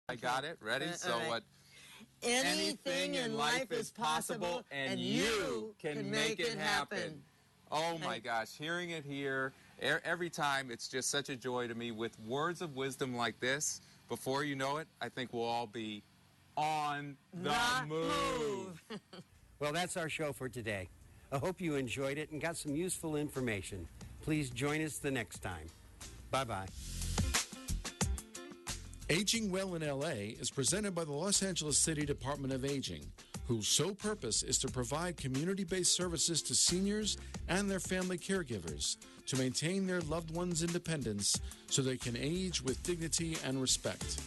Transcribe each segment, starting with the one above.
I got it. Ready? So right. what? Anything in life is possible, and you can make it happen. Oh my gosh, hearing it here every time, it's just such a joy to me. With words of wisdom like this, before you know it, I think we'll all be on the move. Well, that's our show for today. I hope you enjoyed it and got some useful information. Please join us the next time. Bye-bye. Aging Well in LA is presented by the Los Angeles City Department of Aging, whose sole purpose is to provide community-based services to seniors and their family caregivers to maintain their loved ones' independence so they can age with dignity and respect.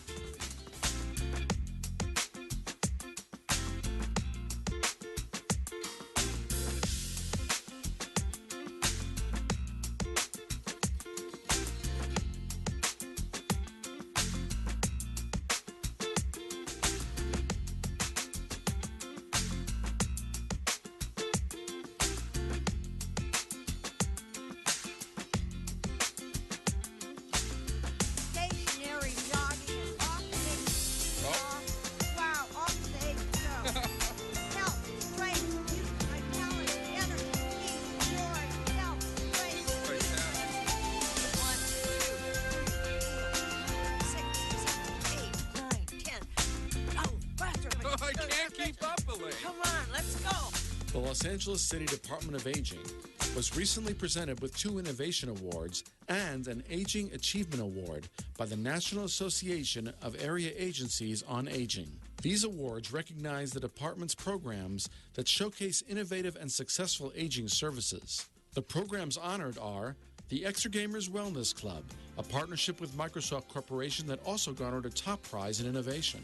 The Los Angeles City Department of Aging was recently presented with 2 Innovation Awards and an Aging Achievement Award by the National Association of Area Agencies on Aging. These awards recognize the department's programs that showcase innovative and successful aging services. The programs honored are the Extra Gamers Wellness Club, a partnership with Microsoft Corporation that also garnered a top prize in innovation,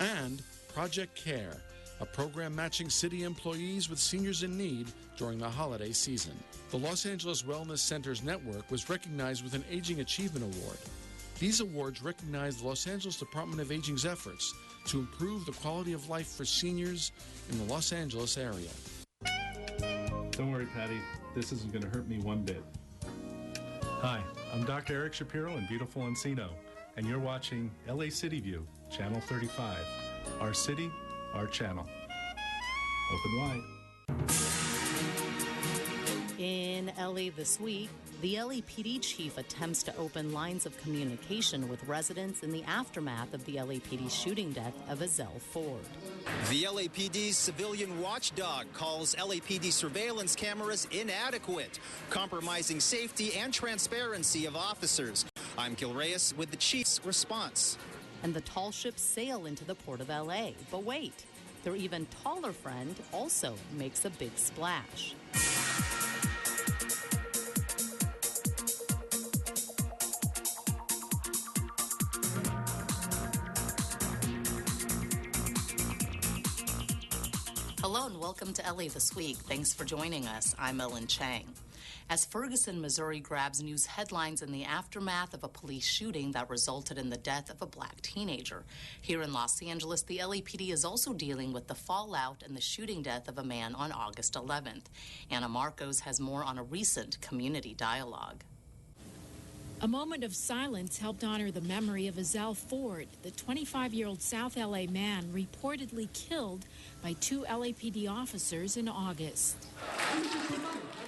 and Project Care, a program matching city employees with seniors in need during the holiday season. The Los Angeles Wellness Centers Network was recognized with an Aging Achievement Award. These awards recognize the Los Angeles Department of Aging's efforts to improve the quality of life for seniors in the Los Angeles area. Don't worry, Patty. This isn't going to hurt me one bit. Hi, I'm Dr. Eric Shapiro in beautiful Encino, and you're watching LA City View, Channel 35. Our city, our channel. Open wide. In LA this week, the LAPD chief attempts to open lines of communication with residents in the aftermath of the LAPD shooting death of Ezell Ford. The LAPD's civilian watchdog calls LAPD surveillance cameras inadequate, compromising safety and transparency of officers. I'm Gil Reyes with the chief's response. And the tall ships sail into the port of LA. But wait, their even taller friend also makes a big splash. Hello and welcome to LA This Week. Thanks for joining us. I'm Ellen Chang. As Ferguson, Missouri grabs news headlines in the aftermath of a police shooting that resulted in the death of a black teenager. Here in Los Angeles, the LAPD is also dealing with the fallout and the shooting death of a man on August 11th. Anna Marcos has more on a recent community dialogue. A moment of silence helped honor the memory of Ezell Ford, the 25-year-old South LA man reportedly killed by 2 LAPD officers in August.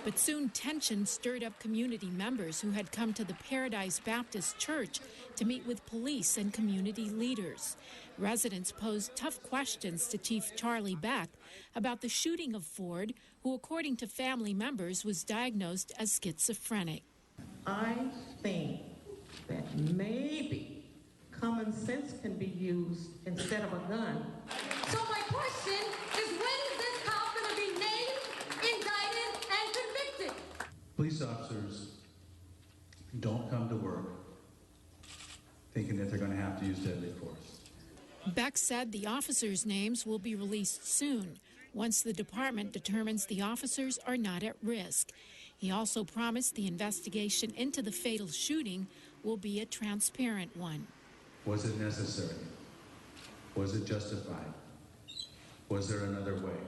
But soon tension stirred up community members who had come to the Paradise Baptist Church to meet with police and community leaders. Residents posed tough questions to Chief Charlie Beck about the shooting of Ford, who, according to family members, was diagnosed as schizophrenic. I think that maybe common sense can be used instead of a gun. So my question is, when is this cop going to be named, indicted, and convicted? Police officers don't come to work thinking that they're going to have to use deadly force. Beck said the officers' names will be released soon, once the department determines the officers are not at risk. He also promised the investigation into the fatal shooting will be a transparent one. Was it necessary? Was it justified? Was there another way?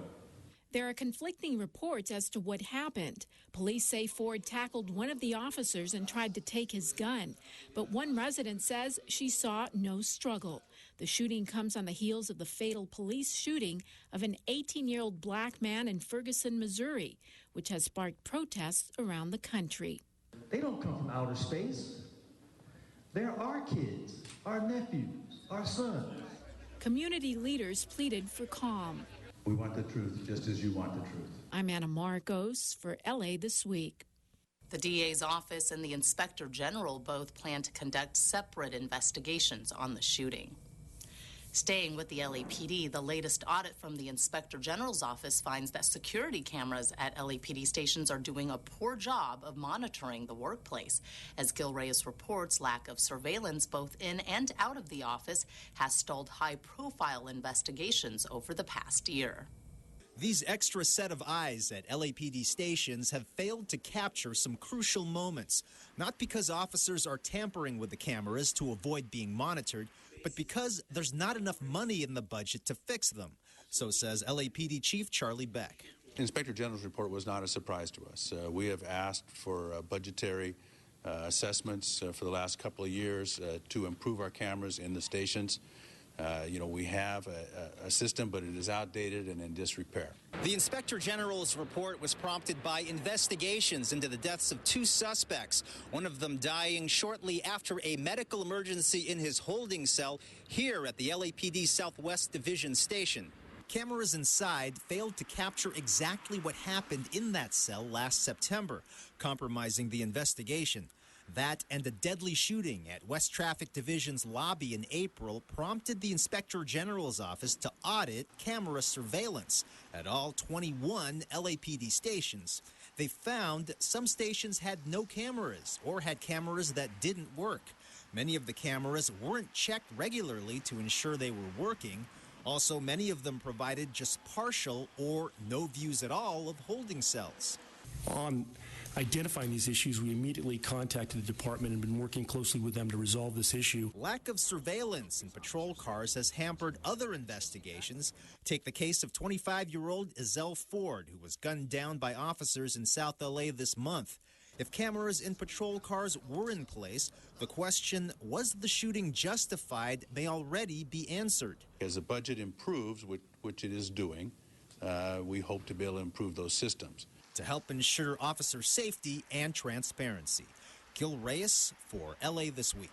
There are conflicting reports as to what happened. Police say Ford tackled one of the officers and tried to take his gun, but one resident says she saw no struggle. The shooting comes on the heels of the fatal police shooting of an 18-year-old black man in Ferguson, Missouri, which has sparked protests around the country. They don't come from outer space. They're our kids, our nephews, our sons. Community leaders pleaded for calm. We want the truth just as you want the truth. I'm Anna Marcos for LA This Week. The DA's office and the Inspector General both plan to conduct separate investigations on the shooting. Staying with the LAPD, the latest audit from the Inspector General's office finds that security cameras at LAPD stations are doing a poor job of monitoring the workplace. As Gil Reyes reports, lack of surveillance both in and out of the office has stalled high-profile investigations over the past year. These extra set of eyes at LAPD stations have failed to capture some crucial moments, not because officers are tampering with the cameras to avoid being monitored, but because there's not enough money in the budget to fix them. So says LAPD Chief Charlie Beck. Inspector General's report was not a surprise to us. We have asked for budgetary assessments for the last couple of years to improve our cameras in the stations. We have a system, but it is outdated and in disrepair. The Inspector General's report was prompted by investigations into the deaths of two suspects, one of them dying shortly after a medical emergency in his holding cell here at the LAPD Southwest Division Station. Cameras inside failed to capture exactly what happened in that cell last September, compromising the investigation. That and a deadly shooting at West Traffic Division's lobby in April prompted the Inspector General's office to audit camera surveillance at all 21 LAPD stations. They found some stations had no cameras or had cameras that didn't work. Many of the cameras weren't checked regularly to ensure they were working. Also, many of them provided just partial or no views at all of holding cells. On identifying these issues, we immediately contacted the department and been working closely with them to resolve this issue. Lack of surveillance in patrol cars has hampered other investigations. Take the case of 25-year-old Ezell Ford, who was gunned down by officers in South LA this month. If cameras in patrol cars were in place, the question, was the shooting justified, may already be answered. As the budget improves, which it is doing, we hope to be able to improve those systems to help ensure officer safety and transparency. Gil Reyes for LA This Week.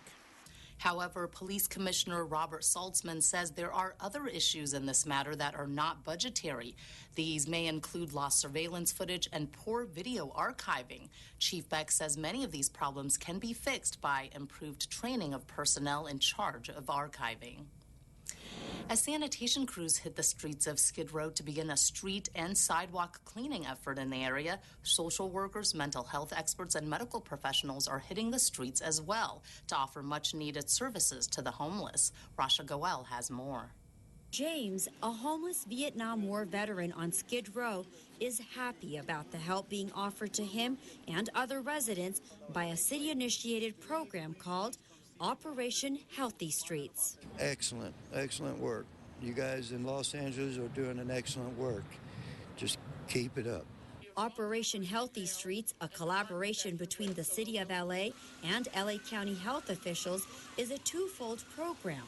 However, Police Commissioner Robert Saltzman says there are other issues in this matter that are not budgetary. These may include lost surveillance footage and poor video archiving. Chief Beck says many of these problems can be fixed by improved training of personnel in charge of archiving. As sanitation crews hit the streets of Skid Row to begin a street and sidewalk cleaning effort in the area, social workers, mental health experts, and medical professionals are hitting the streets as well to offer much-needed services to the homeless. Rasha Goel has more. James, a homeless Vietnam War veteran on Skid Row, is happy about the help being offered to him and other residents by a city-initiated program called Operation Healthy Streets. Excellent work. You guys in Los Angeles are doing an excellent work. Just keep it up. Operation Healthy Streets, a collaboration between the City of LA and LA County health officials, is a twofold program.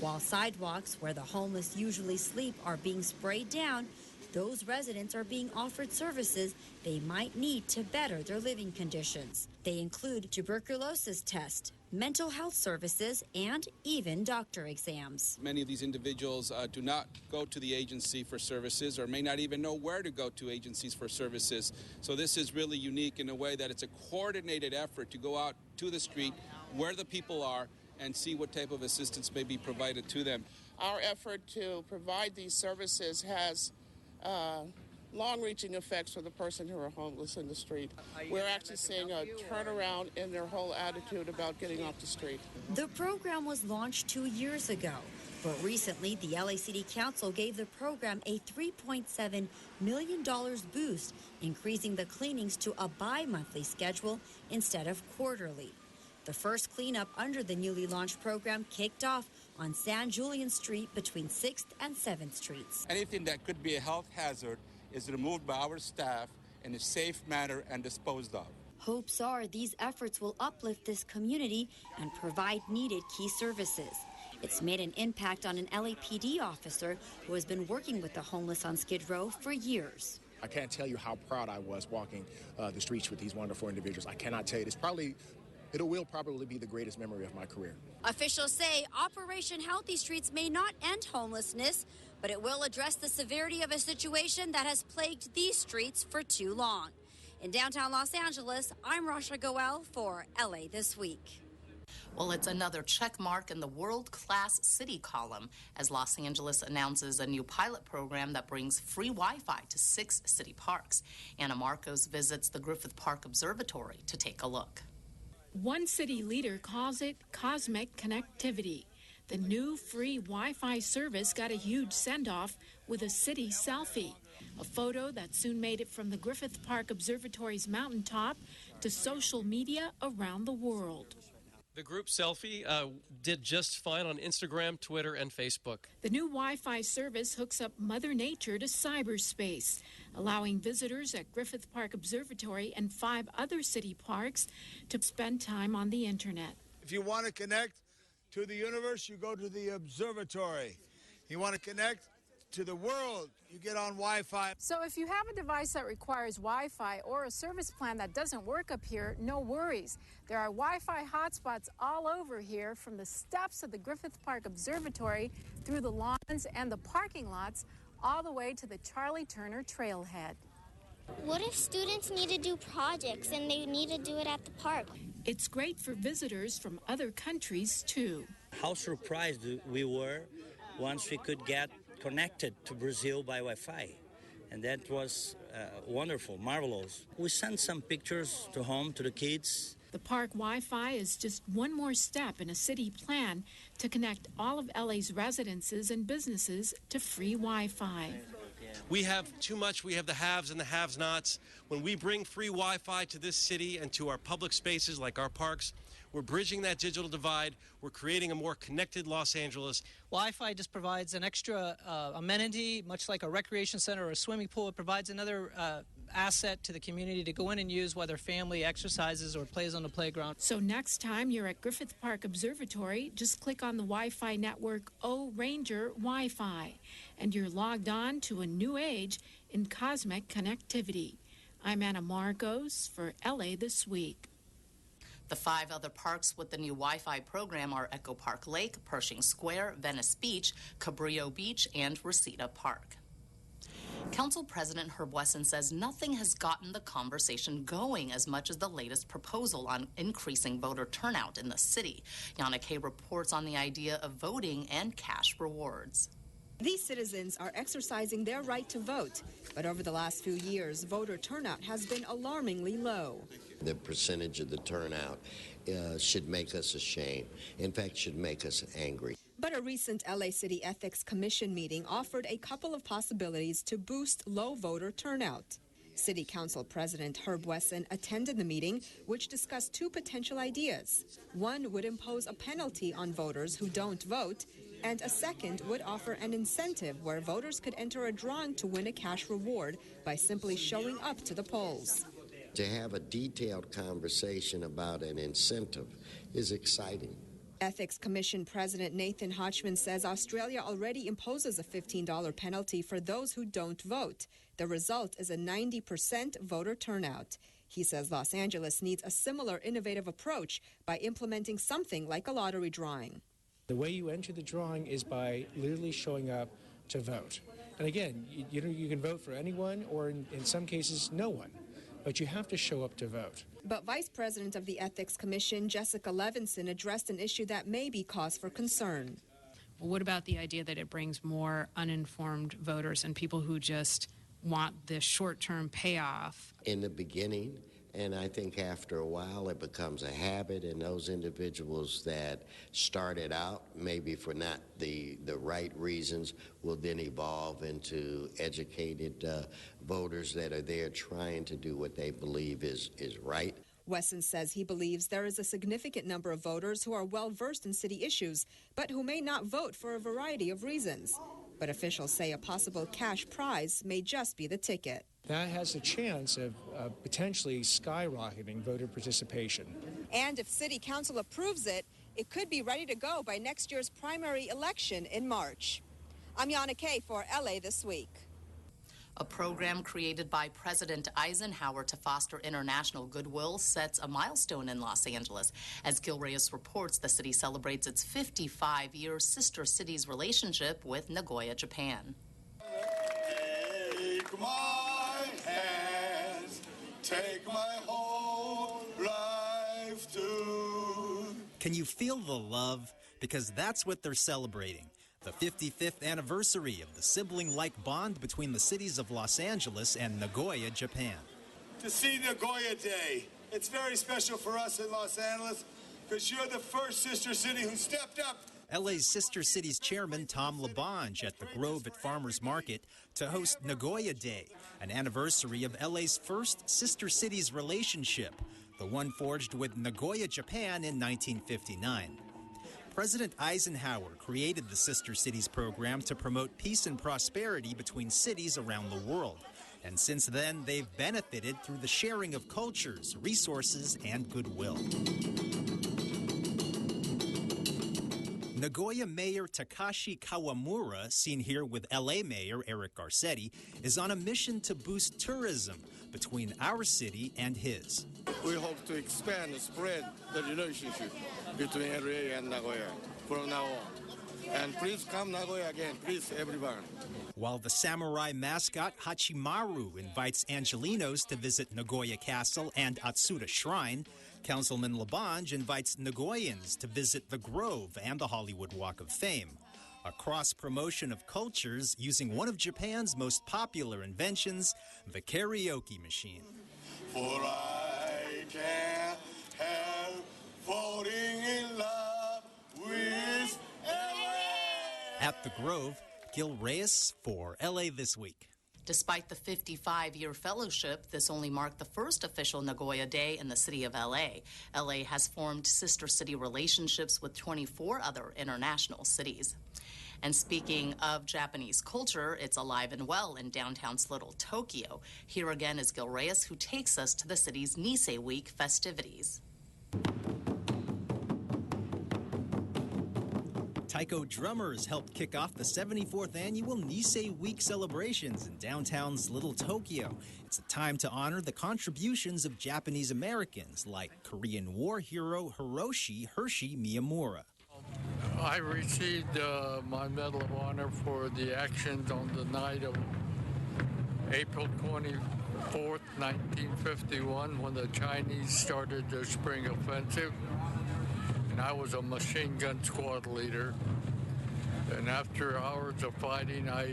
While sidewalks where the homeless usually sleep are being sprayed down, those residents are being offered services they might need to better their living conditions. They include tuberculosis tests, mental health services, and even doctor exams. Many of these individuals do not go to the agency for services or may not even know where to go to agencies for services. So this is really unique in a way that it's a coordinated effort to go out to the street where the people are and see what type of assistance may be provided to them. Our effort to provide these services has long-reaching effects for the person who are homeless in the street. We're actually seeing a turnaround in their whole attitude about getting off the street. The program was launched 2 years ago, but recently the LA City Council gave the program a $3.7 million boost, increasing the cleanings to a bi-monthly schedule instead of quarterly. The first cleanup under the newly launched program kicked off on San Julian Street between 6th and 7th Streets. Anything that could be a health hazard is removed by our staff in a safe manner and disposed of. Hopes are these efforts will uplift this community and provide needed key services. It's made an impact on an LAPD officer who has been working with the homeless on Skid Row for years. I can't tell you how proud I was walking the streets with these wonderful individuals. I cannot tell you. It will probably be the greatest memory of my career. Officials say Operation Healthy Streets may not end homelessness, but it will address the severity of a situation that has plagued these streets for too long. In downtown Los Angeles, I'm Rasha Goel for LA This Week. Well, it's another check mark in the world-class city column as Los Angeles announces a new pilot program that brings free Wi-Fi to 6 city parks. Anna Marcos visits the Griffith Park Observatory to take a look. One city leader calls it cosmic connectivity. The new free Wi-Fi service got a huge send-off with a city selfie, a photo that soon made it from the Griffith Park Observatory's mountaintop to social media around the world. The group selfie did just fine on Instagram, Twitter, and Facebook. The new Wi-Fi service hooks up Mother Nature to cyberspace, allowing visitors at Griffith Park Observatory and 5 other city parks to spend time on the internet. If you want to connect to the universe, you go to the observatory. You want to connect to the world, you get on Wi-Fi. So if you have a device that requires Wi-Fi or a service plan that doesn't work up here, no worries. There are Wi-Fi hotspots all over here, from the steps of the Griffith Park Observatory through the lawns and the parking lots, all the way to the Charlie Turner Trailhead. What if students need to do projects and they need to do it at the park? It's great for visitors from other countries, too. How surprised we were once we could get connected to Brazil by Wi-Fi. And that was wonderful, marvelous. We sent some pictures to home to the kids. The park Wi-Fi is just one more step in a city plan to connect all of LA's residences and businesses to free Wi-Fi. We have too much. We have the haves and the have-nots. When we bring free Wi-Fi to this city and to our public spaces like our parks, we're bridging that digital divide. We're creating a more connected Los Angeles. Wi-Fi just provides an extra amenity, much like a recreation center or a swimming pool. It provides another asset to the community to go in and use, whether family exercises or plays on the playground. So next time you're at Griffith Park Observatory, just click on the Wi-Fi network O Ranger Wi-Fi, and you're logged on to a new age in cosmic connectivity. I'm Anna Marcos for LA This Week. The 5 other parks with the new Wi-Fi program are Echo Park Lake, Pershing Square, Venice Beach, Cabrillo Beach, and Reseda Park. Council President Herb Wesson says nothing has gotten the conversation going as much as the latest proposal on increasing voter turnout in the city. Yana Kay reports on the idea of voting and cash rewards. These citizens are exercising their right to vote, but over the last few years, voter turnout has been alarmingly low. The percentage of the turnout should make us ashamed. In fact, should make us angry. But a recent LA City Ethics Commission meeting offered a couple of possibilities to boost low voter turnout. City Council President Herb Wesson attended the meeting, which discussed 2 potential ideas. One would impose a penalty on voters who don't vote, and a second would offer an incentive where voters could enter a drawing to win a cash reward by simply showing up to the polls. To have a detailed conversation about an incentive is exciting. Ethics Commission President Nathan Hodgman says Australia already imposes a $15 penalty for those who don't vote. The result is a 90% voter turnout. He says Los Angeles needs a similar innovative approach by implementing something like a lottery drawing. The way you enter the drawing is by literally showing up to vote. And again, you can vote for anyone or in some cases no one, but you have to show up to vote. But Vice President of the Ethics Commission, Jessica Levinson, addressed an issue that may be cause for concern. Well, what about the idea that it brings more uninformed voters and people who just want this short-term payoff? In the beginning, and I think after a while it becomes a habit, and those individuals that started out maybe for not the right reasons will then evolve into educated voters that are there trying to do what they believe is right. Wesson says he believes there is a significant number of voters who are well-versed in city issues, but who may not vote for a variety of reasons. But officials say a possible cash prize may just be the ticket. That has a chance of potentially skyrocketing voter participation. And if City Council approves it, it could be ready to go by next year's primary election in March. I'm Yana Kay for LA This Week. A program created by President Eisenhower to foster international goodwill sets a milestone in Los Angeles. As Gil Reyes reports, the city celebrates its 55-year sister cities relationship with Nagoya, Japan. Take my hands, take my whole life too. Can you feel the love? Because that's what they're celebrating. The 55th anniversary of the sibling-like bond between the cities of Los Angeles and Nagoya, Japan. To see Nagoya Day, it's very special for us in Los Angeles because you're the first sister city who stepped up. LA's Sister Cities chairman Tom LaBonge at the Grove at Farmers Market to host Nagoya Day, an anniversary of LA's first Sister Cities relationship, the one forged with Nagoya, Japan in 1959. President Eisenhower created the Sister Cities program to promote peace and prosperity between cities around the world. And since then, they've benefited through the sharing of cultures, resources, and goodwill. Nagoya Mayor Takashi Kawamura, seen here with LA Mayor Eric Garcetti, is on a mission to boost tourism between our city and his. We hope to expand and spread the relationship between LA and Nagoya from now on. And please come Nagoya again, please, everyone. While the samurai mascot Hachimaru invites Angelenos to visit Nagoya Castle and Atsuta Shrine, Councilman LaBonge invites Nagoyans to visit the Grove and the Hollywood Walk of Fame, a cross-promotion of cultures using one of Japan's most popular inventions, the karaoke machine. For I can't help falling in love with LA. At the Grove, Gil Reyes for LA This Week. Despite the 55-year fellowship, this only marked the first official Nagoya Day in the city of LA. LA has formed sister city relationships with 24 other international cities. And speaking of Japanese culture, it's alive and well in downtown's Little Tokyo. Here again is Gil Reyes, who takes us to the city's Nisei Week festivities. Taiko drummers helped kick off the 74th annual Nisei Week celebrations in downtown's Little Tokyo. It's a time to honor the contributions of Japanese Americans like Korean War hero Hiroshi Hershey Miyamura. I received my Medal of Honor for the actions on the night of April 24th, 1951, when the Chinese started their spring offensive. And I was a machine gun squad leader. And after hours of fighting, I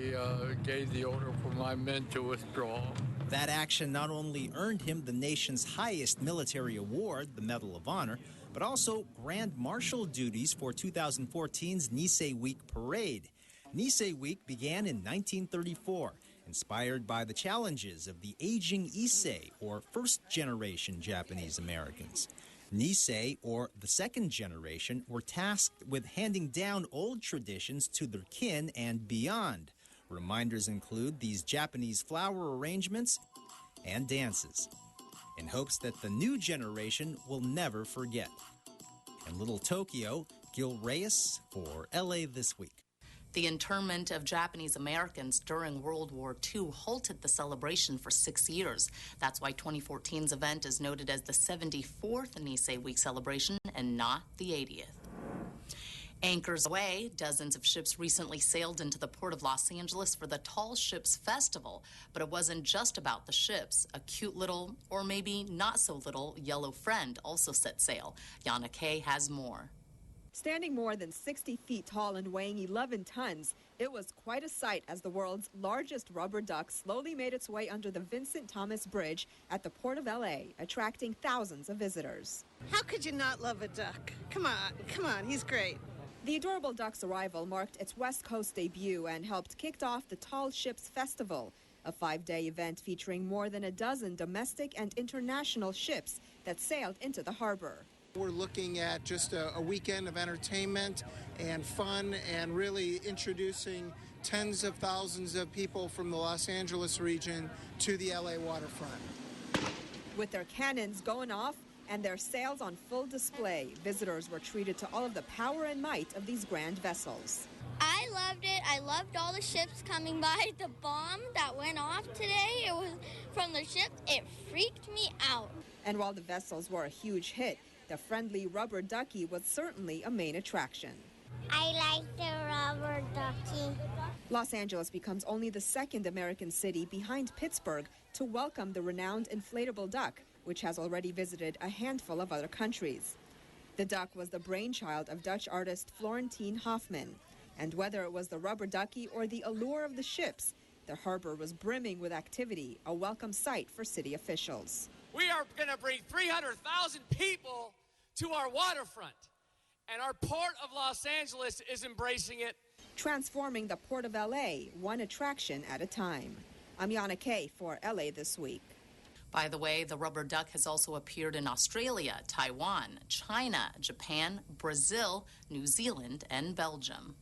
gave the order for my men to withdraw. That action not only earned him the nation's highest military award, the Medal of Honor, but also Grand Marshal duties for 2014's Nisei Week parade. Nisei Week began in 1934, inspired by the challenges of the aging Issei, or first-generation Japanese Americans. Nisei, or the second generation, were tasked with handing down old traditions to their kin and beyond. Reminders include these Japanese flower arrangements and dances, in hopes that the new generation will never forget. In Little Tokyo, Gil Reyes for LA This Week. The internment of Japanese Americans during World War II halted the celebration for 6 years. That's why 2014's event is noted as the 74th Nisei Week celebration and not the 80th. Anchors away, dozens of ships recently sailed into the port of Los Angeles for the Tall Ships Festival. But it wasn't just about the ships. A cute little, or maybe not so little, yellow friend also set sail. Yana Kay has more. Standing more than 60 feet tall and weighing 11 tons, it was quite a sight as the world's largest rubber duck slowly made its way under the Vincent Thomas Bridge at the Port of LA, attracting thousands of visitors. How could you not love a duck? Come on, he's great. The adorable duck's arrival marked its West Coast debut and helped kick off the Tall Ships Festival, a 5-day event featuring more than a dozen domestic and international ships that sailed into the harbor. We're looking at just a weekend of entertainment and fun and really introducing tens of thousands of people from the Los Angeles region to the LA waterfront. With their cannons going off, and their sails on full display. Visitors were treated to all of the power and might of these grand vessels. I loved it. I loved all the ships coming by. The bomb that went off today, it was from the ship. It freaked me out. And while the vessels were a huge hit, the friendly rubber ducky was certainly a main attraction. I like the rubber ducky. Los Angeles becomes only the second American city behind Pittsburgh to welcome the renowned inflatable duck, which has already visited a handful of other countries. The duck was the brainchild of Dutch artist Florentine Hofmann. And whether it was the rubber ducky or the allure of the ships, the harbor was brimming with activity, a welcome sight for city officials. We are going to bring 300,000 people to our waterfront, and our Port of Los Angeles is embracing it. Transforming the Port of LA, one attraction at a time. I'm Yana Kay for LA This Week. By the way, the rubber duck has also appeared in Australia, Taiwan, China, Japan, Brazil, New Zealand, and Belgium.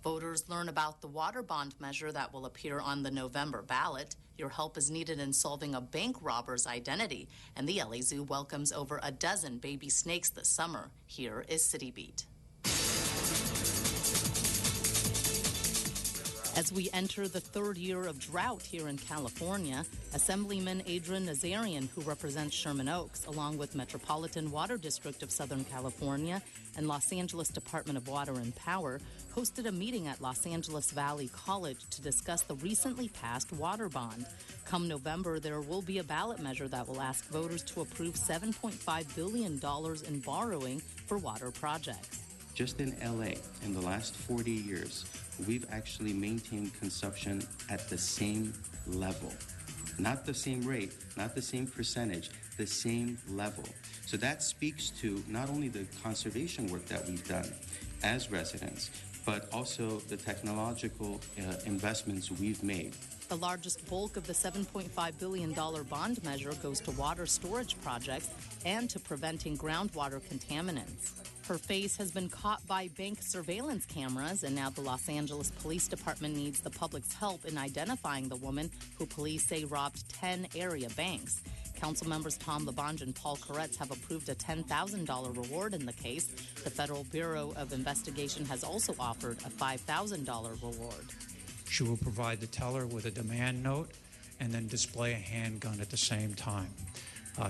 Voters learn about the water bond measure that will appear on the November ballot. Your help is needed in solving a bank robber's identity, and the LA Zoo welcomes over a dozen baby snakes this summer. Here is City Beat. As we enter the third year of drought here in California, Assemblyman Adrian Nazarian, who represents Sherman Oaks, along with Metropolitan Water District of Southern California and Los Angeles Department of Water and Power, hosted a meeting at Los Angeles Valley College to discuss the recently passed water bond. Come November, there will be a ballot measure that will ask voters to approve $7.5 billion in borrowing for water projects. Just in LA, in the last 40 years, we've actually maintained consumption at the same level. Not the same rate, not the same percentage, the same level. So that speaks to not only the conservation work that we've done as residents, but also the technological investments we've made. The largest bulk of the $7.5 billion bond measure goes to water storage projects and to preventing groundwater contaminants. Her face has been caught by bank surveillance cameras, and now the Los Angeles Police Department needs the public's help in identifying the woman who police say robbed 10 area banks. Council members Tom LaBonge and Paul Koretz have approved a $10,000 reward in the case. The Federal Bureau of Investigation has also offered a $5,000 reward. She will provide the teller with a demand note and then display a handgun at the same time.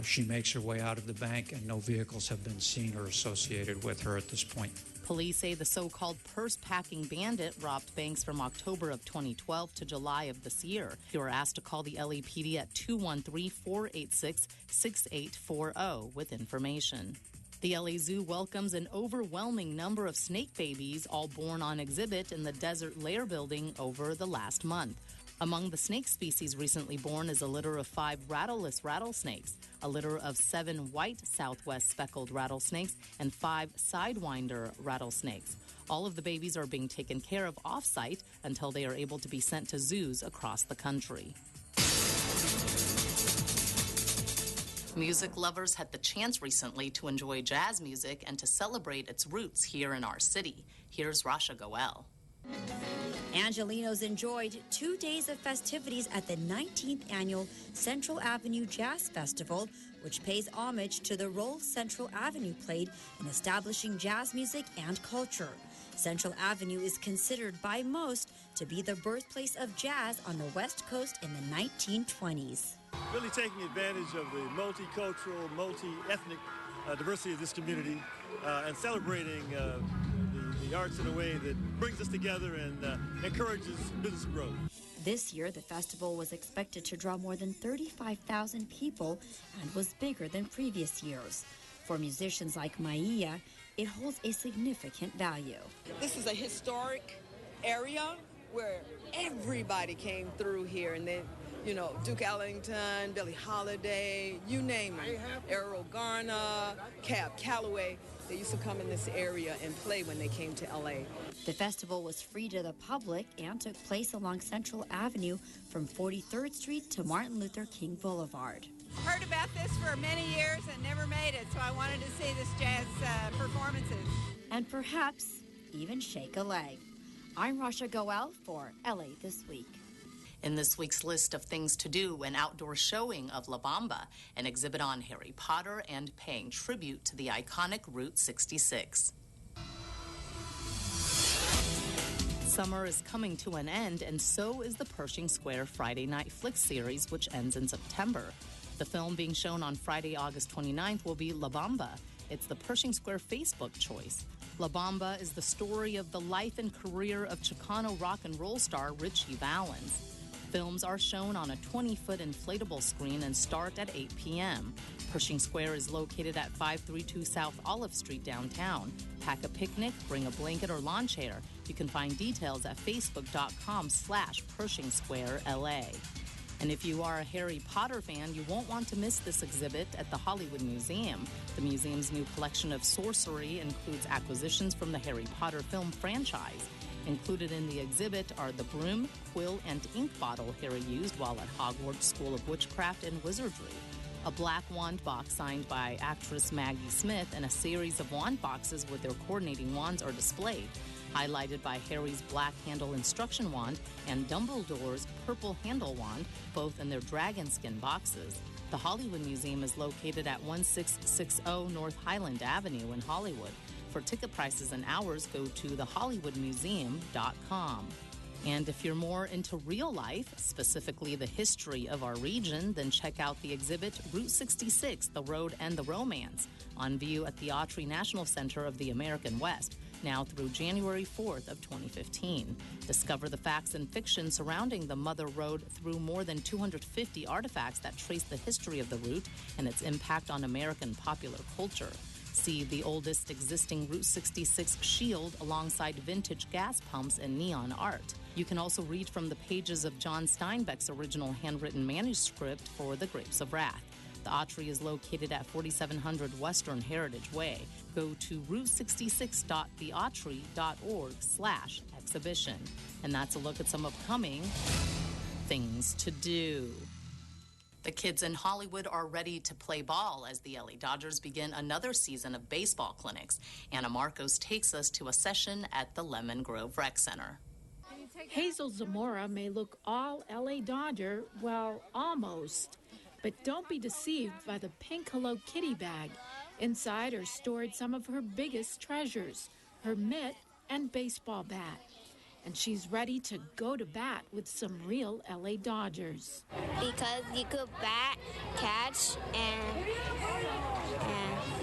She makes her way out of the bank, and no vehicles have been seen or associated with her at this point. Police say the so-called purse-packing bandit robbed banks from October of 2012 to July of this year. You are asked to call the LAPD at 213-486-6840 with information. The LA Zoo welcomes an overwhelming number of snake babies, all born on exhibit in the Desert Lair building over the last month. Among the snake species recently born is a litter of 5 rattleless rattlesnakes, a litter of 7 white Southwest speckled rattlesnakes, and 5 sidewinder rattlesnakes. All of the babies are being taken care of off-site until they are able to be sent to zoos across the country. Music lovers had the chance recently to enjoy jazz music and to celebrate its roots here in our city. Here's Rasha Goel. Angelenos enjoyed 2 days of festivities at the 19th annual Central Avenue Jazz Festival, which pays homage to the role Central Avenue played in establishing jazz music and culture. Central Avenue is considered by most to be the birthplace of jazz on the West Coast in the 1920s. Really taking advantage of the multicultural, multi-ethnic diversity of this community and celebrating the arts in a way that brings us together and encourages business growth. This year, the festival was expected to draw more than 35,000 people and was bigger than previous years. For musicians like Maia, it holds a significant value. This is a historic area where everybody came through here, and then, you know, Duke Ellington, Billie Holiday, you name it, Errol Garner, Cab Calloway. They used to come in this area and play when they came to LA. The festival was free to the public and took place along Central Avenue from 43rd Street to Martin Luther King Boulevard. Heard about this for many years and never made it, so I wanted to see this jazz performances. And perhaps even shake a leg. I'm Rasha Goel for LA This Week. In this week's list of things to do, an outdoor showing of La Bamba, an exhibit on Harry Potter, and paying tribute to the iconic Route 66. Summer is coming to an end, and so is the Pershing Square Friday Night Flick series, which ends in September. The film being shown on Friday, August 29th will be La Bamba. It's the Pershing Square Facebook choice. La Bamba is the story of the life and career of Chicano rock and roll star Ritchie Valens. Films are shown on a 20-foot inflatable screen and start at 8 p.m. Pershing Square is located at 532 South Olive Street downtown. Pack a picnic, bring a blanket or lawn chair. You can find details at facebook.com/Pershing Square LA. And if you are a Harry Potter fan, you won't want to miss this exhibit at the Hollywood Museum. The museum's new collection of sorcery includes acquisitions from the Harry Potter film franchise. Included in the exhibit are the broom, quill, and ink bottle Harry used while at Hogwarts School of Witchcraft and Wizardry. A black wand box signed by actress Maggie Smith, and a series of wand boxes with their coordinating wands are displayed, highlighted by Harry's black handle instruction wand and Dumbledore's purple handle wand, both in their dragon skin boxes. The Hollywood Museum is located at 1660 North Highland Avenue in Hollywood. For ticket prices and hours, go to thehollywoodmuseum.com. And if you're more into real life, specifically the history of our region, then check out the exhibit Route 66, The Road and the Romance, on view at the Autry National Center of the American West, now through January 4th of 2015. Discover the facts and fiction surrounding the Mother Road through more than 250 artifacts that trace the history of the route and its impact on American popular culture. See the oldest existing Route 66 shield alongside vintage gas pumps and neon art. You can also read from the pages of John Steinbeck's original handwritten manuscript for The Grapes of Wrath. The Autry is located at 4700 Western Heritage Way. Go to route66.theautry.org/exhibition. And that's a look at some upcoming things to do. The kids in Hollywood are ready to play ball as the LA Dodgers begin another season of baseball clinics. Anna Marcos takes us to a session at the Lemon Grove Rec Center. Hazel Zamora may look all LA Dodger, well, almost. But don't be deceived by the pink Hello Kitty bag. Inside are stored some of her biggest treasures, her mitt and baseball bat. And she's ready to go to bat with some real LA Dodgers. Because you could bat, catch,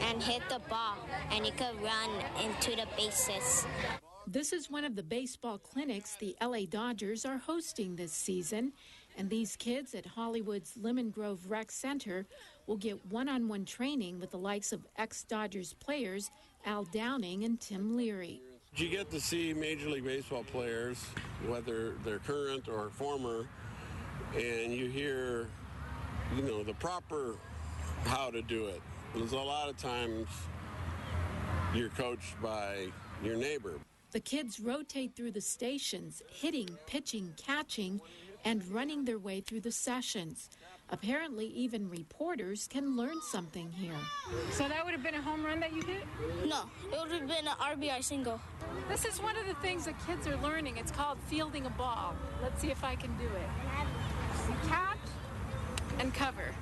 and hit the ball, and you could run into the bases. This is one of the baseball clinics the LA Dodgers are hosting this season. And these kids at Hollywood's Lemon Grove Rec Center will get one-on-one training with the likes of ex-Dodgers players Al Downing and Tim Leary. You get to see Major League Baseball players, whether they're current or former, and you hear, the proper how to do it. Because a lot of times you're coached by your neighbor. The kids rotate through the stations, hitting, pitching, catching, and running their way through the sessions. Apparently, even reporters can learn something here. So that would have been a home run that you hit? No, it would have been an RBI single. This is one of the things that kids are learning. It's called fielding a ball. Let's see if I can do it. Catch and cover.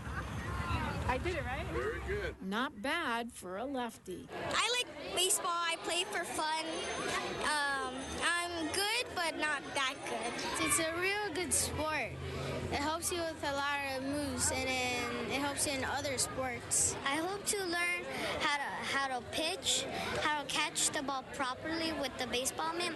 I did it, right? Very good. Not bad for a lefty. I like baseball. I play for fun. I'm good, but not that good. It's a real good sport. It helps you with a lot of moves, and then it helps you in other sports. I hope to learn how to pitch, how to catch the ball properly with the baseball mitt,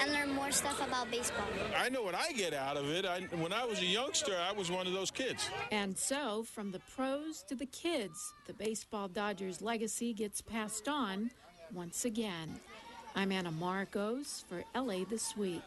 and learn more stuff about baseball. I know what I get out of it. When I was a youngster, I was one of those kids. And so, from the pros to the kids, the baseball Dodgers legacy gets passed on once again. I'm Anna Marcos for LA This Week.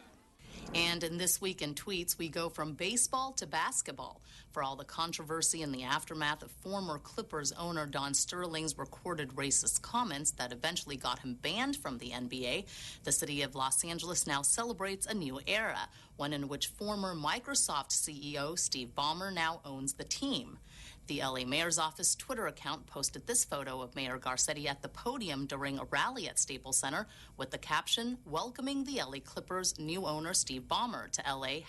And in This Week in Tweets, we go from baseball to basketball. For all the controversy in the aftermath of former Clippers owner Don Sterling's recorded racist comments that eventually got him banned from the NBA, the city of Los Angeles now celebrates a new era, one in which former Microsoft CEO Steve Ballmer now owns the team. The LA Mayor's Office Twitter account posted this photo of Mayor Garcetti at the podium during a rally at Staples Center with the caption, welcoming the LA Clippers' new owner Steve Ballmer to LA,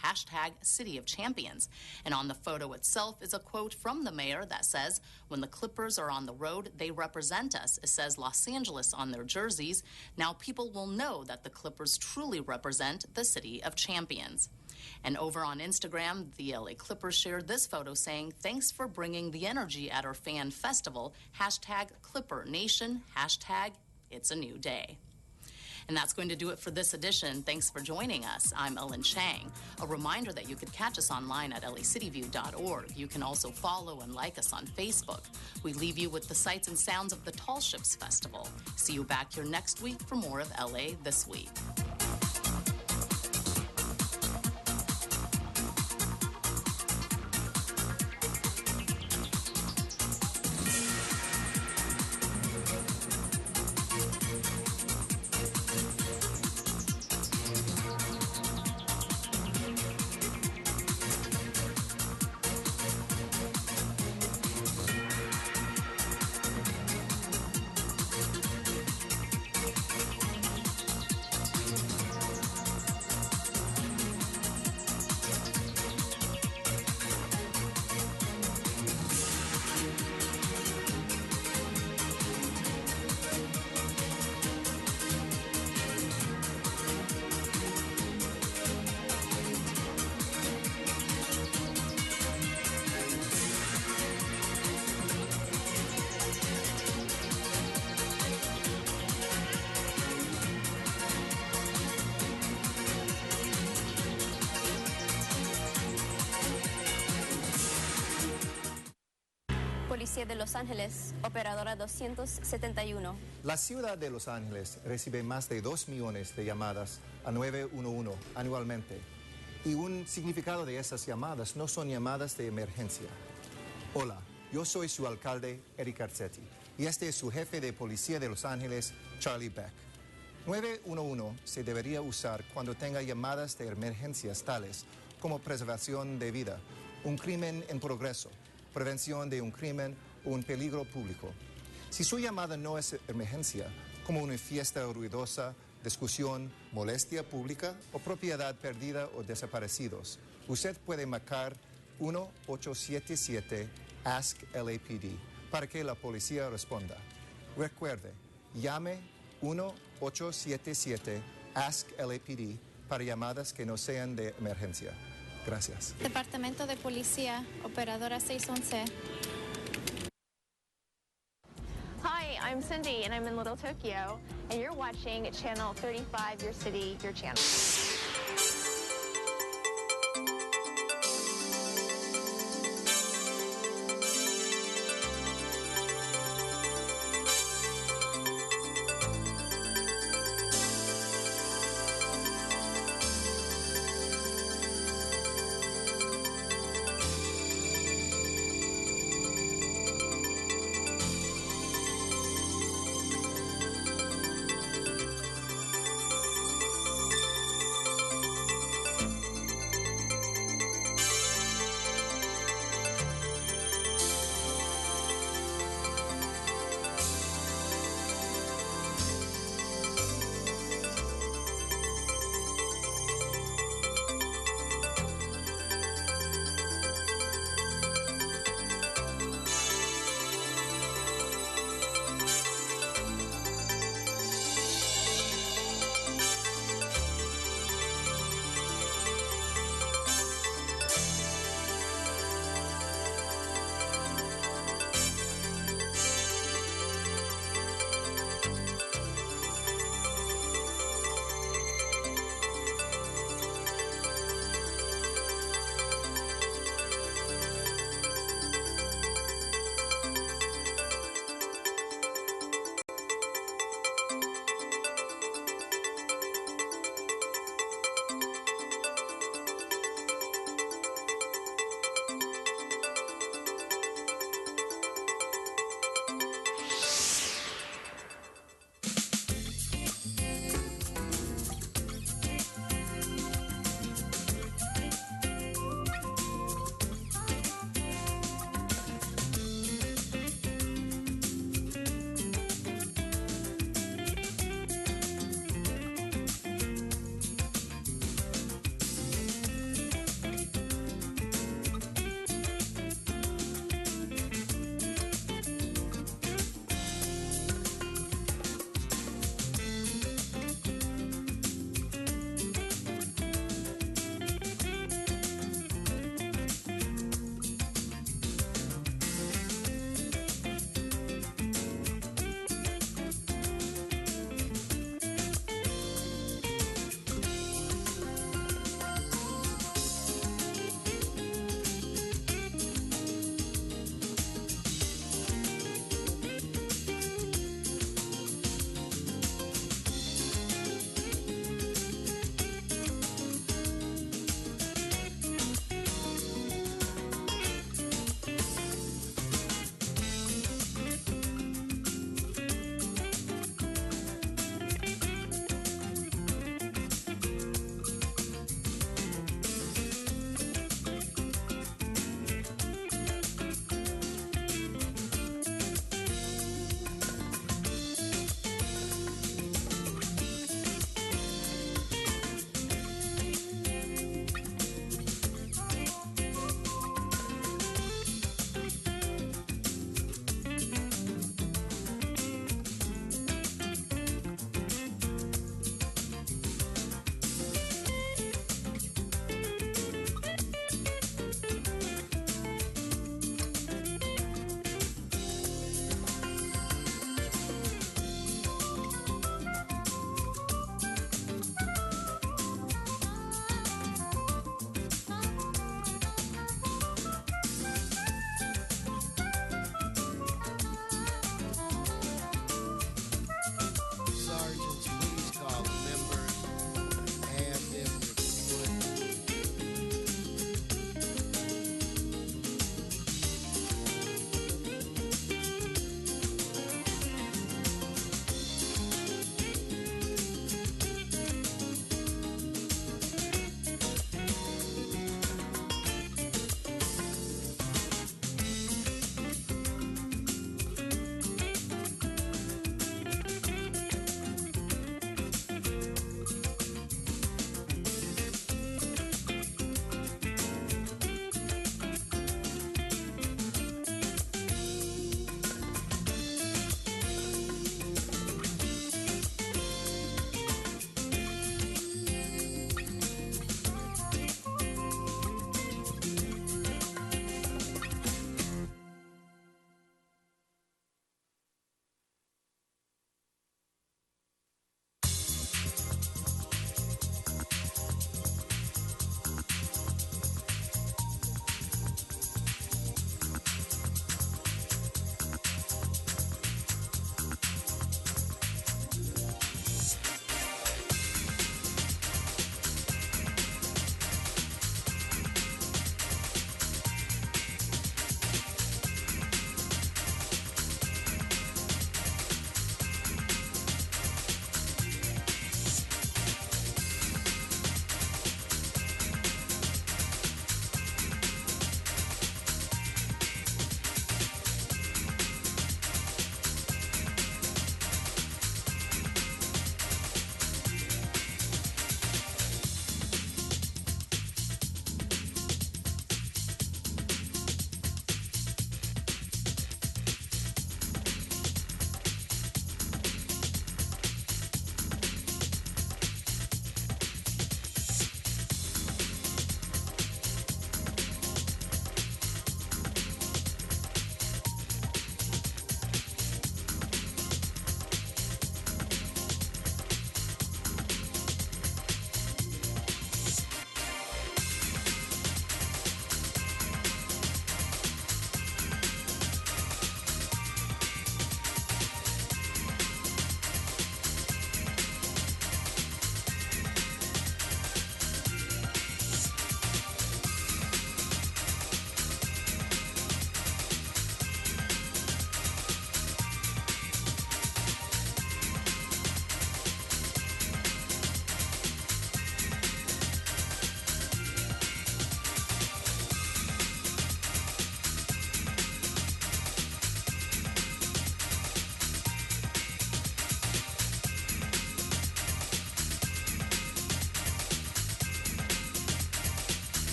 #City of Champions. And on the photo itself is a quote from the mayor that says, when the Clippers are on the road, they represent us. It says Los Angeles on their jerseys. Now people will know that the Clippers truly represent the City of Champions. And over on Instagram, the LA Clippers shared this photo saying, thanks for bringing the energy at our fan festival, #ClipperNation, #It's a New Day. And that's going to do it for this edition. Thanks for joining us. I'm Ellen Chang. A reminder that you could catch us online at lacityview.org. You can also follow and like us on Facebook. We leave you with the sights and sounds of the Tall Ships Festival. See you back here next week for more of LA This Week. Policía de Los Ángeles, operadora 271. La ciudad de Los Ángeles recibe más de 2 millones de llamadas a 911 anualmente. Y un significado de esas llamadas no son llamadas de emergencia. Hola, yo soy su alcalde, Eric Garcetti, y este es su jefe de policía de Los Ángeles, Charlie Beck. 911 se debería usar cuando tenga llamadas de emergencias tales como preservación de vida, un crimen en progreso, prevención de un crimen o un peligro público. Si su llamada no es emergencia, como una fiesta ruidosa, discusión, molestia pública o propiedad perdida o desaparecidos, usted puede marcar 1-877-ASK-LAPD para que la policía responda. Recuerde, llame 1-877-ASK-LAPD para llamadas que no sean de emergencia. Gracias. Departamento de Policía, operadora 611. Hi, I'm Cindy, and I'm in Little Tokyo, and you're watching Channel 35, Your City, Your Channel.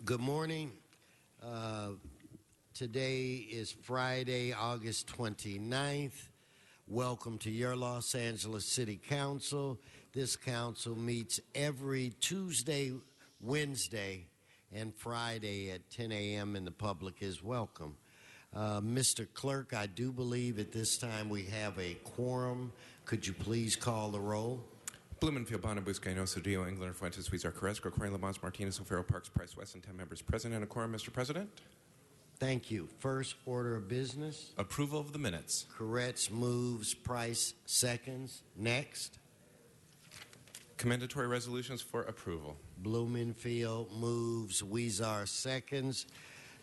Good morning. Today is Friday, August 29th. Welcome to your Los Angeles City Council. This council meets every Tuesday, Wednesday, and Friday at 10 a.m. and the public is welcome. Mr. Clerk, I do believe at this time we have a quorum. Could you please call the roll? Blumenfield, Bonner, Buscaino, Cedillo, Englander, Fuentes, Huizar, Carrasco, Correa, Lamont, Martinez, O'Farrell, Parks, Price, West, and 10 members present and a quorum, Mr. President. Thank you. First order of business. Approval of the minutes. Corretz moves, Price seconds. Next. Commendatory resolutions for approval. Blumenfield moves, Huizar seconds.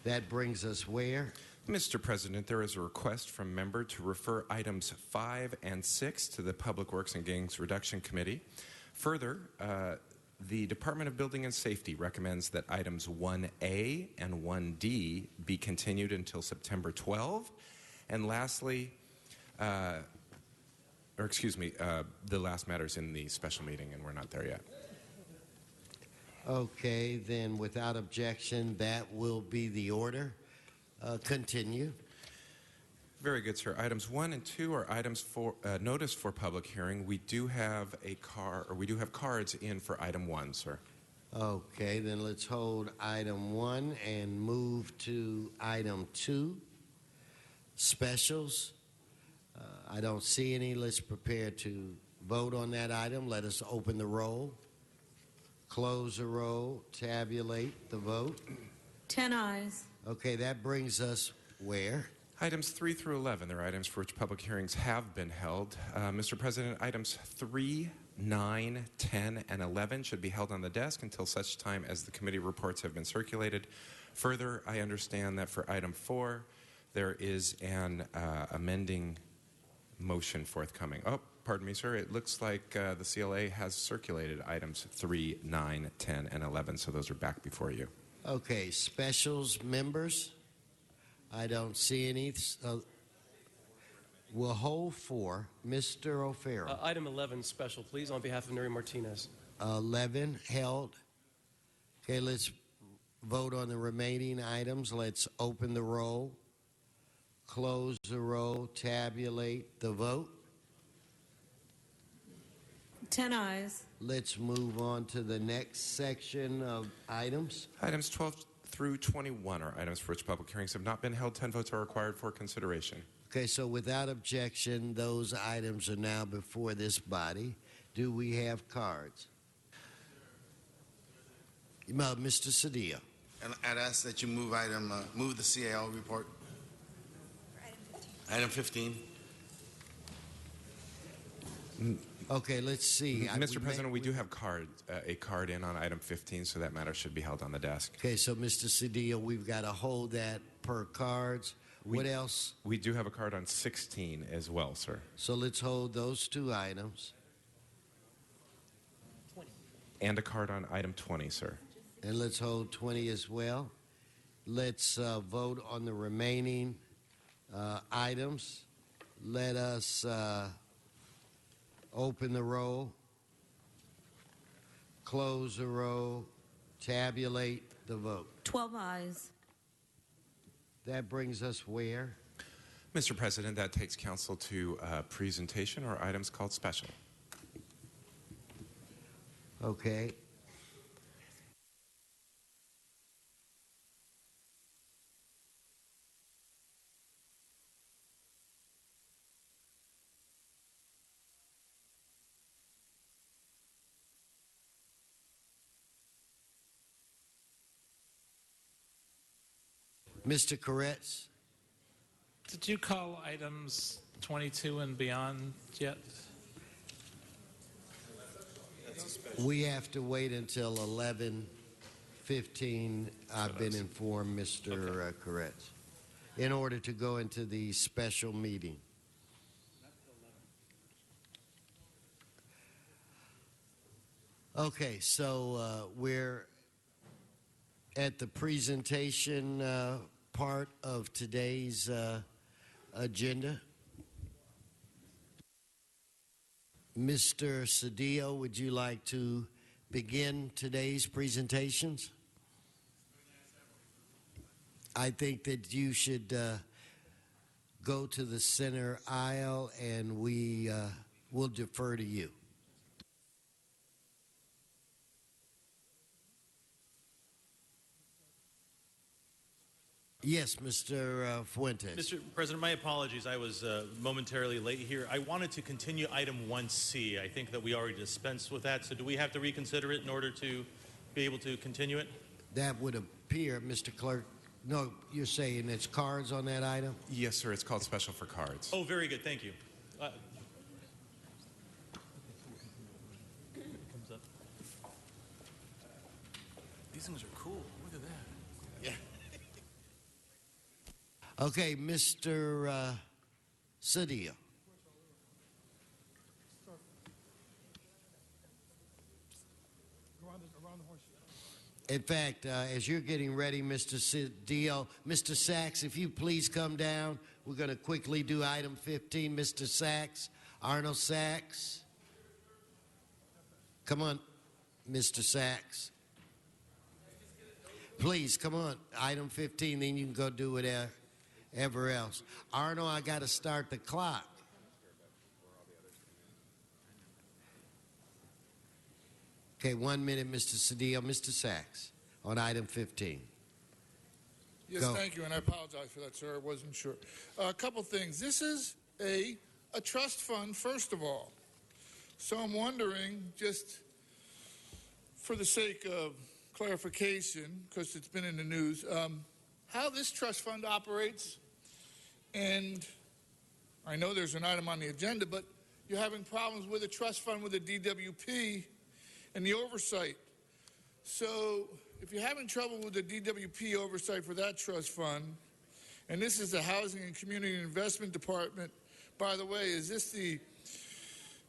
That brings us where? Mr. President, there is a request from member to refer items 5 and 6 to the Public Works and Gangs Reduction Committee. Further, the Department of Building and Safety recommends that items 1A and 1D be continued until September 12. And lastly, the last matter's in the special meeting, and we're not there yet. Okay, then without objection, that will be the order. Continue. Very good, sir. Items 1 and 2 are items for notice for public hearing. We do have cards in for item 1, sir. Okay, then let's hold item 1 and move to item 2. Specials. I don't see any. Let's prepare to vote on that item. Let us open the roll, close the roll, tabulate the vote. 10 ayes. Okay, that brings us where? Items 3 through 11. They're items for which public hearings have been held. Mr. President, items 3, 9, 10, and 11 should be held on the desk until such time as the committee reports have been circulated. Further, I understand that for item 4, there is an amending motion forthcoming. Oh, pardon me, sir. It looks like the CLA has circulated items 3, 9, 10, and 11, so those are back before you. Okay, specials members. I don't see any. We'll hold 4. Mr. O'Farrell. Item 11, special, please, on behalf of Nuri Martinez. 11 held. Okay, let's vote on the remaining items. Let's open the roll, close the roll, tabulate the vote. 10 ayes. Let's move on to the next section of items. Items 12 through 21 are items for which public hearings have not been held. 10 votes are required for consideration. Okay, so without objection, those items are now before this body. Do we have cards? Mr. Cedillo. And I'd ask that you move move the CAO report. Item 15. Okay, let's see. Mr. President, we do have a card in on item 15, so that matter should be held on the desk. Okay, so Mr. Cedillo, we've got to hold that per cards. What else? We do have a card on 16 as well, sir. So let's hold those 2 items. 20. And a card on item 20, sir. And let's hold 20 as well. Let's vote on the remaining items. Let us open the roll, close the roll, tabulate the vote. 12 ayes. That brings us where? Mr. President, that takes council to presentation or items called special. Okay. Mr. Carretz. Did you call items 22 and beyond yet? We have to wait until 11:15. I've been informed, Mr. Carretz, in order to go into the special meeting. Okay, so we're at the presentation part of today's agenda. Mr. Cedillo, would you like to begin today's presentations? I think that you should go to the center aisle, and we will defer to you. Yes, Mr. Fuentes. Mr. President, my apologies. I was momentarily late here. I wanted to continue item 1C. I think that we already dispensed with that. So do we have to reconsider it in order to be able to continue it? That would appear, Mr. Clerk. No, you're saying it's cards on that item? Yes, sir. It's called special for cards. Oh, very good. Thank you. These things are cool. Look at that. Yeah. Okay, Mr. Cedillo. In fact, as you're getting ready, Mr. Cedillo, Mr. Sachs, if you please come down, we're going to quickly do item 15. Mr. Sachs, Arnold Sachs. Come on, Mr. Sachs. Please, come on. Item 15, then you can go do whatever else. Arnold, I got to start the clock. Okay, 1 minute, Mr. Cedillo. Mr. Sachs, on item 15. Yes, Go. thank you, and I apologize for that, sir. I wasn't sure. A couple things. This is a trust fund, first of all. So I'm wondering, just for the sake of clarification, because it's been in the news, how this trust fund operates. And I know there's an item on the agenda, but you're having problems with a trust fund with a DWP and the oversight. So if you're having trouble with the DWP oversight for that trust fund, and this is the Housing and Community Investment Department, by the way, is this the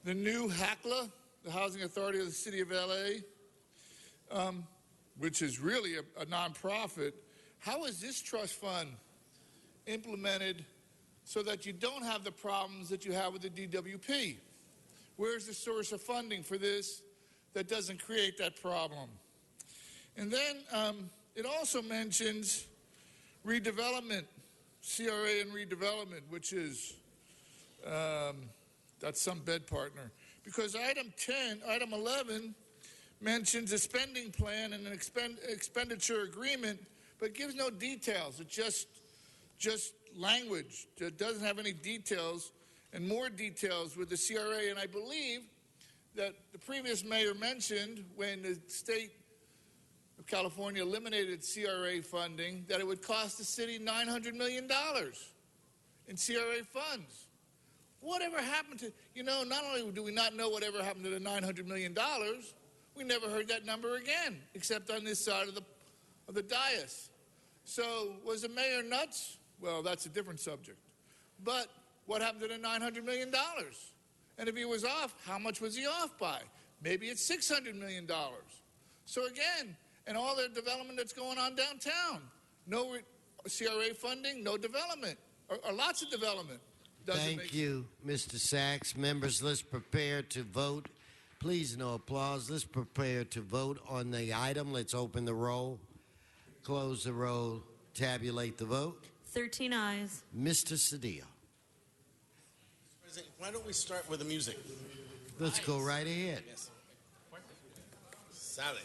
new HACLA, the Housing Authority of the City of LA, which is really a nonprofit? How is this trust fund implemented so that you don't have the problems that you have with the DWP? Where's the source of funding for this that doesn't create that problem? And then it also mentions redevelopment, CRA and redevelopment, which is, that's some bed partner. Because item 11 mentions a spending plan and an expenditure agreement, but gives no details. It just language. It doesn't have any details, and more details with the CRA. And I believe that the previous mayor mentioned when the state of California eliminated CRA funding that it would cost the city $900 million in CRA funds. Whatever happened to, not only do we not know whatever happened to the $900 million, we never heard that number again, except on this side of the dais. So was the mayor nuts? Well, that's a different subject. But what happened to the $900 million? And if he was off, how much was he off by? Maybe it's $600 million. So again, and all the development that's going on downtown, no CRA funding, no development, or lots of development. Thank you, Mr. Sachs. Members, let's prepare to vote. Please, no applause. Let's prepare to vote on the item. Let's open the roll, close the roll, tabulate the vote. 13 ayes. Mr. Cedillo. President, why don't we start with the music? Let's go right ahead. Yes. Solid.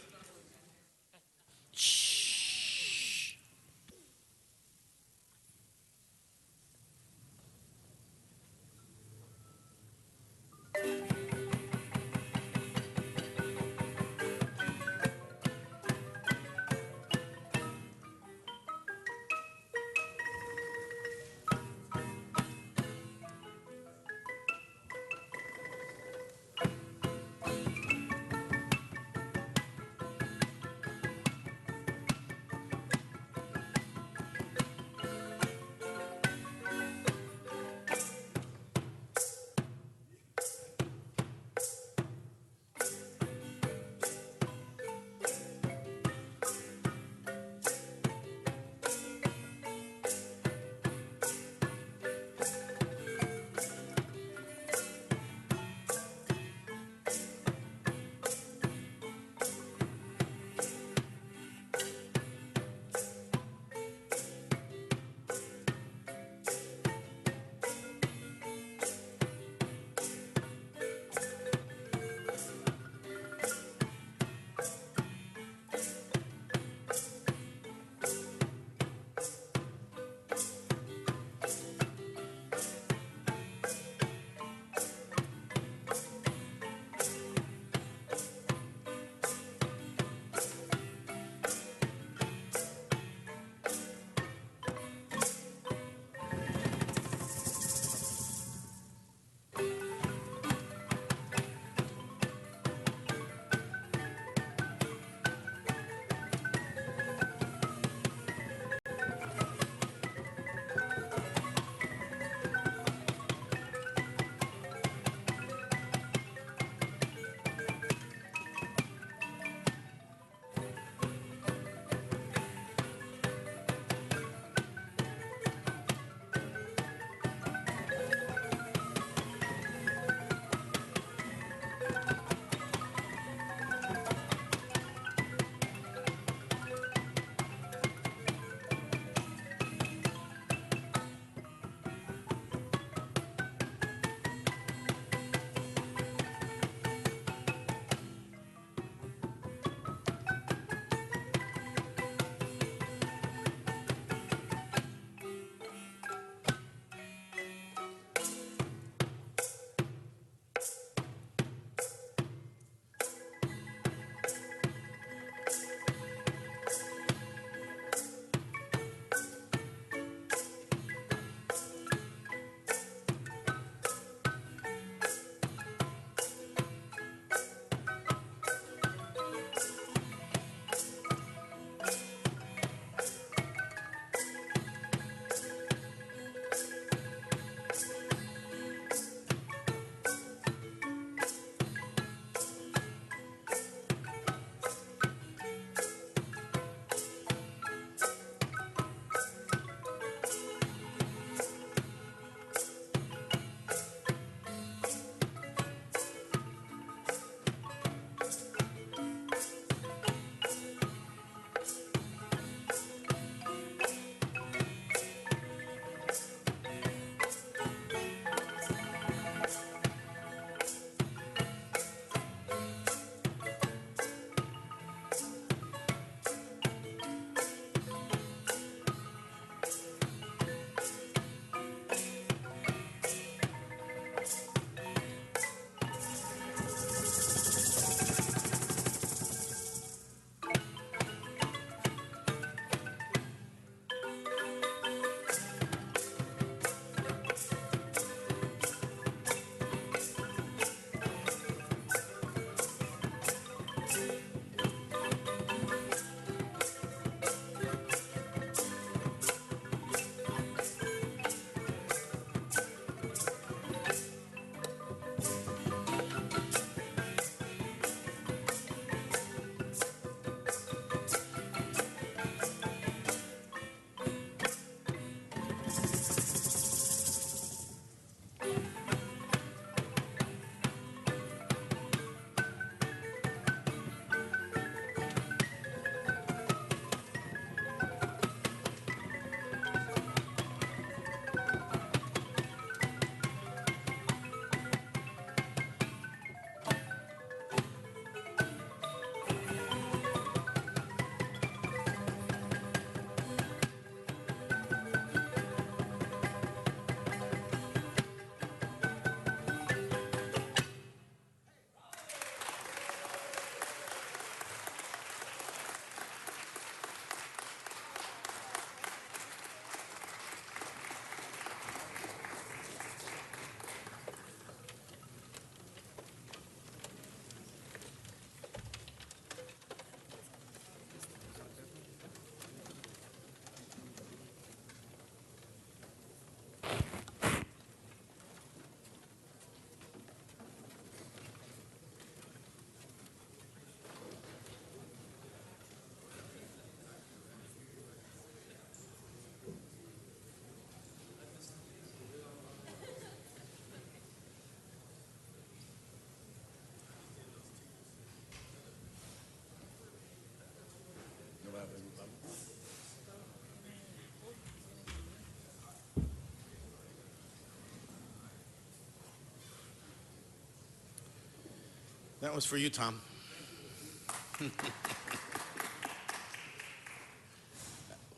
That was for you, Tom.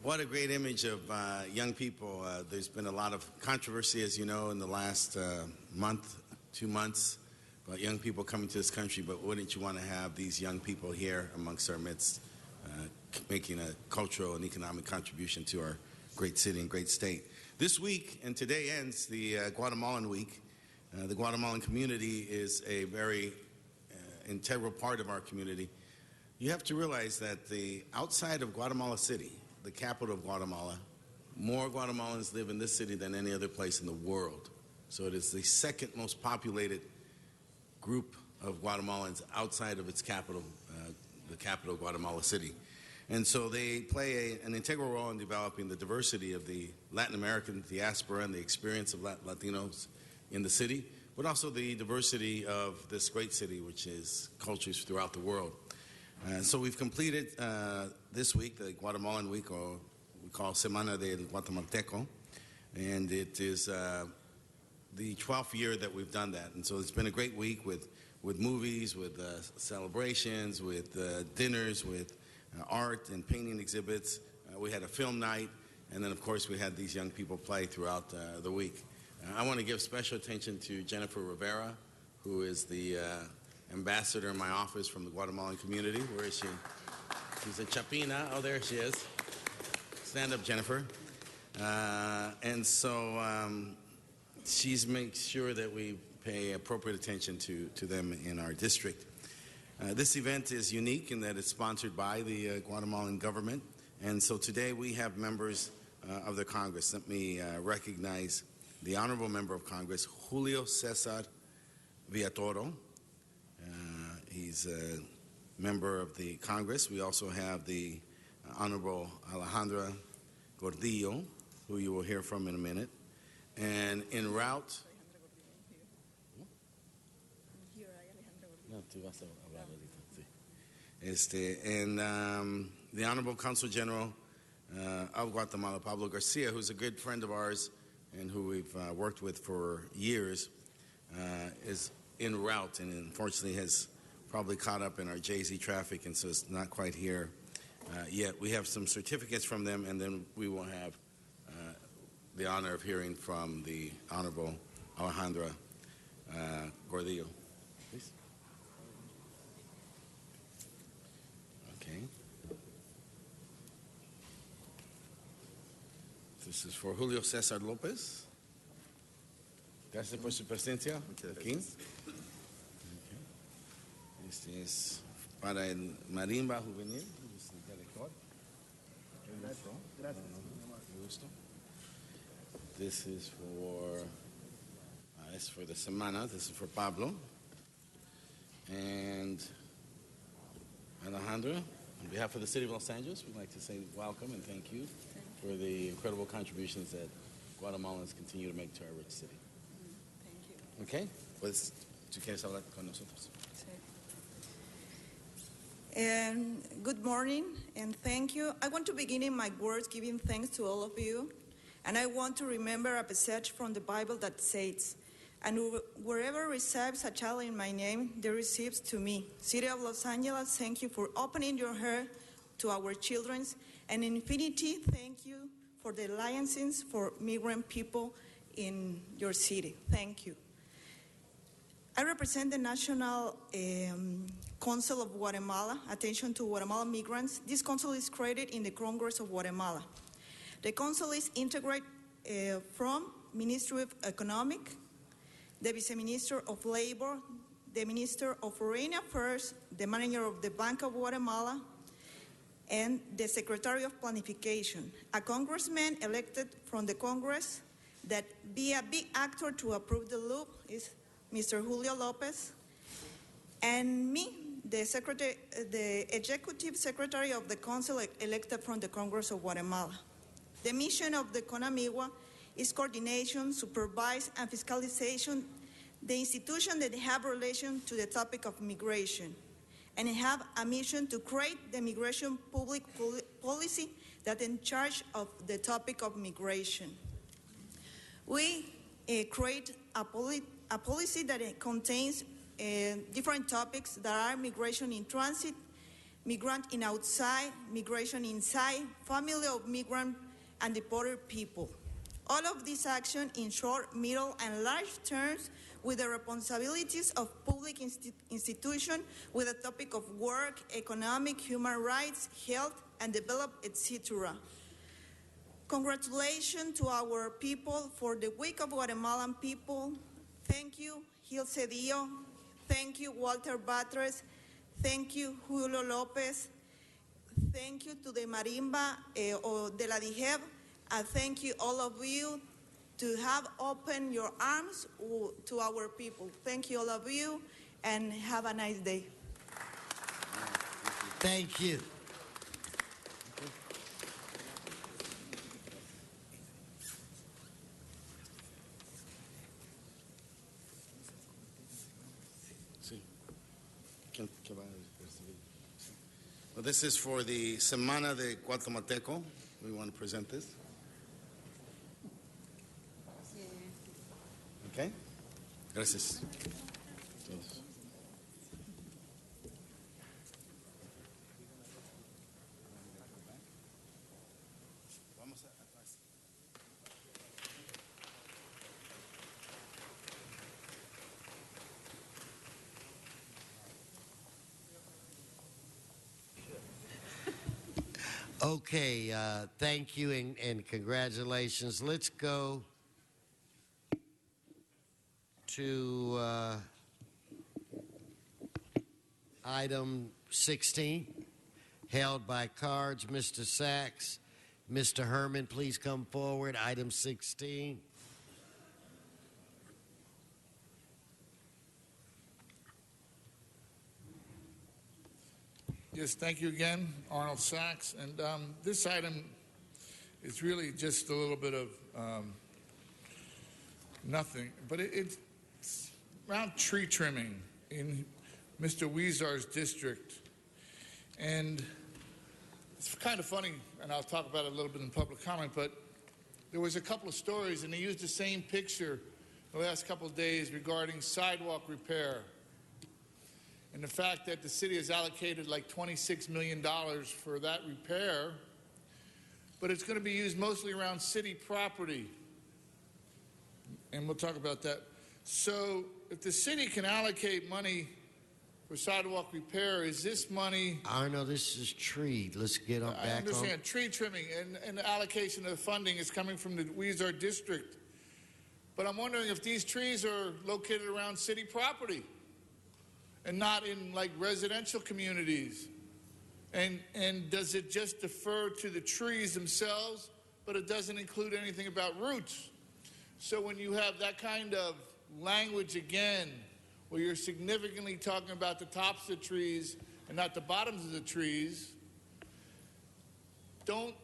What a great image of young people. There's been a lot of controversy, as you know, in the last month, 2 months, about young people coming to this country. But wouldn't you want to have these young people here amongst our midst, making a cultural and economic contribution to our great city and great state? This week, and today ends the Guatemalan Week. The Guatemalan community is a very integral part of our community. You have to realize that outside of Guatemala City, the capital of Guatemala, more Guatemalans live in this city than any other place in the world. So it is the second most populated group of Guatemalans outside of its capital, the capital, Guatemala City. And so they play an integral role in developing the diversity of the Latin American diaspora and the experience of Latinos in the city, but also the diversity of this great city, which is cultures throughout the world. So we've completed this week, the Guatemalan Week, or we call Semana del Guatemalteco, and it is the 12th year that we've done that. And so it's been a great week with movies, with celebrations, with dinners, with art and painting exhibits. We had a film night, and then, of course, we had these young people play throughout the week. I want to give special attention to Jennifer Rivera, who is the ambassador in my office from the Guatemalan community. Where is she? She's a Chapina. Oh, there she is. Stand up, Jennifer. And so she's makes sure that we pay appropriate attention to them in our district. This event is unique in that it's sponsored by the Guatemalan government. And so today we have members of the Congress. Let me recognize the Honorable Member of Congress, Julio Cesar Villatoro. He's a member of the Congress. We also have the Honorable Alejandra Gordillo, who you will hear from in a minute. And en route... the Honorable Consul General of Guatemala, Pablo Garcia, who's a good friend of ours and who we've worked with for years, is en route and unfortunately has probably caught up in our Jay-Z traffic, and so it's not quite here yet. We have some certificates from them, and then we will have the honor of hearing from the Honorable Alejandra Gordillo. Please. Okay. This is for Julio Cesar Lopez. Gracias por su presencia aquí. Este es para el Marimba Juvenil. This is for the Semana. This is for Pablo. And Alejandra, on behalf of the City of Los Angeles, we'd like to say welcome and thank you for the incredible contributions that Guatemalans continue to make to our rich city. Thank you. Okay? Pues, si quieres hablar con nosotros. And good morning, and thank you. I want to begin in my words giving thanks to all of you. And I want to remember a passage from the Bible that says, "And wherever receives a child in my name, they receives to me." City of Los Angeles, thank you for opening your heart to our children. And Infinity, thank you for the alliances for migrant people in your city. Thank you. I represent the National Council of Guatemala, Attention to Guatemala Migrants. This council is created in the Congress of Guatemala. The council is integrated from Ministry of Economic, the Vice Minister of Labor, the Minister of Foreign Affairs, the Manager of the Bank of Guatemala, and the Secretary of Planification. A congressman elected from the Congress that be a big actor to approve the law is Mr. Julio Lopez, and me, the Executive Secretary of the Council elected from the Congress of Guatemala. The mission of the CONAMIGUA is coordination, supervise, and fiscalization the institutions that have relation to the topic of migration, and have a mission to create the migration public policy that is in charge of the topic of migration. We create a policy that contains different topics that are migration in transit, migrant in outside, migration inside, family of migrant and deported people. All of these actions in short, middle, and large terms with the responsibilities of public institutions with the topic of work, economic, human rights, health, and development, etc. Congratulations to our people for the Week of Guatemalan People. Thank you, Gil Cedillo. Thank you, Walter Batres. Thank you, Julio Lopez. Thank you to the Marimba de la DIGEB. And thank you, all of you, to have opened your arms to our people. Thank you, all of you, and have a nice day. Thank you. Well, this is for the Semana de Guatemalteco. We want to present this. Okay? Gracias. Okay, thank you and congratulations. Let's go to item 16, held by cards. Mr. Sachs, Mr. Herman, please come forward. Item 16. Yes, thank you again, Arnold Sachs. And this item is really just a little bit of nothing, but it's around tree trimming in Mr. Huizar's district. And it's kind of funny, and I'll talk about it a little bit in public comment, but there was a couple of stories, and they used the same picture the last couple of days regarding sidewalk repair. And the fact that the city has allocated like $26 million for that repair, but it's going to be used mostly around city property. And we'll talk about that. So if the city can allocate money for sidewalk repair, is this money... Arno, this is tree. Let's get back on. I understand. Tree trimming and the allocation of funding is coming from the Huizar district. But I'm wondering if these trees are located around city property and not in like residential communities. And does it just defer to the trees themselves, but it doesn't include anything about roots? So when you have that kind of language again, where you're significantly talking about the tops of the trees and not the bottoms of the trees, don't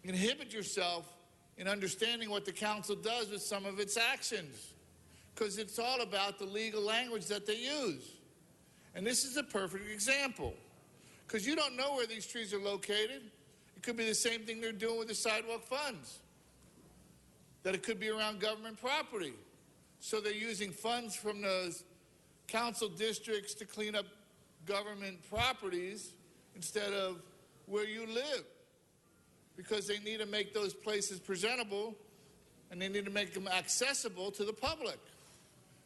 inhibit yourself in understanding what the council does with some of its actions, because it's all about the legal language that they use. And this is a perfect example, because you don't know where these trees are located. It could be the same thing they're doing with the sidewalk funds, that it could be around government property. So they're using funds from those council districts to clean up government properties instead of where you live, because they need to make those places presentable and they need to make them accessible to the public.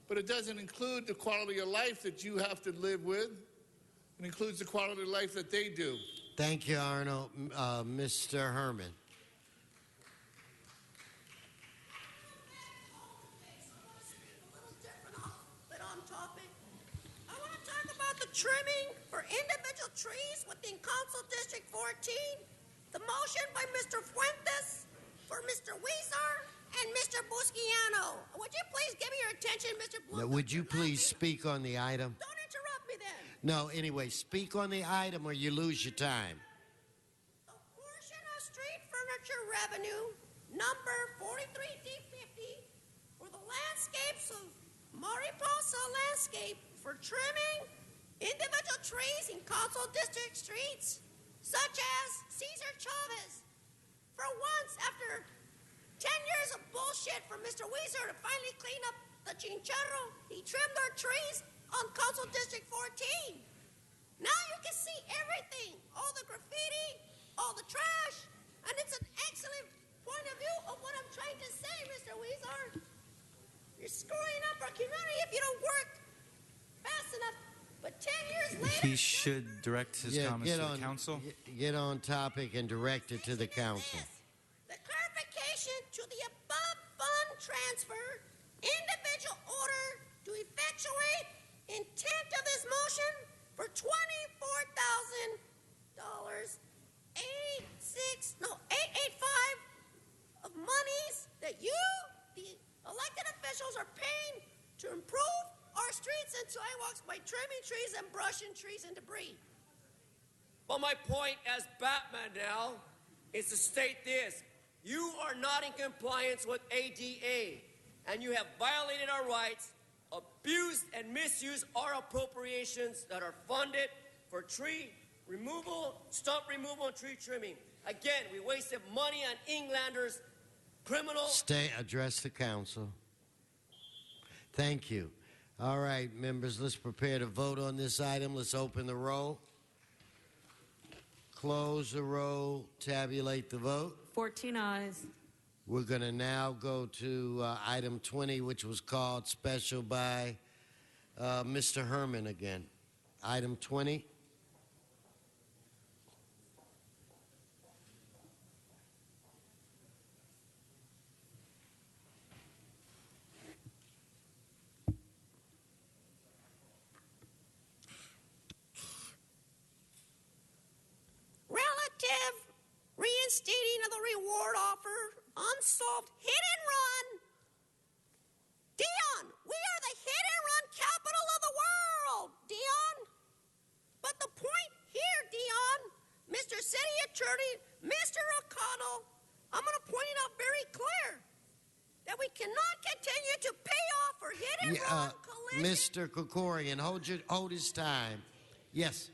But it doesn't include the quality of life that you have to live with. It includes the quality of life that they do. Thank you, Arno. Mr. Herman. Trimming for individual trees within Council District 14. The motion by Mr. Fuentes for Mr. Huizar and Mr. Busquiano. Would you please give me your attention, Mr. Bloom? Now, would you please speak on the item? Don't interrupt me then. No, anyway, speak on the item or you lose your time. The portion of street furniture revenue, number 43D50, for the landscapes of Mariposa Landscape for trimming individual trees in Council District streets, such as Cesar Chavez. For once, after 10 years of bullshit from Mr. Huizar to finally clean up the chinchorro, he trimmed our trees on Council District 14. Now you can see everything, all the graffiti, all the trash, and it's an excellent point of view of what I'm trying to say, Mr. Weezer. You're screwing up our community if you don't work fast enough. But 10 years later... He should direct his comments to the council. Get on topic and direct it to the council. The clarification to the above fund transfer, individual order to effectuate intent of this motion for $885 of monies that you, the elected officials, are paying to improve our streets and sidewalks by trimming trees and brushing trees and debris. But my point as Batman now is to state this. You are not in compliance with ADA, and you have violated our rights, abused and misused our appropriations that are funded for tree removal, stump removal, and tree trimming. Again, we wasted money on Englanders, criminals. Address the council. Thank you. All right, members, let's prepare to vote on this item. Let's open the roll. Close the roll. Tabulate the vote. 14 ayes. We're going to now go to item 20, which was called special by Mr. Herman again. Item 20. Relative reinstating of the reward offer, unsolved hit and run. Dion, we are the hit and run capital of the world, Dion. But the point here, Dion, Mr. City Attorney, Mr. O'Connell, I'm going to point it out very clear that we cannot continue to pay off for hit and run collision. Mr. Kokorian, hold his time. Yes.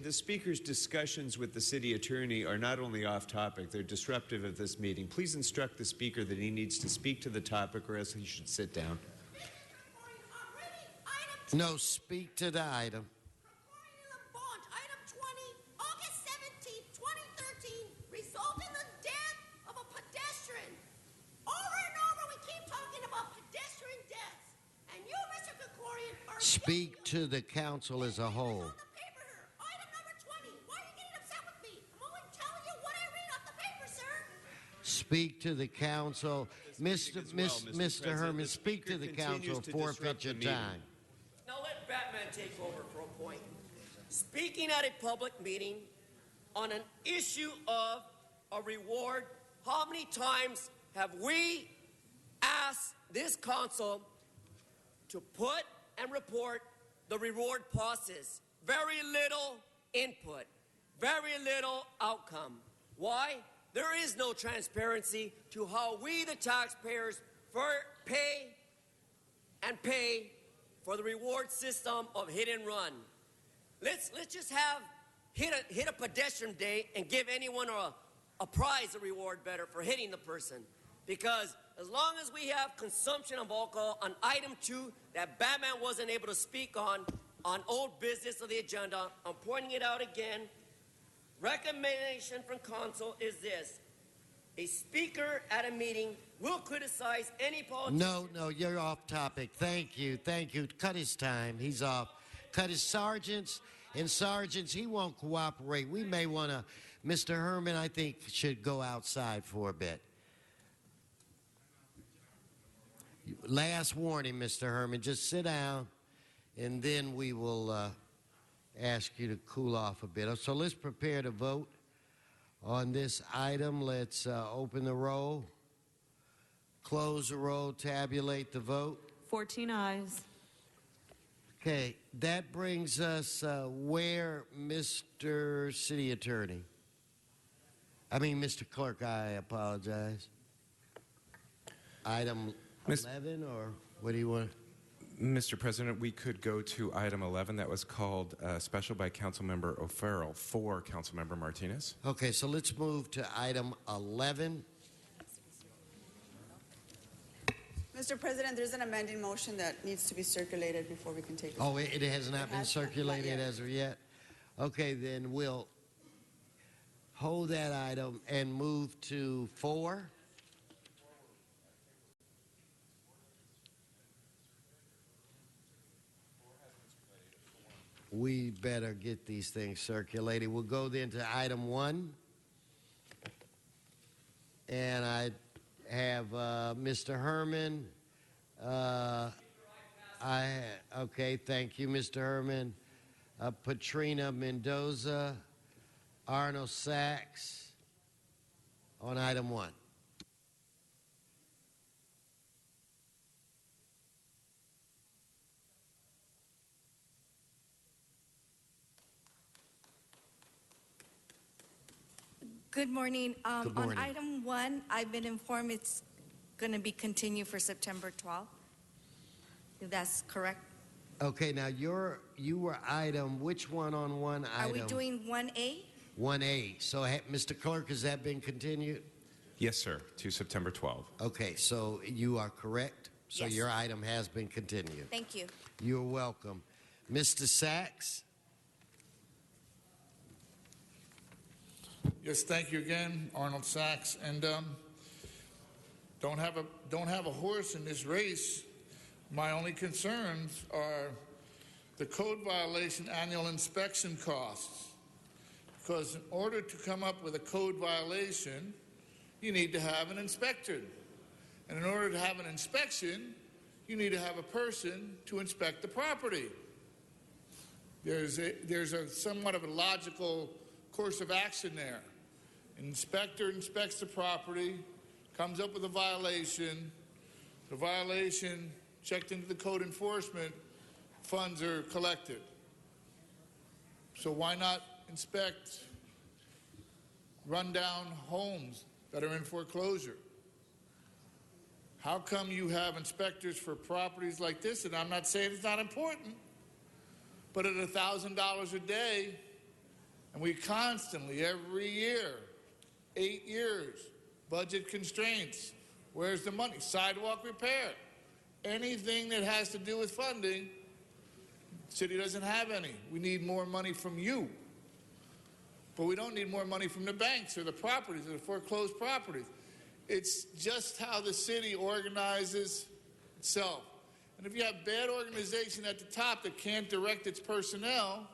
The Speaker's discussions with the City Attorney are not only off topic, they're disruptive of this meeting. Please instruct the Speaker that he needs to speak to the topic or else he should sit down. No, speak to the item. Item 20, August 17, 2013, result in the death of a pedestrian. Over and over, we keep talking about pedestrian deaths. And you, Mr. Kokorian, are... Speak to the council as a whole. Speak to the council. Mr. Herman, speak to the council, forfeit your time. Now let Batman take over for a point. Speaking at a public meeting on an issue of a reward, how many times have we asked this council to put and report the reward process? Very little input, very little outcome. Why? There is no transparency to how we, the taxpayers, pay for the reward system of hit and run. Let's just have hit a pedestrian day and give anyone a prize, a reward better for hitting the person. Because as long as we have consumption of alcohol on item 2 that Batman wasn't able to speak on old business of the agenda, I'm pointing it out again. Recommendation from council is this. A speaker at a meeting will criticize any politician. No, you're off topic. Thank you. Cut his time. He's off. Cut his sergeants. And sergeants, he won't cooperate. We may want to, Mr. Herman, I think, should go outside for a bit. Last warning, Mr. Herman. Just sit down, and then we will ask you to cool off a bit. So let's prepare to vote on this item. Let's open the roll, close the roll, tabulate the vote. 14 ayes. Okay, that brings us where, Mr. City Attorney? Mr. Clerk, I apologize. Item 11, or what do you want? Mr. President, we could go to item 11 that was called special by Councilmember O'Farrell for Councilmember Martinez. Okay, so let's move to item 11. Mr. President, there's an amending motion that needs to be circulated before we can take this. Oh, it has not been circulated not yet. as of yet? Okay, then we'll hold that item and move to 4. We better get these things circulated. We'll go then to item 1. And I have Mr. Herman. Okay, thank you, Mr. Herman. Patrina Mendoza, Arnold Sachs on item 1. Good morning. Good morning. On item 1, I've been informed it's going to be continued for September 12th. If that's correct. Okay, now you were item, which one on one item? Are we doing 1A? 1A. So, Mr. Clerk, has that been continued? Yes, sir, to September 12th. Okay, so you are correct. So Yes. your item has been continued. Thank you. You're welcome. Mr. Sachs? Yes, thank you again, Arnold Sachs. And don't have a horse in this race. My only concerns are the code violation annual inspection costs. Because in order to come up with a code violation, you need to have an inspector. And in order to have an inspection, you need to have a person to inspect the property. There's a somewhat of a logical course of action there. An inspector inspects the property, comes up with a violation. The violation checked into the code enforcement, funds are collected. So why not inspect rundown homes that are in foreclosure? How come you have inspectors for properties like this? And I'm not saying it's not important, but at $1,000 a day, and we constantly, every year, 8 years, budget constraints. Where's the money? Sidewalk repair. Anything that has to do with funding, the city doesn't have any. We need more money from you. But we don't need more money from the banks or the properties or the foreclosed properties. It's just how the city organizes itself. And if you have bad organization at the top that can't direct its personnel,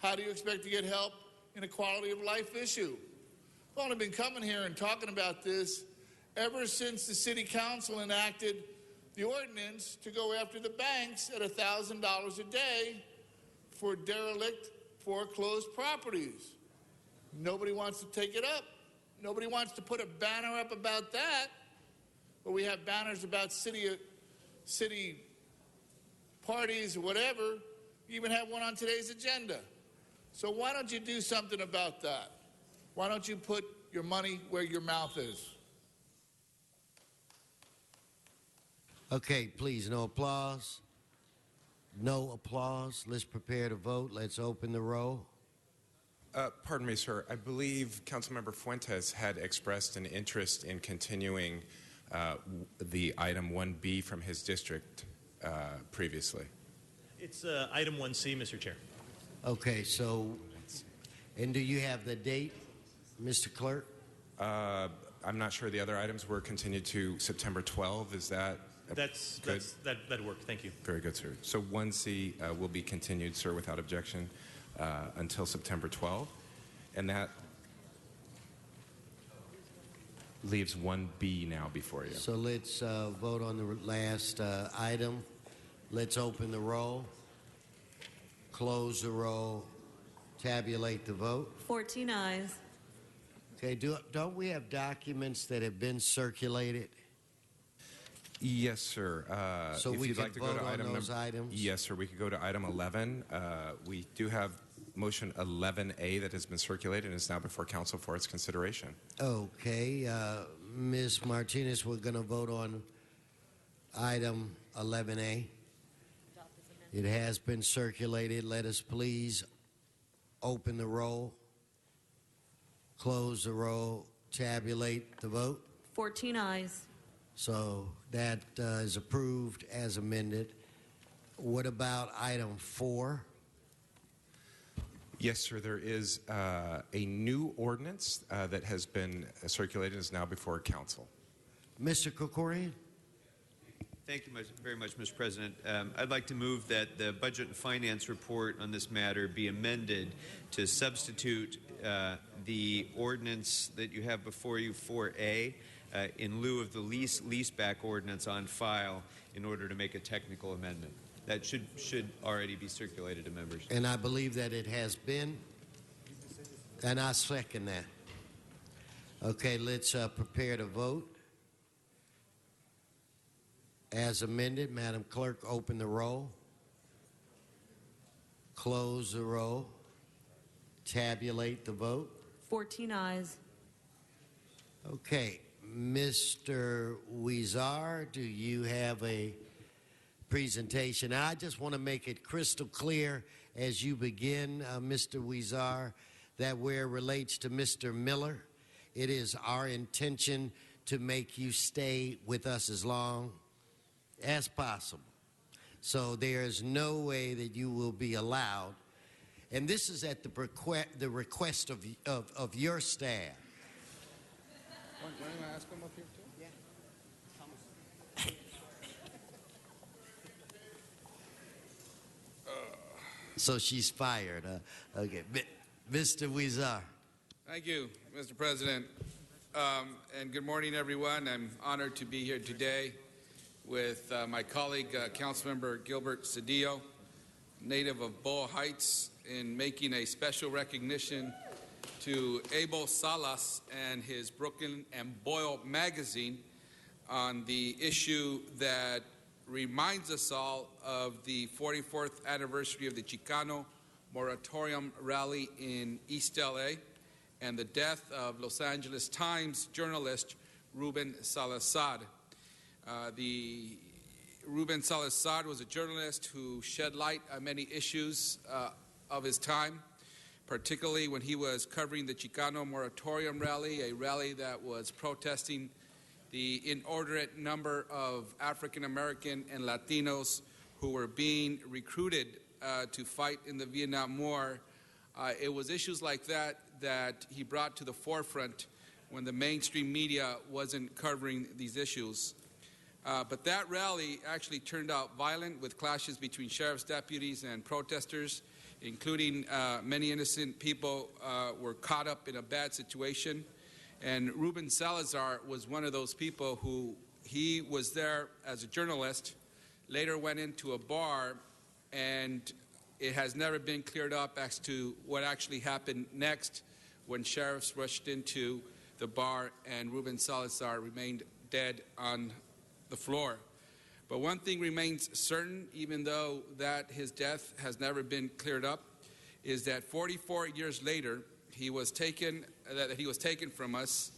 how do you expect to get help in a quality of life issue? I've only been coming here and talking about this ever since the city council enacted the ordinance to go after the banks at $1,000 a day for derelict foreclosed properties. Nobody wants to take it up. Nobody wants to put a banner up about that. But we have banners about city parties or whatever. You even have one on today's agenda. So why don't you do something about that? Why don't you put your money where your mouth is? Okay, please, no applause. No applause. Let's prepare to vote. Let's open the roll. Pardon me, sir. I believe Councilmember Fuentes had expressed an interest in continuing the item 1B from his district previously. It's item 1C, Mr. Chair. Okay, so, and do you have the date, Mr. Clerk? I'm not sure the other items were continued to September 12. Is that good? That'd work. Thank you. Very good, sir. So 1C will be continued, sir, without objection until September 12. And that leaves 1B now before you. So let's vote on the last item. Let's open the roll, close the roll, tabulate the vote. 14 ayes. Okay, don't we have documents that have been circulated? Yes, sir. So if we you'd could like to go vote to on item those number, items? Yes, sir. We could go to item 11. We do have motion 11A that has been circulated and is now before council for its consideration. Okay, Ms. Martinez, we're going to vote on item 11A. It has been circulated. Let us please open the roll, close the roll, tabulate the vote. 14 ayes. So that is approved as amended. What about item 4? Yes, sir. There is a new ordinance that has been circulated and is now before council. Mr. Krikorian? Thank you very much, Mr. President. I'd like to move that the Budget and Finance report on this matter be amended to substitute the ordinance that you have before you, 4A, in lieu of the leaseback ordinance on file in order to make a technical amendment. That should already be circulated to members. And I believe that it has been. And I second that. Okay, let's prepare to vote. As amended, Madam Clerk, open the roll. Close the roll. Tabulate the vote. 14 ayes. Okay, Mr. Huizar, do you have a presentation? I just want to make it crystal clear as you begin, Mr. Huizar, that where it relates to Mr. Miller, it is our intention to make you stay with us as long as possible. So there is no way that you will be allowed, and this is at the request of your staff. So she's fired. Okay, Mr. Huizar. Thank you, Mr. President. And good morning, everyone. I'm honored to be here today with my colleague, Councilmember Gilbert Cedillo, native of Boyle Heights, in making a special recognition to Abel Salas and his Brooklyn and Boyle magazine on the issue that reminds us all of the 44th anniversary of the Chicano moratorium rally in East LA and the death of Los Angeles Times journalist Ruben Salazar. Ruben Salazar was a journalist who shed light on many issues of his time, particularly when he was covering the Chicano moratorium rally, a rally that was protesting the inordinate number of African American and Latinos who were being recruited to fight in the Vietnam War. It was issues like that that he brought to the forefront when the mainstream media wasn't covering these issues. But that rally actually turned out violent, with clashes between sheriff's deputies and protesters, including many innocent people were caught up in a bad situation. And Ruben Salazar was one of those people who, he was there as a journalist, later went into a bar, and it has never been cleared up as to what actually happened next when sheriffs rushed into the bar and Ruben Salazar remained dead on the floor. But one thing remains certain, even though that his death has never been cleared up, is that 44 years later, he was taken from us.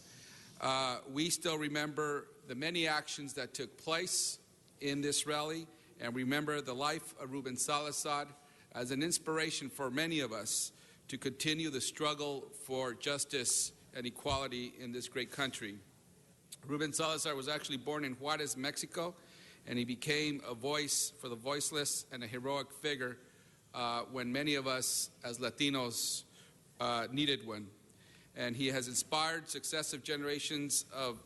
We still remember the many actions that took place in this rally, and remember the life of Ruben Salazar as an inspiration for many of us to continue the struggle for justice and equality in this great country. Ruben Salazar was actually born in Juarez, Mexico, and he became a voice for the voiceless and a heroic figure when many of us as Latinos needed one. And he has inspired successive generations of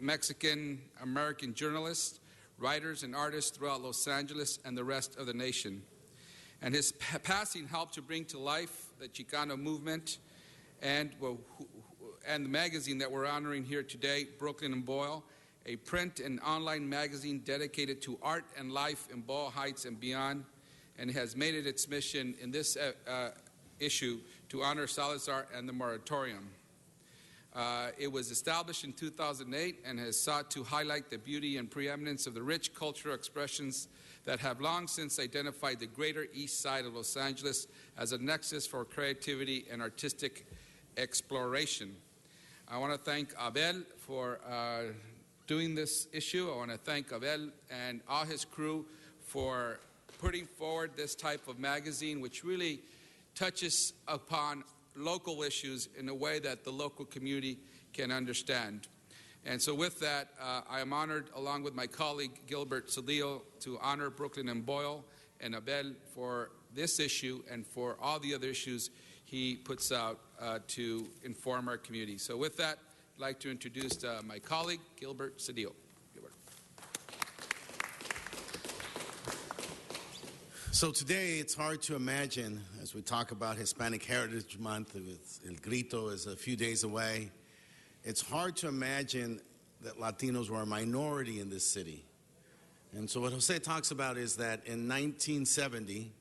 Mexican American journalists, writers, and artists throughout Los Angeles and the rest of the nation. And his passing helped to bring to life the Chicano movement and the magazine that we're honoring here today, Brooklyn and Boyle, a print and online magazine dedicated to art and life in Boyle Heights and beyond, and has made it its mission in this issue to honor Salazar and the moratorium. It was established in 2008 and has sought to highlight the beauty and preeminence of the rich cultural expressions that have long since identified the greater east side of Los Angeles as a nexus for creativity and artistic exploration. I want to thank Abel for doing this issue. I want to thank Abel and all his crew for putting forward this type of magazine, which really touches upon local issues in a way that the local community can understand. And so with that, I am honored, along with my colleague Gilbert Cedillo, to honor Brooklyn and Boyle and Abel for this issue and for all the other issues he puts out to inform our community. So with that, I'd like to introduce my colleague, Gilbert Cedillo. Gilbert. So today, it's hard to imagine, as we talk about Hispanic Heritage Month, El Grito is a few days away, it's hard to imagine that Latinos were a minority in this city. And so what Jose talks about is that in 1970,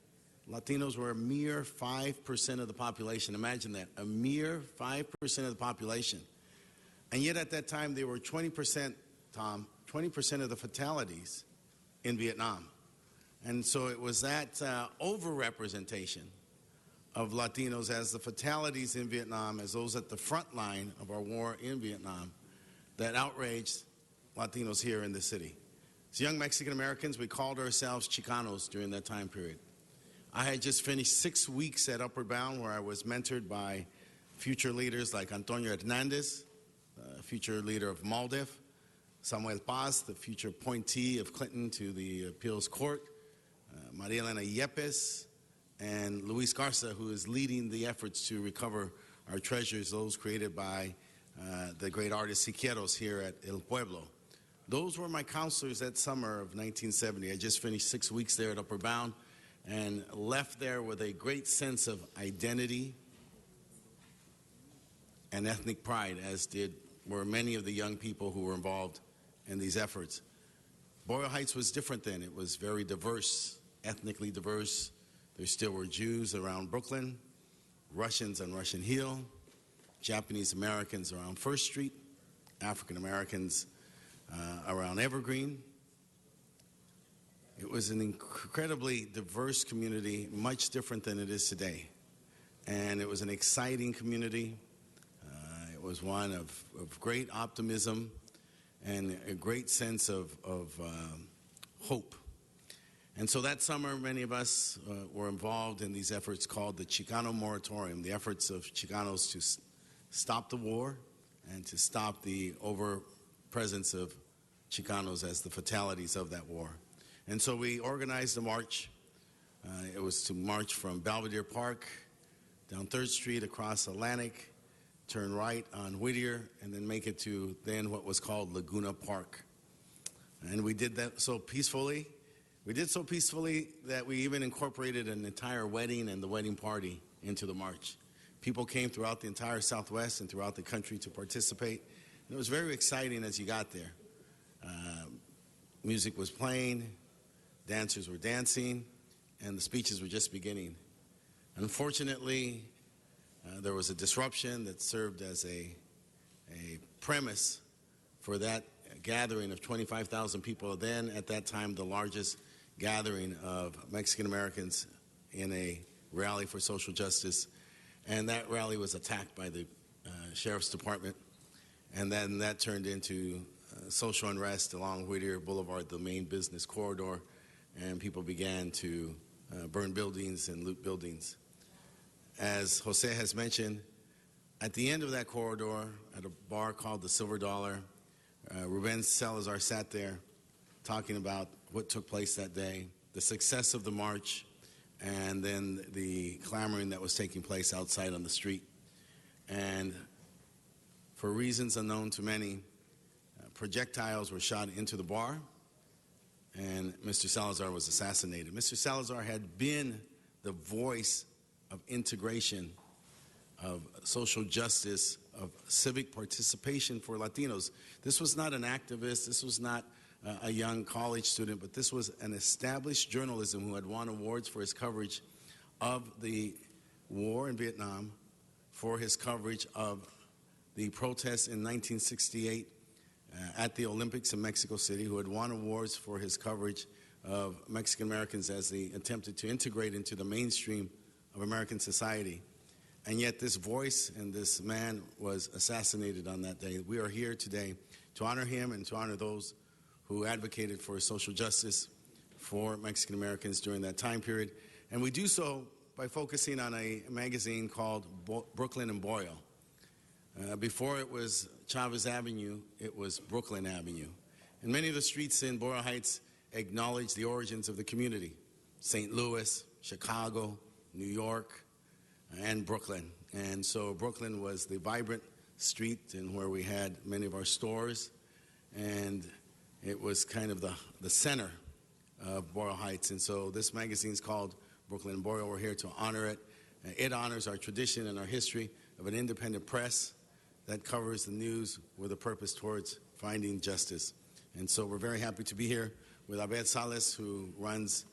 Latinos were a mere 5% of the population. Imagine that, a mere 5% of the population. And yet at that time, they were 20%, Tom, 20% of the fatalities in Vietnam. And so it was that overrepresentation of Latinos as the fatalities in Vietnam, as those at the front line of our war in Vietnam, that outraged Latinos here in the city. As young Mexican Americans, we called ourselves Chicanos during that time period. I had just finished 6 weeks at Upward Bound, where I was mentored by future leaders like Antonio Hernandez, future leader of MALDEF, Samuel Paz, the future appointee of Clinton to the appeals court, Maria Elena Yepes, and Luis Garza, who is leading the efforts to recover our treasures, those created by the great artist Siqueiros here at El Pueblo. Those were my counselors that summer of 1970. I just finished 6 weeks there at Upward Bound and left there with a great sense of identity and ethnic pride, as were many of the young people who were involved in these efforts. Boyle Heights was different then. It was very diverse, ethnically diverse. There still were Jews around Brooklyn, Russians on Russian Hill, Japanese Americans around First Street, African Americans around Evergreen. It was an incredibly diverse community, much different than it is today. And it was an exciting community. It was one of great optimism and a great sense of hope. And so that summer, many of us were involved in these efforts called the Chicano Moratorium, the efforts of Chicanos to stop the war and to stop the over-presence of Chicanos as the fatalities of that war. And so we organized a march. It was to march from Belvedere Park down 3rd Street across Atlantic, turn right on Whittier, and then make it to then what was called Laguna Park. And we did that so peacefully. We did so peacefully that we even incorporated an entire wedding and the wedding party into the march. People came throughout the entire Southwest and throughout the country to participate. And it was very exciting as you got there. Music was playing, dancers were dancing, and the speeches were just beginning. Unfortunately, there was a disruption that served as a premise for that gathering of 25,000 people, then at that time the largest gathering of Mexican Americans in a rally for social justice. And that rally was attacked by the Sheriff's Department. And then that turned into social unrest along Whittier Boulevard, the main business corridor, and people began to burn buildings and loot buildings. As Jose has mentioned, at the end of that corridor, at a bar called the Silver Dollar, Ruben Salazar sat there talking about what took place that day, the success of the march, and then the clamoring that was taking place outside on the street. And for reasons unknown to many, projectiles were shot into the bar, and Mr. Salazar was assassinated. Mr. Salazar had been the voice of integration, of social justice, of civic participation for Latinos. This was not an activist, this was not a young college student, but this was an established journalism who had won awards for his coverage of the war in Vietnam, for his coverage of the protests in 1968 at the Olympics in Mexico City, who had won awards for his coverage of Mexican Americans as they attempted to integrate into the mainstream of American society. And yet this voice and this man was assassinated on that day. We are here today to honor him and to honor those who advocated for social justice for Mexican Americans during that time period. And we do so by focusing on a magazine called Brooklyn and Boyle. Before it was Chavez Avenue, it was Brooklyn Avenue. And many of the streets in Boyle Heights acknowledge the origins of the community: St. Louis, Chicago, New York, and Brooklyn. And so Brooklyn was the vibrant street and where we had many of our stores, and it was kind of the center of Boyle Heights. And so this magazine is called Brooklyn and Boyle. We're here to honor it. It honors our tradition and our history of an independent press that covers the news with a purpose towards finding justice. And so we're very happy to be here with Abed Salas, who runs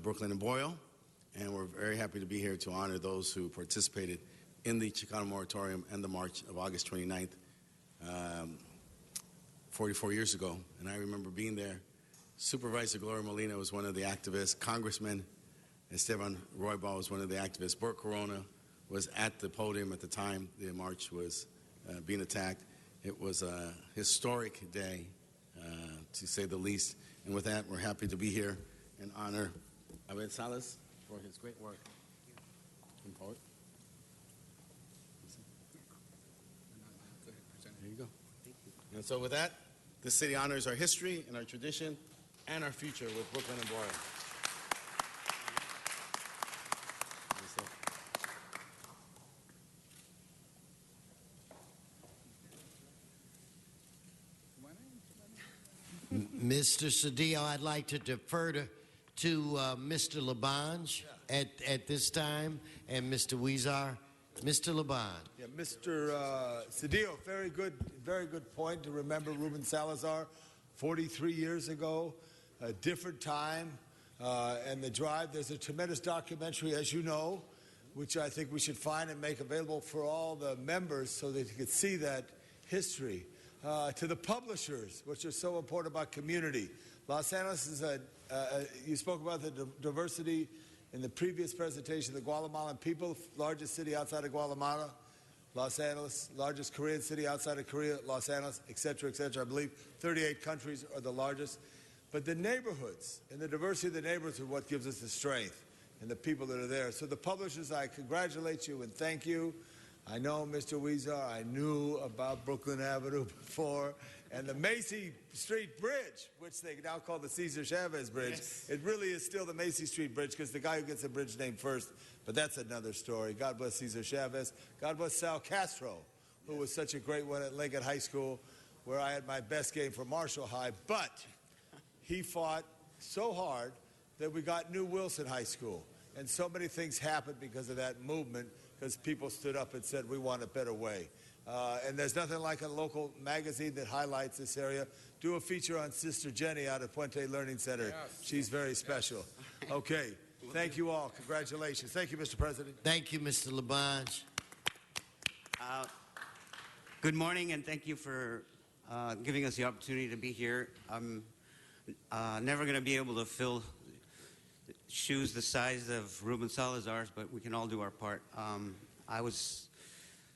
Brooklyn and Boyle, and we're very happy to be here to honor those who participated in the Chicano moratorium and the March of August 29th, 44 years ago. And I remember being there. Supervisor Gloria Molina was one of the activists. Congressman Esteban Roybal was one of the activists. Bert Corona was at the podium at the time the march was being attacked. It was a historic day, to say the least. And with that, we're happy to be here and honor Abed Salas for his great work. Come forward. There you go. And so with that, this city honors our history and our tradition and our future with Brooklyn and Boyle. Mr. Cedillo, I'd like to defer to Mr. Labange at this time, and Mr. Huizar. Mr. Labange. Yeah, Mr. Cedillo, very good point to remember Ruben Salazar 43 years ago, a different time, and the drive. There's a tremendous documentary, as you know, which I think we should find and make available for all the members so that you can see that history. To the publishers, which are so important about community. Los Angeles is you spoke about the diversity in the previous presentation, the Guatemalan people, largest city outside of Guatemala. Los Angeles, largest Korean city outside of Korea, Los Angeles, et cetera, et cetera. I believe 38 countries are the largest. But the neighborhoods and the diversity of the neighborhoods are what gives us the strength and the people that are there. So the publishers, I congratulate you and thank you. I know, Mr. Huizar, I knew about Brooklyn Avenue before, and the Macy Street Bridge, which they now call the Cesar Chavez Bridge. Yes. It really is still the Macy Street Bridge because the guy who gets the bridge named first, but that's another story. God bless Cesar Chavez. God bless Sal Castro, who was such a great one at Lincoln High School, where I had my best game for Marshall High, but he fought so hard that we got New Wilson High School, and so many things happened because of that movement, because people stood up and said, we want a better way. And there's nothing like a local magazine that highlights this area. Do a feature on Sister Jenny out at Puente Learning Center. Yes. She's very special. Yes. Okay. Thank you all. Congratulations. Thank you, Mr. President. Thank you, Mr. Labange. Good morning, and thank you for giving us the opportunity to be here. I'm never going to be able to fill shoes the size of Ruben Salazar's, but we can all do our part. I was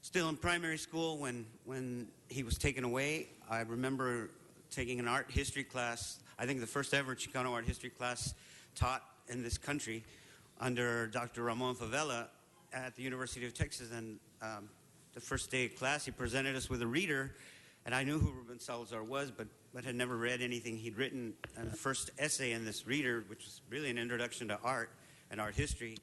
still in primary school when he was taken away. I remember taking an art history class, I think the first ever Chicano art history class taught in this country under Dr. Ramon Favela at the University of Texas. And the first day of class, he presented us with a reader, and I knew who Ruben Salazar was, but had never read anything he'd written. And the first essay in this reader, which was really an introduction to art and art history,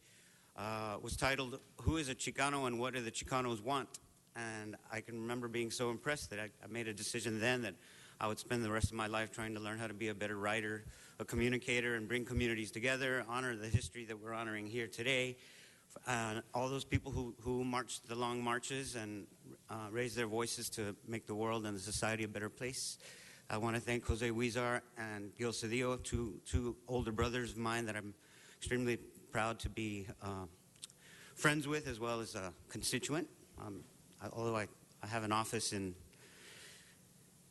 was titled, Who is a Chicano and What do the Chicanos Want? And I can remember being so impressed that I made a decision then that I would spend the rest of my life trying to learn how to be a better writer, a communicator, and bring communities together, honor the history that we're honoring here today. All those people who marched the long marches and raised their voices to make the world and the society a better place. I want to thank Jose Huizar and Gil Cedillo, two older brothers of mine that I'm extremely proud to be friends with, as well as a constituent. Although I have an office in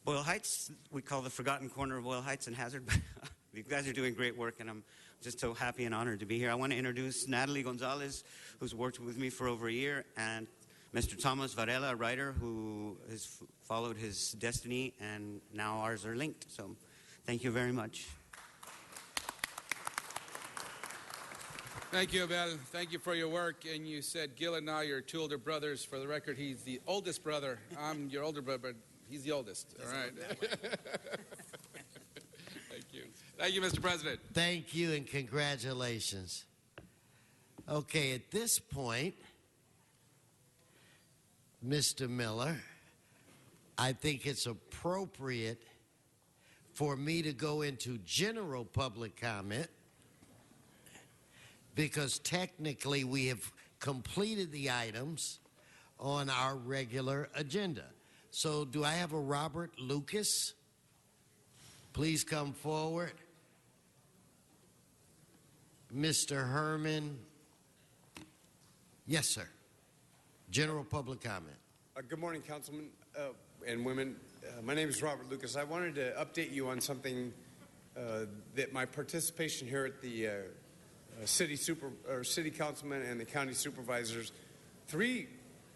Boyle Heights, we call the forgotten corner of Boyle Heights and Hazard. You guys are doing great work, and I'm just so happy and honored to be here. I want to introduce Natalie Gonzalez, who's worked with me for over a year, and Mr. Thomas Varela, a writer who has followed his destiny, and now ours are linked. So thank you very much. Thank you, Abel. Thank you for your work. And you said Gil and I are two older brothers. For the record, he's the oldest brother. I'm your older brother, but he's the oldest. All right. Thank you. Thank you, Mr. President. Thank you and congratulations. Okay, at this point, Mr. Miller, I think it's appropriate for me to go into general public comment because technically we have completed the items on our regular agenda. So do I have a Robert Lucas? Please come forward. Mr. Herman. Yes, sir. General public comment. Good morning, Councilman and women. My name is Robert Lucas. I wanted to update you on something that my participation here at the city councilman and the county supervisors, 3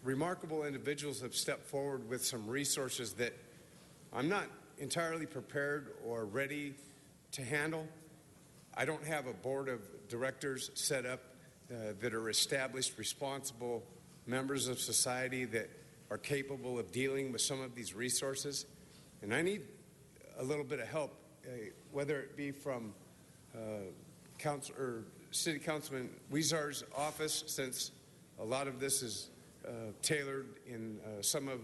remarkable individuals have stepped forward with some resources that I'm not entirely prepared or ready to handle. I don't have a board of directors set up that are established, responsible members of society that are capable of dealing with some of these resources. And I need a little bit of help, whether it be from City Councilman Huizar's office, since a lot of this is tailored in some of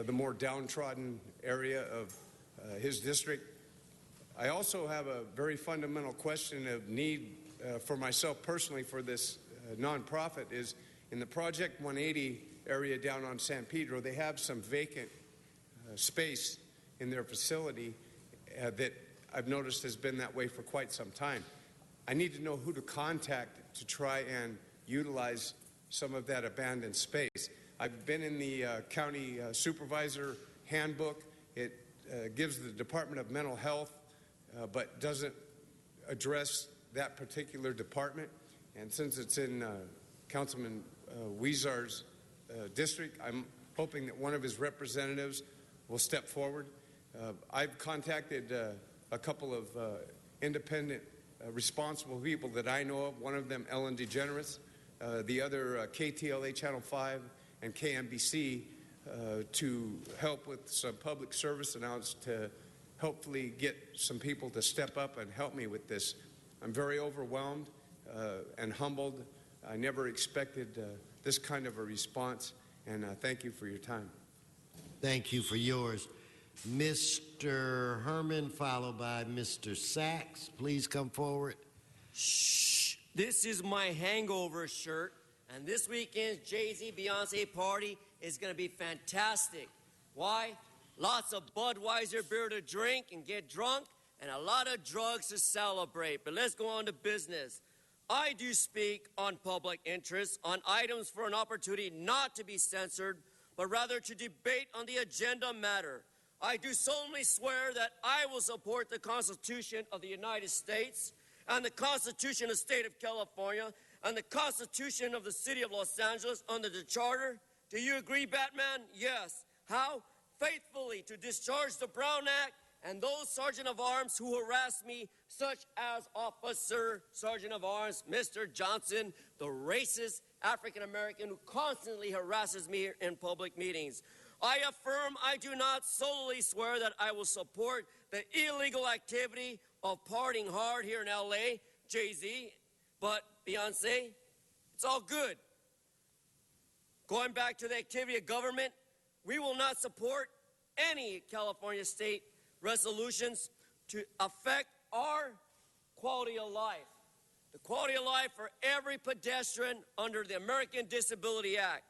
the more downtrodden area of his district. I also have a very fundamental question of need for myself personally for this nonprofit is in the Project 180 area down on San Pedro, they have some vacant space in their facility that I've noticed has been that way for quite some time. I need to know who to contact to try and utilize some of that abandoned space. I've been in the county supervisor handbook. It gives the Department of Mental Health, but doesn't address that particular department. And since it's in Councilman Huizar's district, I'm hoping that one of his representatives will step forward. I've contacted a couple of independent responsible people that I know of, one of them Ellen DeGeneres, the other KTLA Channel 5 and KMBC, to help with some public service announcements to hopefully get some people to step up and help me with this. I'm very overwhelmed and humbled. I never expected this kind of a response, and thank you for your time. Thank you for yours. Mr. Herman, followed by Mr. Sachs. Please come forward. Shh. This is my hangover shirt, and this weekend's Jay-Z Beyonce party is going to be fantastic. Why? Lots of Budweiser beer to drink and get drunk, and a lot of drugs to celebrate. But let's go on to business. I do speak on public interest, on items for an opportunity not to be censored, but rather to debate on the agenda matter. I do solemnly swear that I will support the Constitution of the United States and the Constitution of the State of California and the Constitution of the City of Los Angeles under the Charter. Do you agree, Batman? Yes. How? Faithfully to discharge the Brown Act and those Sergeant of Arms who harass me, such as Officer Sergeant of Arms Mr. Johnson, the racist African-American who constantly harasses me in public meetings. I affirm I do not solely swear that I will support the illegal activity of partying hard here in L.A., Jay-Z, but Beyonce, it's all good. Going back to the activity of government, we will not support any California state resolutions to affect our quality of life. The quality of life for every pedestrian under the American Disability Act,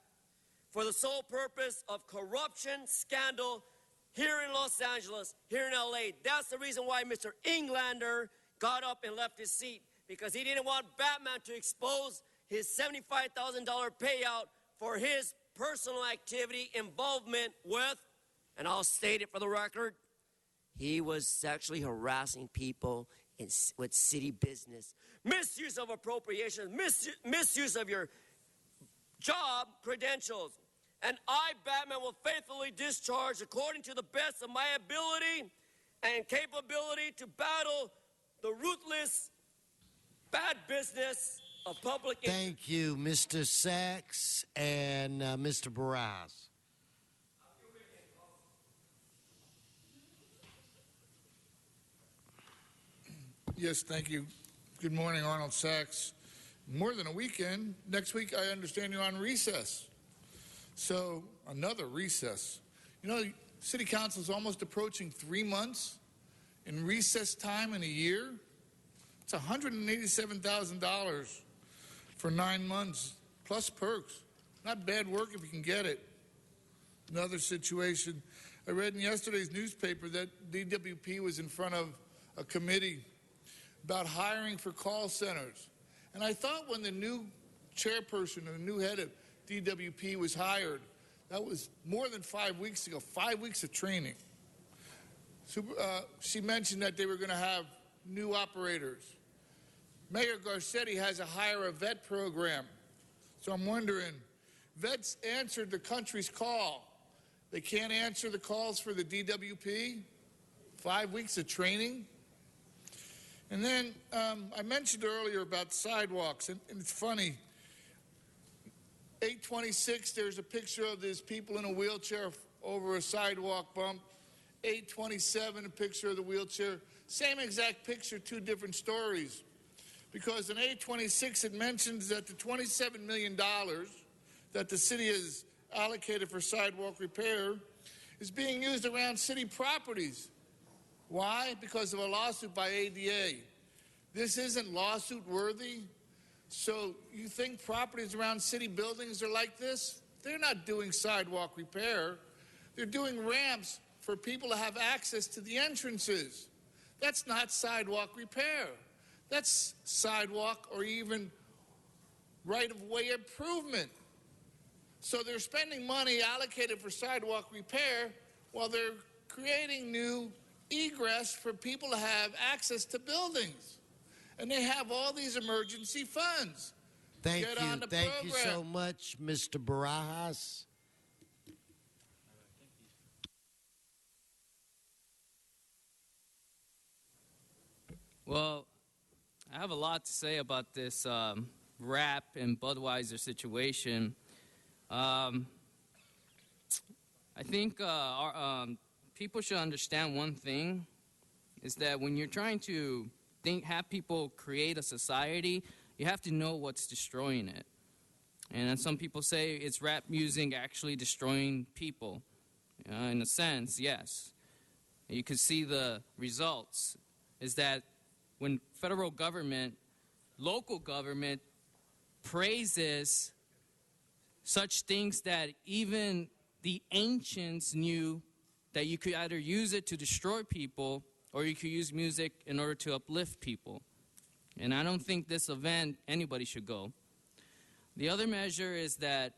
for the sole purpose of corruption, scandal, here in Los Angeles, here in LA. That's the reason why Mr. Englander got up and left his seat, because he didn't want Batman to expose his $75,000 payout for his personal activity involvement with, and I'll state it for the record, he was sexually harassing people with city business. Misuse of appropriations, misuse of your job credentials. And I, Batman, will faithfully discharge according to the best of my ability and capability to battle the ruthless bad business of public. Thank you, Mr. Sachs and Mr. Barajas. Yes, thank you. Good morning, Arnold Sachs. More than a weekend. Next week, I understand you're on recess. So, another recess. You know, City Council is almost approaching 3 months in recess time in a year. It's $187,000 for 9 months, plus perks. Not bad work if you can get it. Another situation. I read in yesterday's newspaper that DWP was in front of a committee about hiring for call centers. And I thought when the new chairperson or the new head of DWP was hired, that was more than 5 weeks ago, 5 weeks of training. She mentioned that they were going to have new operators. Mayor Garcetti has a hire a vet program. So I'm wondering, vets answered the country's call. They can't answer the calls for the DWP? 5 weeks of training? And then I mentioned earlier about sidewalks, and it's funny. 826, there's a picture of these people in a wheelchair over a sidewalk bump. 827, a picture of the wheelchair. Same exact picture, two different stories. Because in 826, it mentions that the $27 million that the city has allocated for sidewalk repair is being used around city properties. Why? Because of a lawsuit by ADA. This isn't lawsuit worthy. So you think properties around city buildings are like this? They're not doing sidewalk repair. They're doing ramps for people to have access to the entrances. That's not sidewalk repair. That's sidewalk or even right-of-way improvement. So they're spending money allocated for sidewalk repair while they're creating new egress for people to have access to buildings. And they have all these emergency funds. Thank Get you. on the Thank program. you so much, Mr. Barajas. Well, I have a lot to say about this rap and Budweiser situation. I think people should understand one thing, is that when you're trying to have people create a society, you have to know what's destroying it. And then some people say it's rap music actually destroying people. In a sense, yes. You can see the results, is that when federal government, local government praises such things that even the ancients knew that you could either use it to destroy people or you could use music in order to uplift people. And I don't think this event, anybody should go. The other measure is that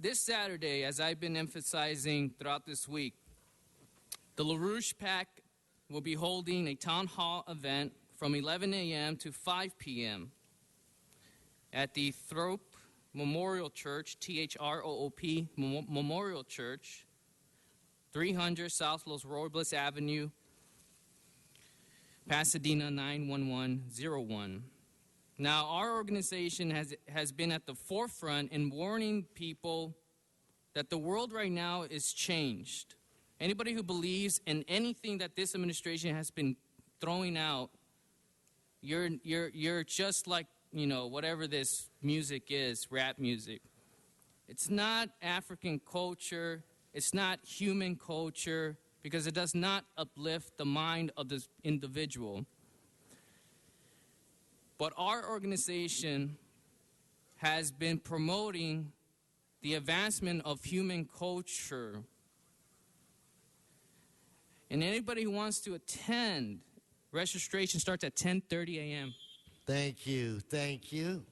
this Saturday, as I've been emphasizing throughout this week, the LaRouche PAC will be holding a town hall event from 11 a.m. to 5 p.m. at the Thrope Memorial Church, T-H-R-O-O-P Memorial Church, 300 South Los Robles Avenue, Pasadena 91101. Now, our organization has been at the forefront in warning people that the world right now is changed. Anybody who believes in anything that this administration has been throwing out, you're just like, you know, whatever this music is, rap music. It's not African culture. It's not human culture, because it does not uplift the mind of the individual. But our organization has been promoting the advancement of human culture. And anybody who wants to attend, registration starts at 10:30 a.m. Thank you. Thank you.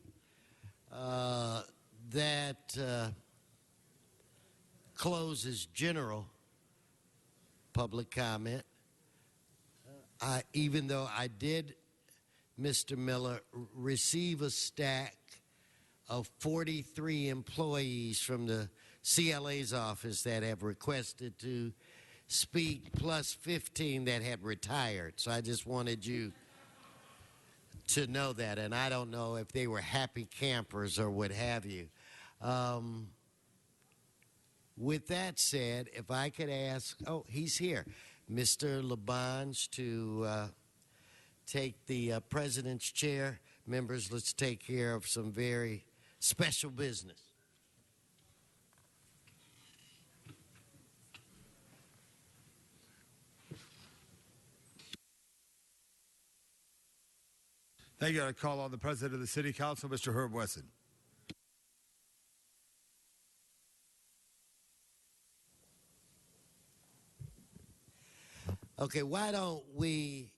That closes general public comment. Even though I did, Mr. Miller, receive a stack of 43 employees from the CLA's office that have requested to speak, plus 15 that had retired. So I just wanted you to know that, and I don't know if they were happy campers or what have you. With that said, if I could ask, oh, he's here, Mr. Labange to take the president's chair. Members, let's take care of some very special business. Thank you. I call on the President of the City Council, Mr. Herb Wesson. Okay, why don't we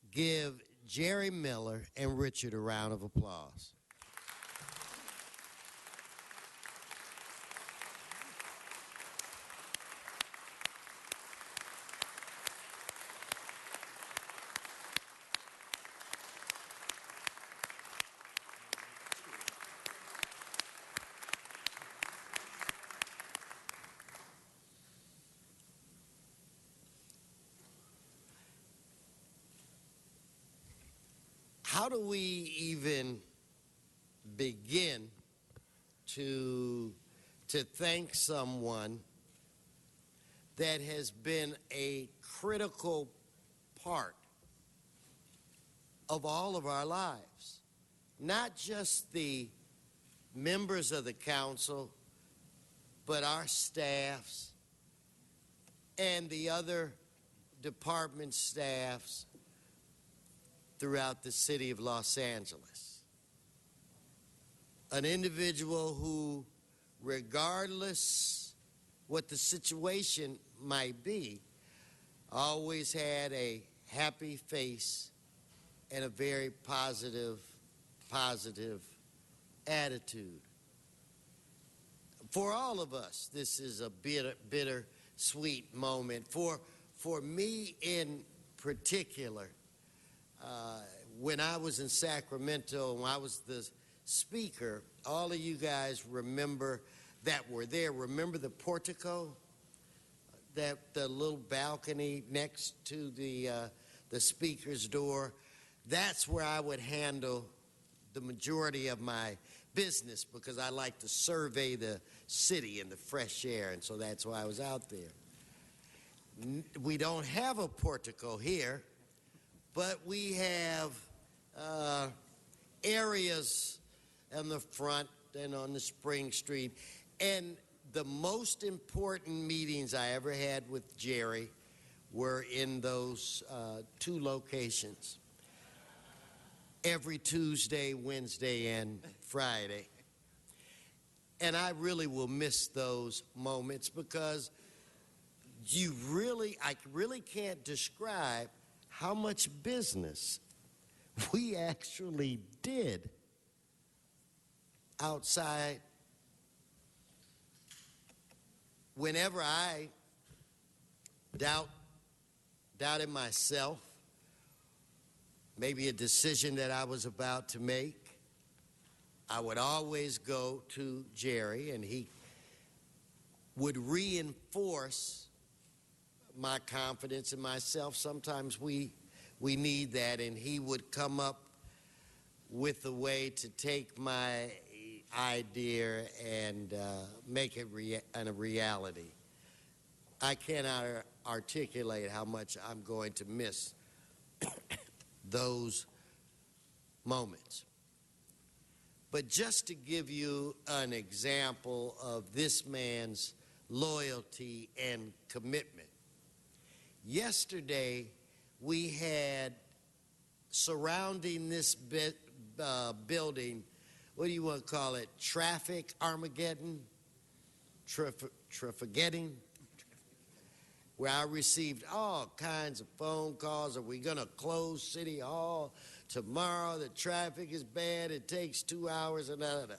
give Jerry Miller and Richard a round of applause? How do we even begin to thank someone that has been a critical part of all of our lives? Not just the members of the council, but our staffs and the other department staffs throughout the city of Los Angeles. An individual who, regardless what the situation might be, always had a happy face and a very positive attitude. For all of us, this is a bitter sweet moment. For me in particular, when I was in Sacramento and I was the speaker, all of you guys remember that were there. Remember the portico, the little balcony next to the speaker's door? That's where I would handle the majority of my business because I like to survey the city in the fresh air, and so that's why I was out there. We don't have a portico here, but we have areas in the front and on the Spring Street. And the most important meetings I ever had with Jerry were in those two locations. Every Tuesday, Wednesday, and Friday. And I really will miss those moments because I really can't describe how much business we actually did outside. Whenever I doubted myself, maybe a decision that I was about to make, I would always go to Jerry, and he would reinforce my confidence in myself. Sometimes we need that, and he would come up with a way to take my idea and make it a reality. I cannot articulate how much I'm going to miss those moments. But just to give you an example of this man's loyalty and commitment, yesterday we had surrounding this building, what do you want to call it, traffic Armageddon? Traffigeddon? Where I received all kinds of phone calls. Are we going to close City Hall tomorrow? The traffic is bad. It takes 2 hours. And da, da, da.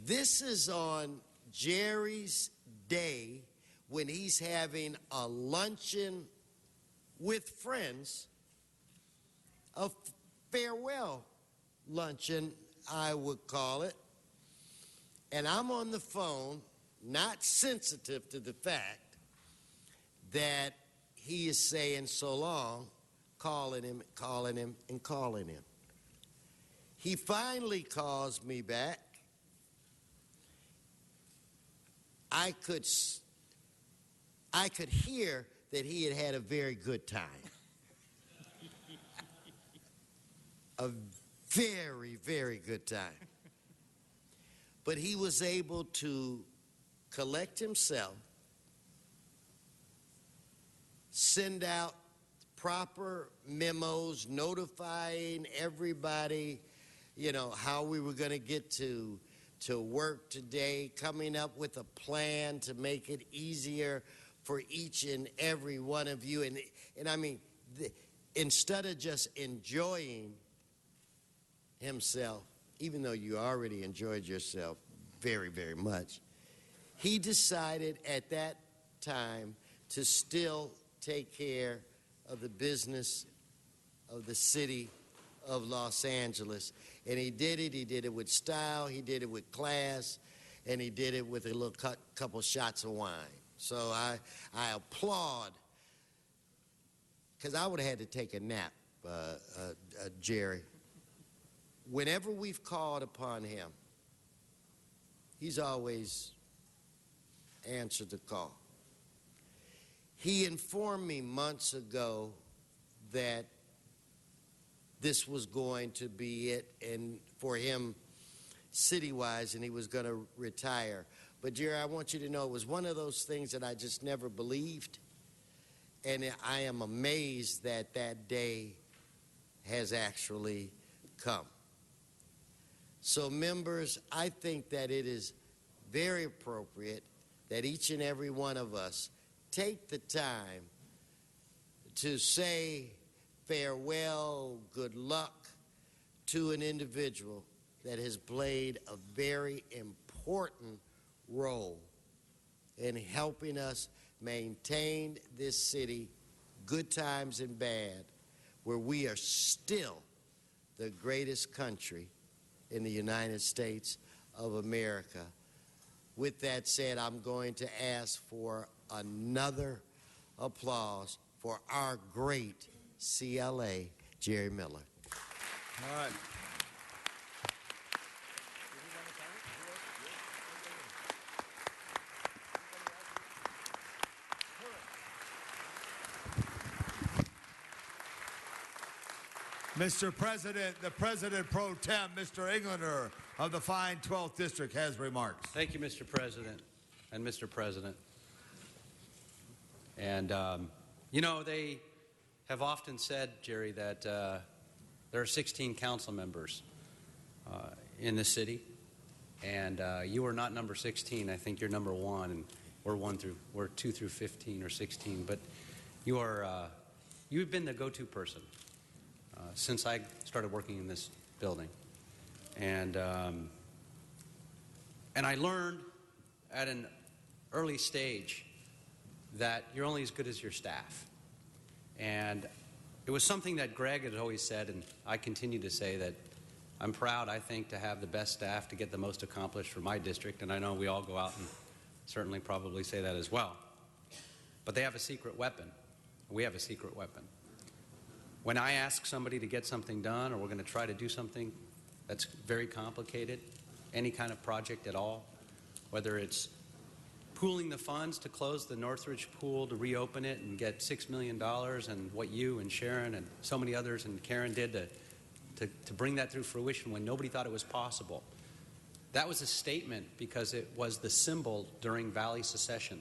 This is on Jerry's day when he's having a luncheon with friends, a farewell luncheon, I would call it. And I'm on the phone, not sensitive to the fact that he is saying so long, calling him, and calling him. He finally calls me back. I could hear that he had had a very good time. A very, very good time. But he was able to collect himself, send out proper memos notifying everybody, how we were going to get to work today, coming up with a plan to make it easier for each and every one of you. And I mean, instead of just enjoying himself, even though you already enjoyed yourself very, very much, he decided at that time to still take care of the business of the city of Los Angeles. And he did it with style, he did it with class, and he did it with a little couple shots of wine. So I applaud, because I would have had to take a nap, Jerry. Whenever we've called upon him, he's always answered the call. He informed me months ago that this was going to be it, and for him, city-wise, and he was going to retire. But Jerry, I want you to know it was one of those things that I just never believed, and I am amazed that that day has actually come. So members, I think that it is very appropriate that each and every one of us take the time to say farewell, good luck to an individual that has played a very important role in helping us maintain this city, good times and bad, where we are still the greatest country in the United States of America. With that said, I'm going to ask for another applause for our great CLA, Jerry Miller. All right. Mr. President, the President Pro Tem, Mr. Englander of the fine 12th District, has remarks. Thank you, Mr. President and Mr. President. And, they have often said, Jerry, that there are 16 council members in the city, and you are not number 16. I think you're number 1, and we're 2 through 15 or 16. But you've been the go-to person since I started working in this building, and I learned at an early stage that you're only as good as your staff. And it was something that Greg had always said, and I continue to say, that I'm proud, I think, to have the best staff to get the most accomplished for my district, and I know we all go out and certainly probably say that as well. But they have a secret weapon. We have a secret weapon. When I ask somebody to get something done, or we're going to try to do something that's very complicated, any kind of project at all, whether it's pooling the funds to close the Northridge pool to reopen it and get $6 million, and what you and Sharon and so many others and Karen did to bring that through fruition when nobody thought it was possible. That was a statement because it was the symbol during Valley secession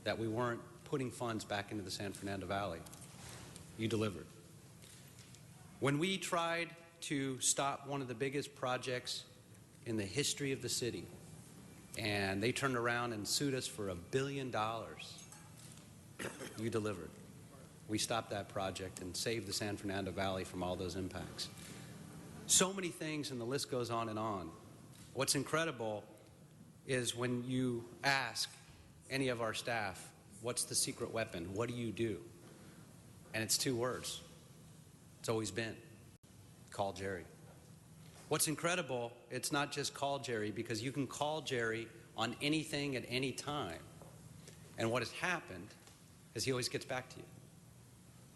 that we weren't putting funds back into the San Fernando Valley. You delivered. When we tried to stop one of the biggest projects in the history of the city, and they turned around and sued us for $1 billion, you delivered. We stopped that project and saved the San Fernando Valley from all those impacts. So many things, and the list goes on and on. What's incredible is when you ask any of our staff, what's the secret weapon? What do you do? And it's 2 words. It's always been, call Jerry. What's incredible, it's not just call Jerry, because you can call Jerry on anything at any time. And what has happened is he always gets back to you.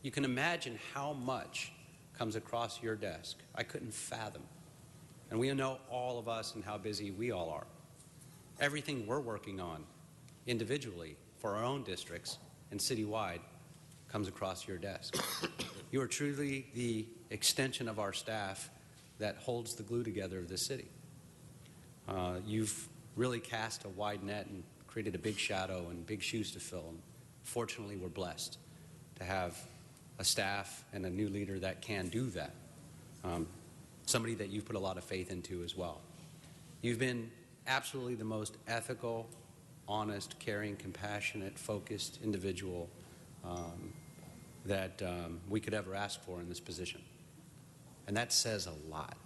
You can imagine how much comes across your desk. I couldn't fathom. And we know, all of us, and how busy we all are. Everything we're working on individually for our own districts and citywide comes across your desk. You are truly the extension of our staff that holds the glue together of this city. You've really cast a wide net and created a big shadow and big shoes to fill. And fortunately, we're blessed to have a staff and a new leader that can do that. Somebody that you've put a lot of faith into as well. You've been absolutely the most ethical, honest, caring, compassionate, focused individual that we could ever ask for in this position. And that says a lot,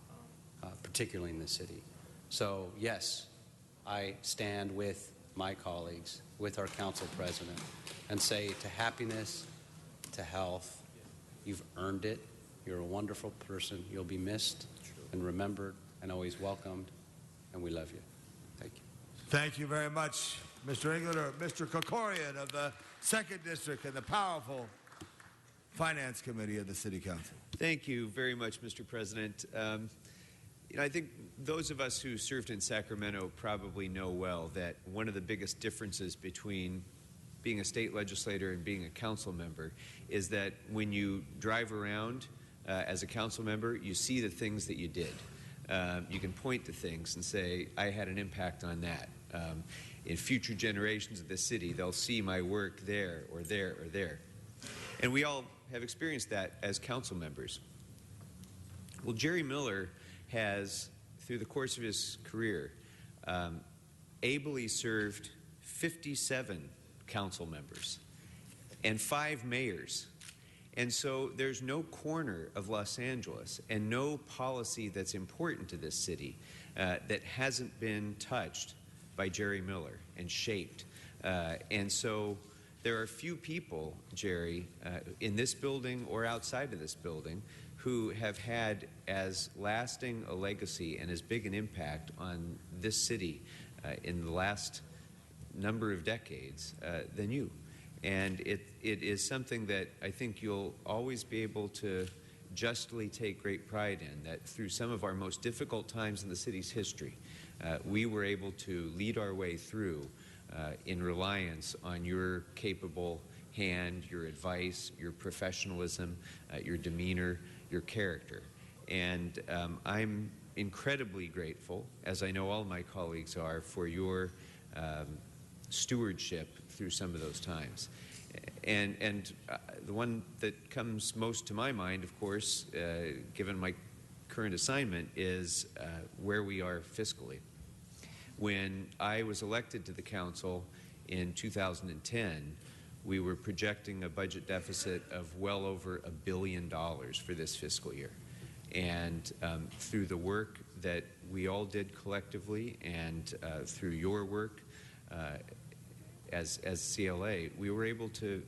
particularly in this city. So, yes, I stand with my colleagues, with our council president, and say to happiness, to health, you've earned it. You're a wonderful person. You'll be missed and remembered and always welcomed, and we love you. Thank you. Thank you very much, Mr. Englander. Mr. Kokorian of the 2nd District and the powerful Finance Committee of the City Council. Thank you very much, Mr. President. I think those of us who served in Sacramento probably know well that one of the biggest differences between being a state legislator and being a council member is that when you drive around as a council member, you see the things that you did. You can point to things and say, I had an impact on that. In future generations of the city, they'll see my work there or there or there. And we all have experienced that as council members. Well, Jerry Miller has, through the course of his career, ably served 57 council members and 5 mayors. And so there's no corner of Los Angeles and no policy that's important to this city that hasn't been touched by Jerry Miller and shaped. And so there are few people, Jerry, in this building or outside of this building who have had as lasting a legacy and as big an impact on this city in the last number of decades than you. And it is something that I think you'll always be able to justly take great pride in, that through some of our most difficult times in the city's history, we were able to lead our way through in reliance on your capable hand, your advice, your professionalism, your demeanor, your character. And I'm incredibly grateful, as I know all my colleagues are, for your stewardship through some of those times. And the one that comes most to my mind, of course, given my current assignment, is where we are fiscally. When I was elected to the council in 2010, we were projecting a budget deficit of well over $1 billion for this fiscal year. And through the work that we all did collectively and through your work as CLA, we were able to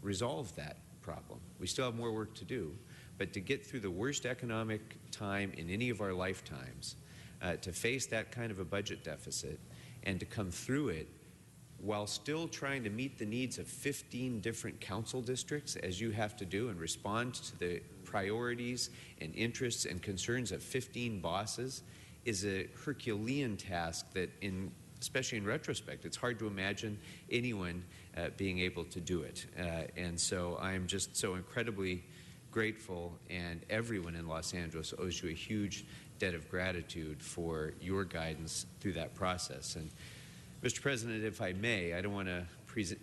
resolve that problem. We still have more work to do, but to get through the worst economic time in any of our lifetimes, to face that kind of a budget deficit and to come through it while still trying to meet the needs of 15 different council districts, as you have to do, and respond to the priorities and interests and concerns of 15 bosses, is a Herculean task that, especially in retrospect, it's hard to imagine anyone being able to do it. And so I'm just so incredibly grateful, and everyone in Los Angeles owes you a huge debt of gratitude for your guidance through that process. And Mr. President, if I may, I don't want to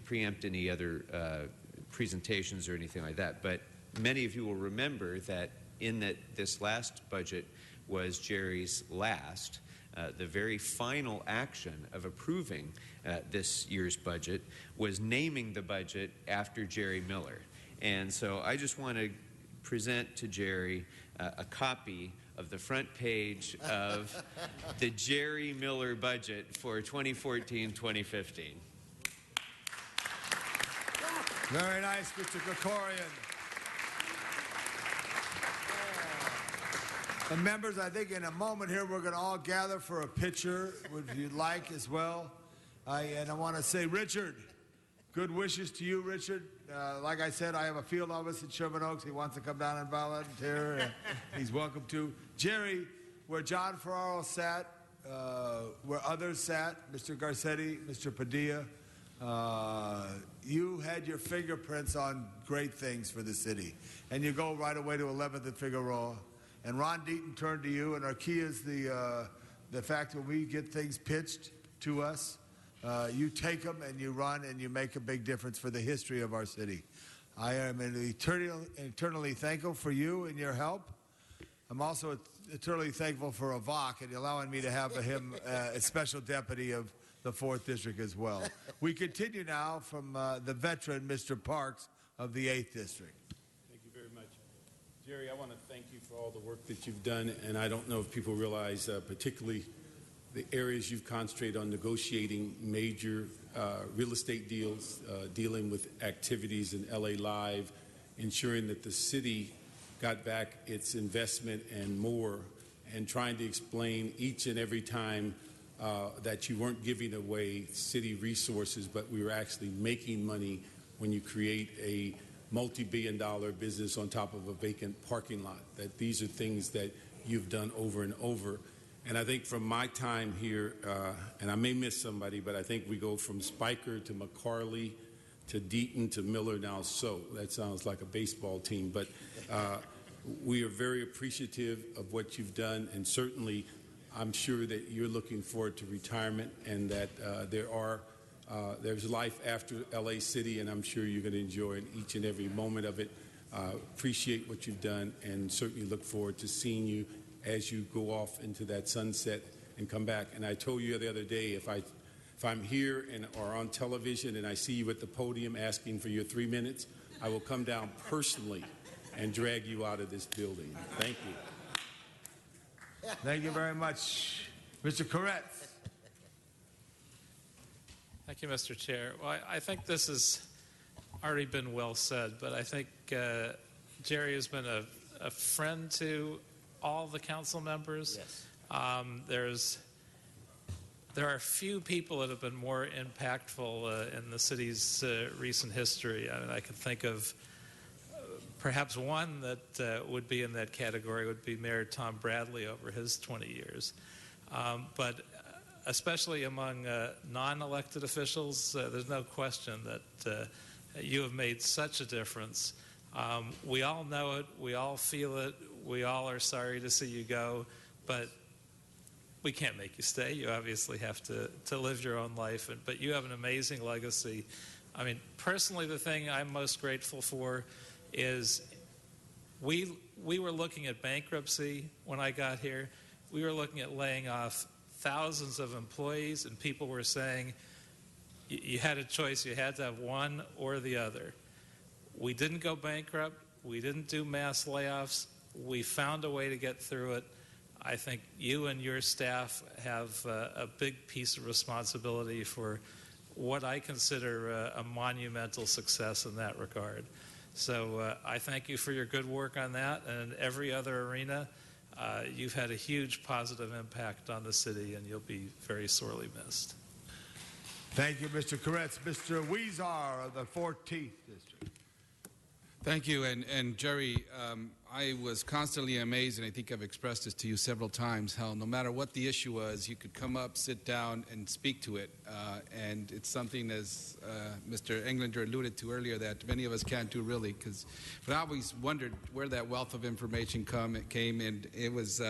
preempt any other presentations or anything like that, but many of you will remember that this last budget was Jerry's last. The very final action of approving this year's budget was naming the budget after Jerry Miller. And so I just want to present to Jerry a copy of the front page of the Jerry Miller budget for 2014-2015. Very nice, Mr. Kokorian. And members, I think in a moment here we're going to all gather for a picture, if you'd like as well. And I want to say, Richard, good wishes to you, Richard. Like I said, I have a field office in Sherman Oaks. He wants to come down and volunteer. He's welcome to. Jerry, where John Ferraro sat, where others sat, Mr. Garcetti, Mr. Padilla, you had your fingerprints on great things for the city. And you go right away to 11th and Figueroa. And Ron Deaton turned to you, and our key is the fact when we get things pitched to us, you take them and you run and you make a big difference for the history of our city. I am eternally thankful for you and your help. I'm also eternally thankful for Avak and allowing me to have him a special deputy of the 4th District as well. We continue now from the veteran, Mr. Parks, of the 8th District. Thank you very much. Jerry, I want to thank you for all the work that you've done, and I don't know if people realize, particularly the areas you've concentrated on negotiating major real estate deals, dealing with activities in LA Live, ensuring that the city got back its investment and more, and trying to explain each and every time that you weren't giving away city resources, but we were actually making money when you create a multi-billion-dollar business on top of a vacant parking lot. That these are things that you've done over and over. And I think from my time here, and I may miss somebody, but I think we go from Spiker to McCarley to Deaton to Miller now. So that sounds like a baseball team, but we are very appreciative of what you've done, and certainly I'm sure that you're looking forward to retirement, and that there's life after LA City, and I'm sure you're going to enjoy each and every moment of it. Appreciate what you've done, and certainly look forward to seeing you as you go off into that sunset and come back. And I told you the other day, if I'm here or on television and I see you at the podium asking for your 3 minutes, I will come down personally and drag you out of this building. Thank you. Thank you very much. Mr. Koretz. Thank you, Mr. Chair. Well, I think this has already been well said, but I think Jerry has been a friend to all the council members. Yes. There are few people that have been more impactful in the city's recent history. I mean, I can think of perhaps one that would be in that category would be Mayor Tom Bradley over his 20 years. But especially among non-elected officials, there's no question that you have made such a difference. We all know it. We all feel it. We all are sorry to see you go, but we can't make you stay. You obviously have to live your own life, but you have an amazing legacy. I mean, personally, the thing I'm most grateful for is we were looking at bankruptcy when I got here. We were looking at laying off thousands of employees, and people were saying you had a choice. You had to have one or the other. We didn't go bankrupt. We didn't do mass layoffs. We found a way to get through it. I think you and your staff have a big piece of responsibility for what I consider a monumental success in that regard. So I thank you for your good work on that, and in every other arena. You've had a huge positive impact on the city, and you'll be very sorely missed. Thank you, Mr. Koretz. Mr. Weezar of the 14th District. Thank you. And Jerry, I was constantly amazed, and I think I've expressed this to you several times, how no matter what the issue was, you could come up, sit down, and speak to it. And it's something, as Mr. Englander alluded to earlier, that many of us can't do really. But I always wondered where that wealth of information came, and it was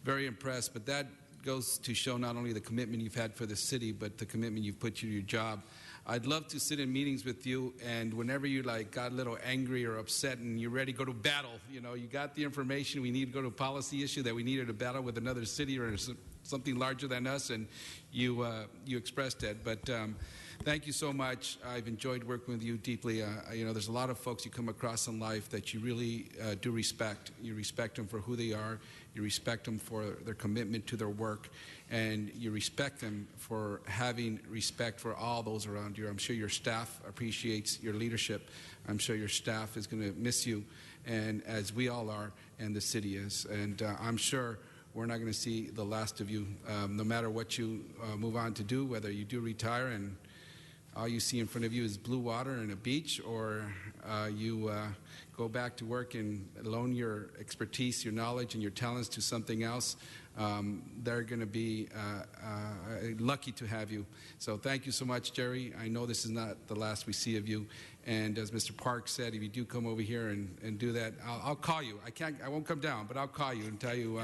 very impressed. But that goes to show not only the commitment you've had for the city, but the commitment you've put to your job. I'd love to sit in meetings with you, and whenever you got a little angry or upset and you're ready to go to battle, you got the information, we need to go to a policy issue that we needed to battle with another city or something larger than us, and you expressed that. But thank you so much. I've enjoyed working with you deeply. There's a lot of folks you come across in life that you really do respect. You respect them for who they are. You respect them for their commitment to their work. And you respect them for having respect for all those around you. I'm sure your staff appreciates your leadership. I'm sure your staff is going to miss you, and as we all are, and the city is. And I'm sure we're not going to see the last of you, no matter what you move on to do, whether you do retire. And all you see in front of you is blue water and a beach, or you go back to work and loan your expertise, your knowledge, and your talents to something else, they're going to be lucky to have you. So thank you so much, Jerry. I know this is not the last we see of you. And as Mr. Park said, if you do come over here and do that, I'll call you. I won't come down, but I'll call you and tell you,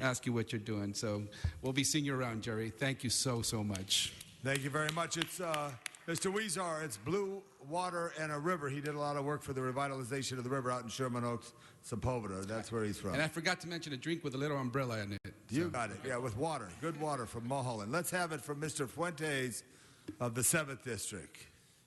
ask you what you're doing. So we'll be seeing you around, Jerry. Thank you so much. Thank you very much. It's Mr. Huizar. It's blue water and a river. He did a lot of work for the revitalization of the river out in Sherman Oaks, Sepulveda. That's where he's from. And I forgot to mention a drink with a little umbrella in it. You got it. Yeah, with water. Good water from Mulholland. Let's have it from Mr. Fuentes of the 7th District.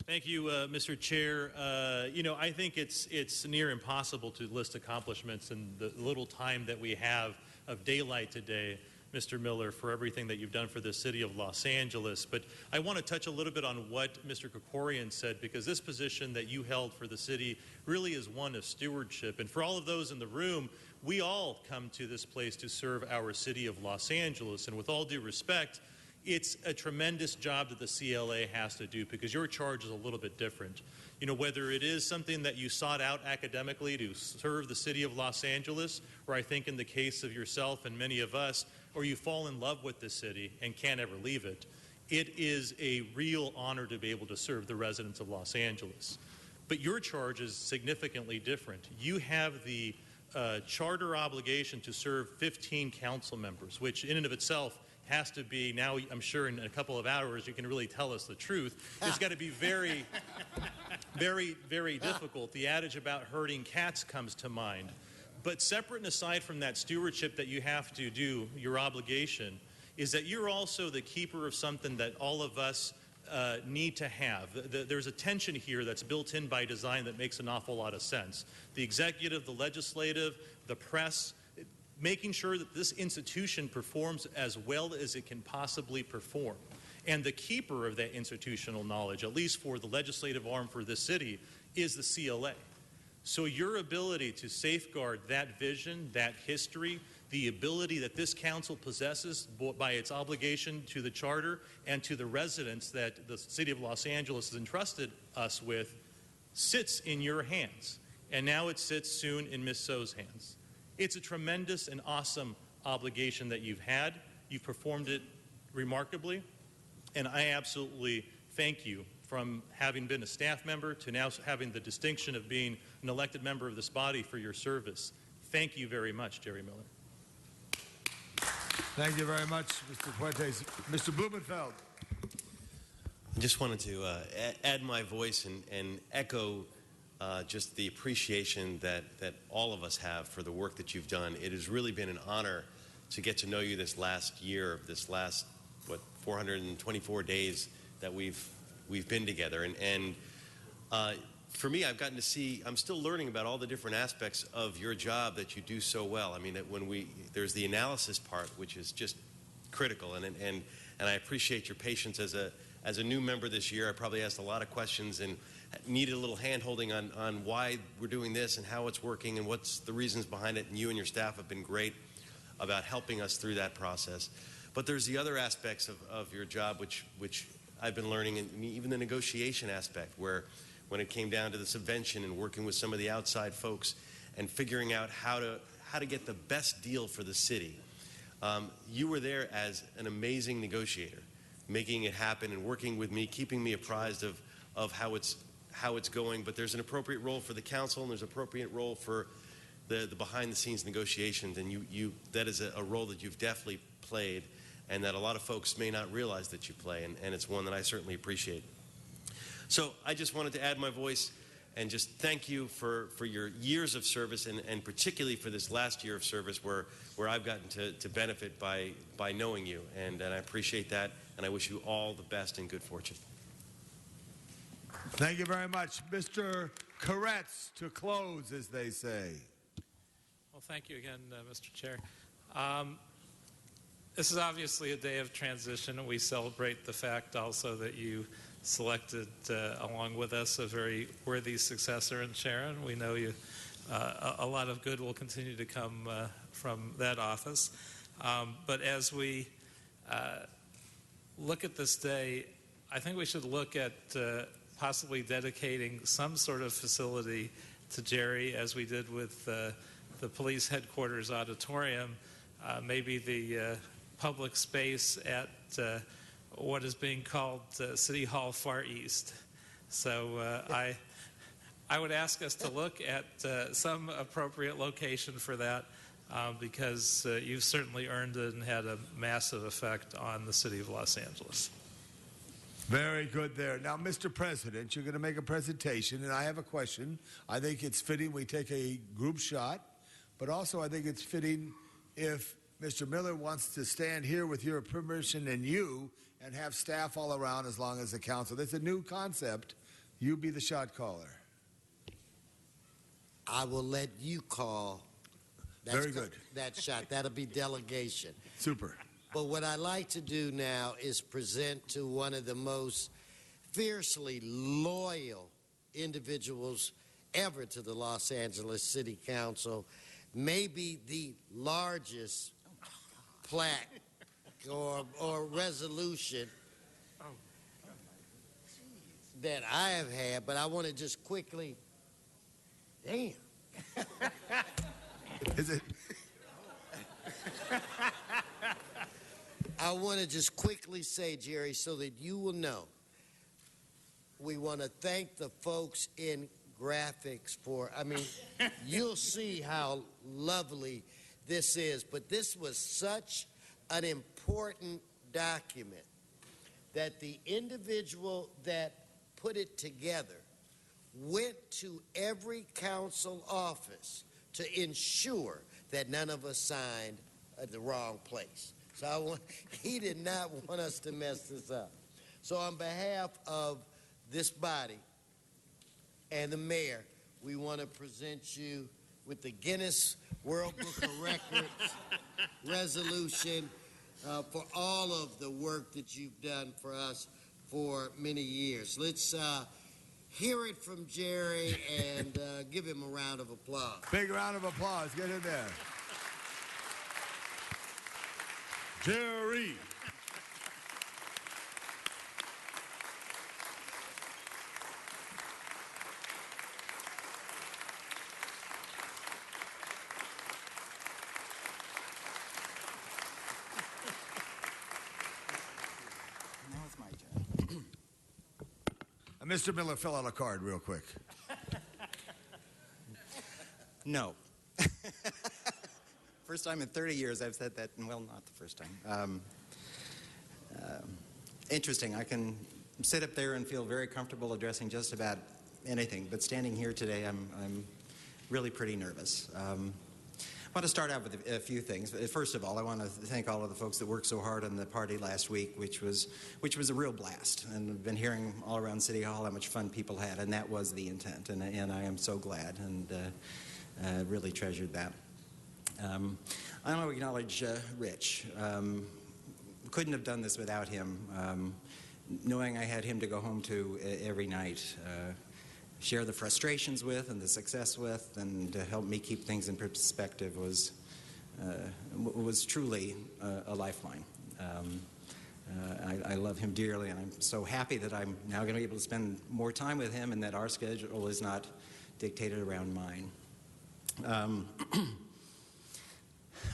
Thank you, Mr. Chair. I think it's near impossible to list accomplishments in the little time that we have of daylight today, Mr. Miller, for everything that you've done for the city of Los Angeles. But I want to touch a little bit on what Mr. Krikorian said, because this position that you held for the city really is one of stewardship. And for all of those in the room, we all come to this place to serve our city of Los Angeles. And with all due respect, it's a tremendous job that the CLA has to do, because your charge is a little bit different. Whether it is something that you sought out academically to serve the city of Los Angeles, or I think in the case of yourself and many of us, or you fall in love with the city and can't ever leave it, it is a real honor to be able to serve the residents of Los Angeles. But your charge is significantly different. You have the charter obligation to serve 15 council members, which in and of itself has to be, now I'm sure in a couple of hours you can really tell us the truth. It's got to be very, very, very difficult. The adage about herding cats comes to mind. But separate and aside from that stewardship that you have to do, your obligation, is that you're also the keeper of something that all of us need to have. There's a tension here that's built in by design that makes an awful lot of sense. The executive, the legislative, the press, making sure that this institution performs as well as it can possibly perform. And the keeper of that institutional knowledge, at least for the legislative arm for this city, is the CLA. So your ability to safeguard that vision, that history, the ability that this council possesses by its obligation to the charter and to the residents that the city of Los Angeles has entrusted us with, sits in your hands. And now it sits soon in Ms. So's hands. It's a tremendous and awesome obligation that you've had. You've performed it remarkably, and I absolutely thank you, from having been a staff member to now having the distinction of being an elected member of this body, for your service. Thank you very much, Jerry Miller. Thank you very much, Mr. Fuentes. Mr. Blumenfeld. I just wanted to add my voice and echo just the appreciation that all of us have for the work that you've done. It has really been an honor to get to know you this last year, this last, 424 days that we've been together. And for me, I've gotten to see, I'm still learning about all the different aspects of your job that you do so well. I mean, that there's the analysis part, which is just critical, and I appreciate your patience as a new member this year. I probably asked a lot of questions and needed a little hand-holding on why we're doing this and how it's working and what's the reasons behind it, and you and your staff have been great about helping us through that process. But there's the other aspects of your job which I've been learning, and even the negotiation aspect, where when it came down to the subvention and working with some of the outside folks and figuring out how to get the best deal for the city. You were there as an amazing negotiator, making it happen and working with me, keeping me apprised of how it's going. But there's an appropriate role for the council, and there's an appropriate role for the behind-the-scenes negotiations, and that is a role that you've definitely played, and that a lot of folks may not realize that you play, and it's one that I certainly appreciate. So I just wanted to add my voice and just thank you for your years of service, and particularly for this last year of service where I've gotten to benefit by knowing you, and I appreciate that, and I wish you all the best and good fortune. Thank you very much. Mr. Koretz to close, as they say. Well, thank you again, Mr. Chair. This is obviously a day of transition, and we celebrate the fact also that you selected, along with us, a very worthy successor in Sharon. We know you. A lot of good will continue to come from that office. But as we look at this day, I think we should look at possibly dedicating some sort of facility to Jerry, as we did with the police headquarters auditorium, maybe the public space at what is being called City Hall Far East. So I would ask us to look at some appropriate location for that, because you've certainly earned it and had a massive effect on the city of Los Angeles. Very good there. Now, Mr. President, you're going to make a presentation, and I have a question. I think it's fitting we take a group shot, but also I think it's fitting if Mr. Miller wants to stand here with your permission and you and have staff all around as long as the council. That's a new concept. You be the shot caller. I will let you call. Very good. That shot. That'll be delegation. Super. But what I like to do now is present to one of the most fiercely loyal individuals ever to the Los Angeles City Council, maybe the largest plaque or resolution that I have had, but I want to just quickly, damn. Is it? I want to just quickly say, Jerry, so that you will know, we want to thank the folks in graphics for, I mean, you'll see how lovely this is, but this was such an important document that the individual that put it together went to every council office to ensure that none of us signed at the wrong place. So he did not want us to mess this up. So on behalf of this body and the mayor, we want to present you with the Guinness World Book of Records resolution for all of the work that you've done for us for many years. Let's hear it from Jerry and give him a round of applause. Big round of applause. Get in there. Jerry. Now it's my turn. Mr. Miller, fill out a card real quick. No. First time in 30 years I've said that, well, not the first time. Interesting. I can sit up there and feel very comfortable addressing just about anything, but standing here today, I'm really pretty nervous. I want to start out with a few things. First of all, I want to thank all of the folks that worked so hard on the party last week, which was a real blast. And I've been hearing all around City Hall how much fun people had, and that was the intent. And I am so glad and really treasured that. I want to acknowledge Rich. Couldn't have done this without him. Knowing I had him to go home to every night, share the frustrations with and the success with, and to help me keep things in perspective was truly a lifeline. I love him dearly, and I'm so happy that I'm now going to be able to spend more time with him and that our schedule is not dictated around mine.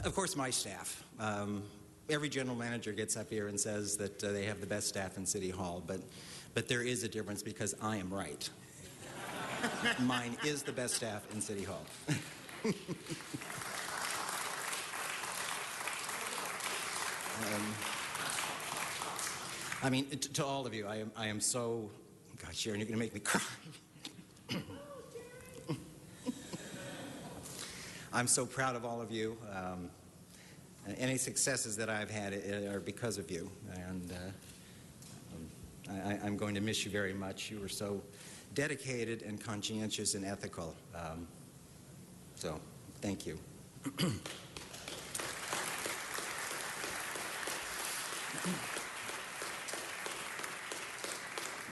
Of course, my staff. Every general manager gets up here and says that they have the best staff in City Hall, but there is a difference because I am right. Mine is the best staff in City Hall. I mean, to all of you, I am so... God, Sharon, you're going to make me cry. I'm so proud of all of you. Any successes that I've had are because of you, and I'm going to miss you very much. You were so dedicated and conscientious and ethical. So, thank you.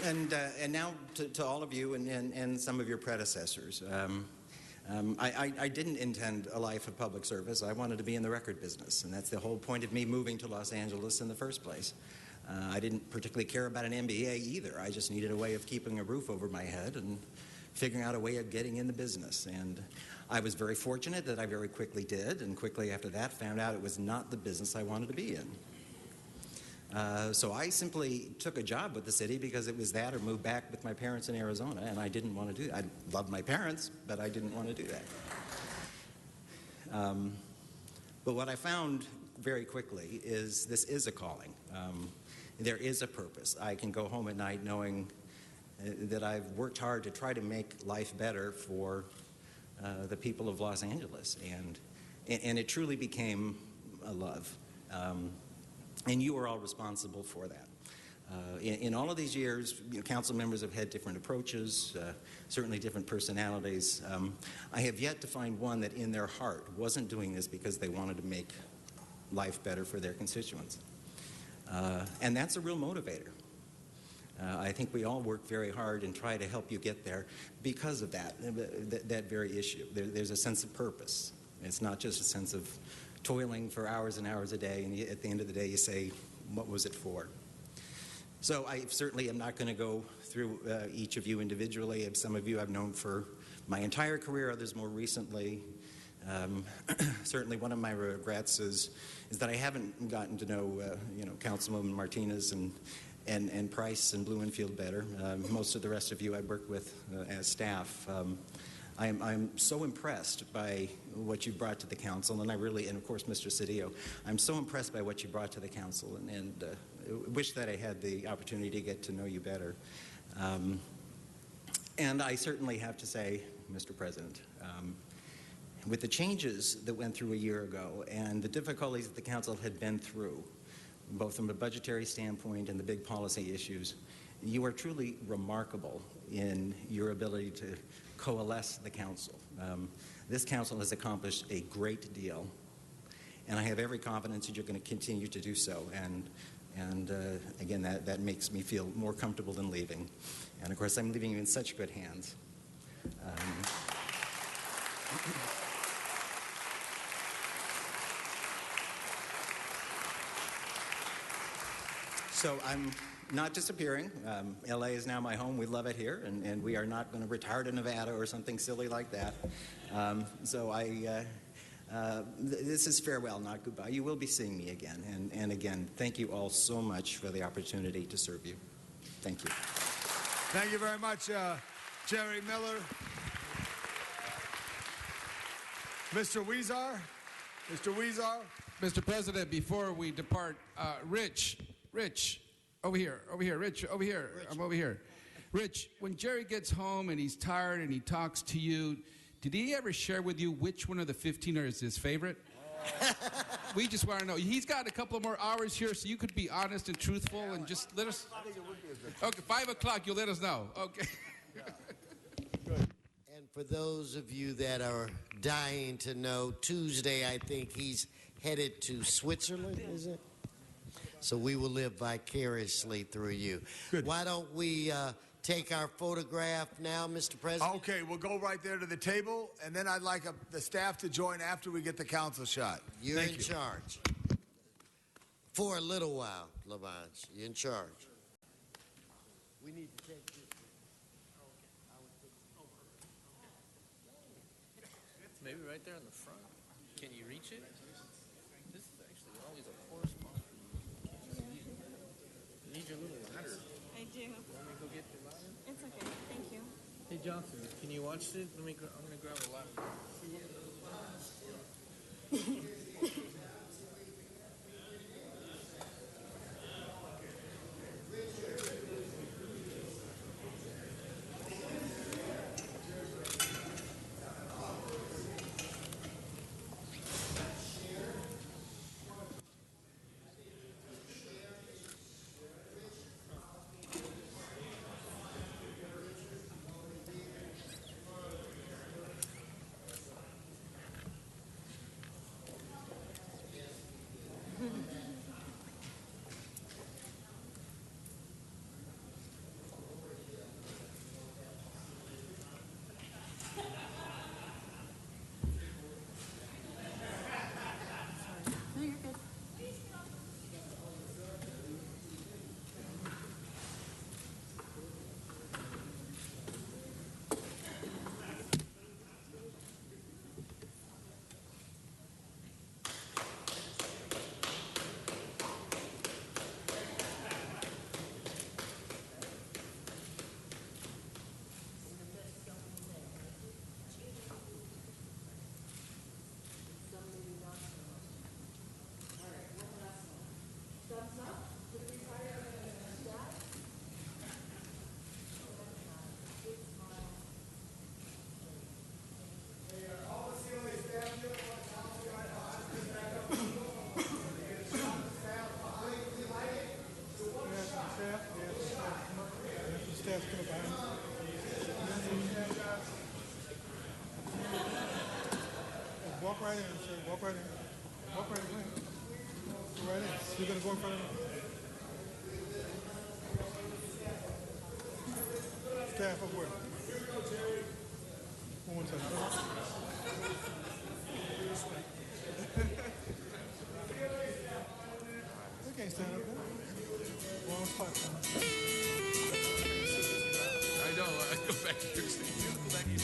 And now to all of you and some of your predecessors. I didn't intend a life of public service. I wanted to be in the record business, and that's the whole point of me moving to Los Angeles in the first place. I didn't particularly care about an MBA either. I just needed a way of keeping a roof over my head and figuring out a way of getting in the business. And I was very fortunate that I very quickly did, and quickly after that found out it was not the business I wanted to be in. So I simply took a job with the city because it was that or move back with my parents in Arizona, and I didn't want to do that. I loved my parents, but I didn't want to do that. But what I found very quickly is this is a calling. There is a purpose. I can go home at night knowing that I've worked hard to try to make life better for the people of Los Angeles, and it truly became a love. And you are all responsible for that. In all of these years, council members have had different approaches, certainly different personalities. I have yet to find one that in their heart wasn't doing this because they wanted to make life better for their constituents. And that's a real motivator. I think we all work very hard and try to help you get there because of that very issue. There's a sense of purpose. It's not just a sense of toiling for hours and hours a day, and at the end of the day you say, what was it for? So I certainly am not going to go through each of you individually. Some of you I've known for my entire career, others more recently. Certainly one of my regrets is that I haven't gotten to know Councilwoman Martinez and Price and Blumenfield better. Most of the rest of you I worked with as staff. I'm so impressed by what you brought to the council, and of course, Mr. Cedillo, I'm so impressed by what you brought to the council, and wish that I had the opportunity to get to know you better. And I certainly have to say, Mr. President, with the changes that went through a year ago and the difficulties that the council had been through, both from a budgetary standpoint and the big policy issues, you are truly remarkable in your ability to coalesce the council. This council has accomplished a great deal, and I have every confidence that you're going to continue to do so. And again, that makes me feel more comfortable than leaving. And of course, I'm leaving you in such good hands. So I'm not disappearing. LA is now my home. We love it here, and we are not going to retire to Nevada or something silly like that. This is farewell, not goodbye. You will be seeing me again. And again, thank you all so much for the opportunity to serve you. Thank you. Thank you very much, Jerry Miller. Mr. Huizar. Mr. Huizar. Mr. President, before we depart, Rich, over here, Rich, over here. I'm over here. Rich, when Jerry gets home and he's tired and he talks to you, did he ever share with you which one of the 15 is his favorite? We just want to know. He's got a couple of more hours here, so you could be honest and truthful and just let us. Okay, 5 o'clock, you'll let us know. Okay. And for those of you that are dying to know, Tuesday I think he's headed to Switzerland, is it? So we will live vicariously through you. Good. Why don't we take our photograph now, Mr. President? Okay, we'll go right there to the table, and then I'd like the staff to join after we get the council shot. You're in charge. For a little while, Lavange. You're in charge. We need to take this. Maybe right there in the front. Can you reach it? This is actually always a poor spot for you. You need your little ladder. I do. Want me to go get the ladder? It's okay. Thank you. Hey Johnson, can you watch it? I'm gonna grab a ladder. right in, sir. Walk right in. Walk right in. Go right in. You're going to go in front of me. Staff up where? One second. They can't stand up there. Wrong spot. I know. I go back to your seat. You go back in.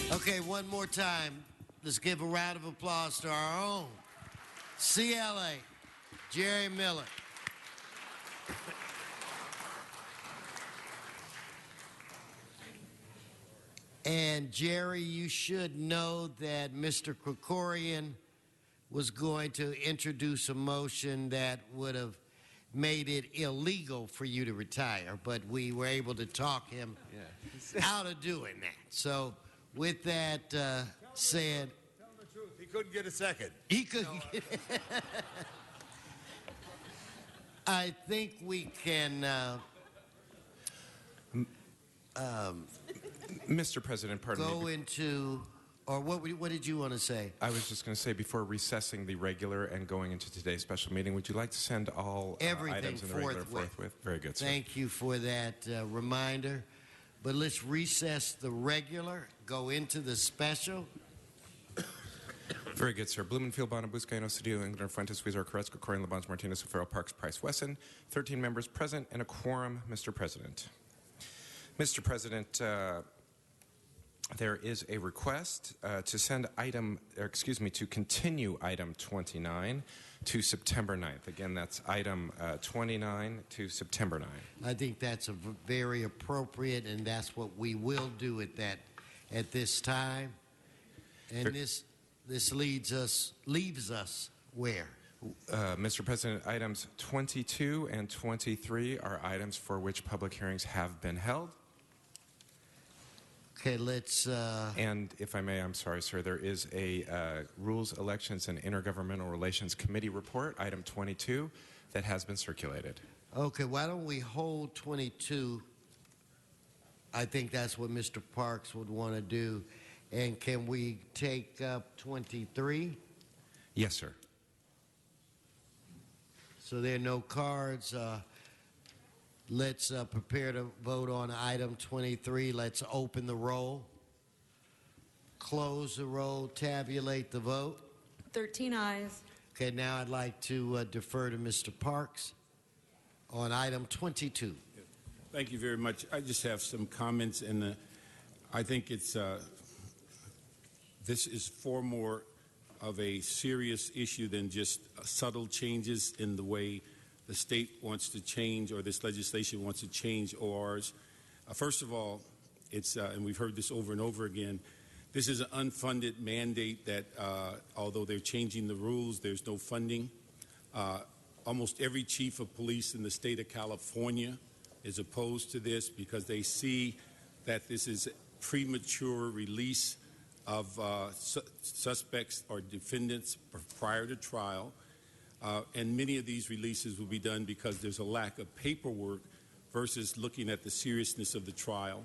Okay, one more time. Let's give a round of applause to our own CLA, Jerry Miller. And Jerry, you should know that Mr. Krikorian was going to introduce a motion that would have made it illegal for you to retire, but we were able to talk him out of doing that. So with that said, Tell him the truth. He couldn't get a second. he couldn't get I think we can Mr. President, pardon me. go into, or what did you want to say? I was just going to say, before recessing the regular and going into today's special meeting, would you like to send all Everything items in the regular forthwith. forthwith? Very good, sir. Thank you for that reminder. But let's recess the regular, go into the special. Very good, sir. Blumenfield, Bonner, Buscaino, Cedillo, Engler, Fuentes, Huizar, Carrasco, Corrigan, Labange, Martinez, O'Farrell, Parks, Price, Wesson. 13 members present and a quorum, Mr. President. Mr. President, there is a request to to continue item 29 to September 9th. Again, that's item 29 to September 9th. I think that's very appropriate, and that's what we will do at this time. And this leaves us where? Mr. President, items 22 and 23 are items for which public hearings have been held. Okay, let's... And if I may, I'm sorry, sir, there is a Rules, Elections, and Intergovernmental Relations Committee report, item 22, that has been circulated. Okay, why don't we hold 22? I think that's what Mr. Parks would want to do. And can we take up 23? Yes, sir. So there are no cards. Let's prepare to vote on item 23. Let's open the roll, close the roll, tabulate the vote. 13 ayes. Okay, now I'd like to defer to Mr. Parks on item 22. Thank you very much. I just have some comments, and I think it's this is far more of a serious issue than just subtle changes in the way the state wants to change or this legislation wants to change ORs. First of all, it's and we've heard this over and over again. This is an unfunded mandate that, although they're changing the rules, there's no funding. Almost every chief of police in the state of California is opposed to this because they see that this is premature release of suspects or defendants prior to trial. And many of these releases will be done because there's a lack of paperwork versus looking at the seriousness of the trial.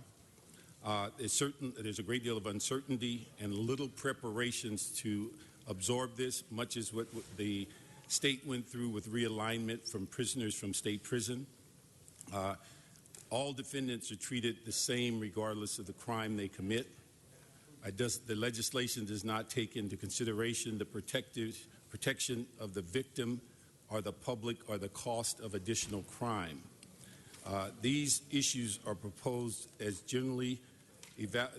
There's a great deal of uncertainty and little preparations to absorb this, much as what the state went through with realignment from prisoners from state prison. All defendants are treated the same regardless of the crime they commit. The legislation does not take into consideration the protection of the victim or the public or the cost of additional crime. These issues are proposed as generally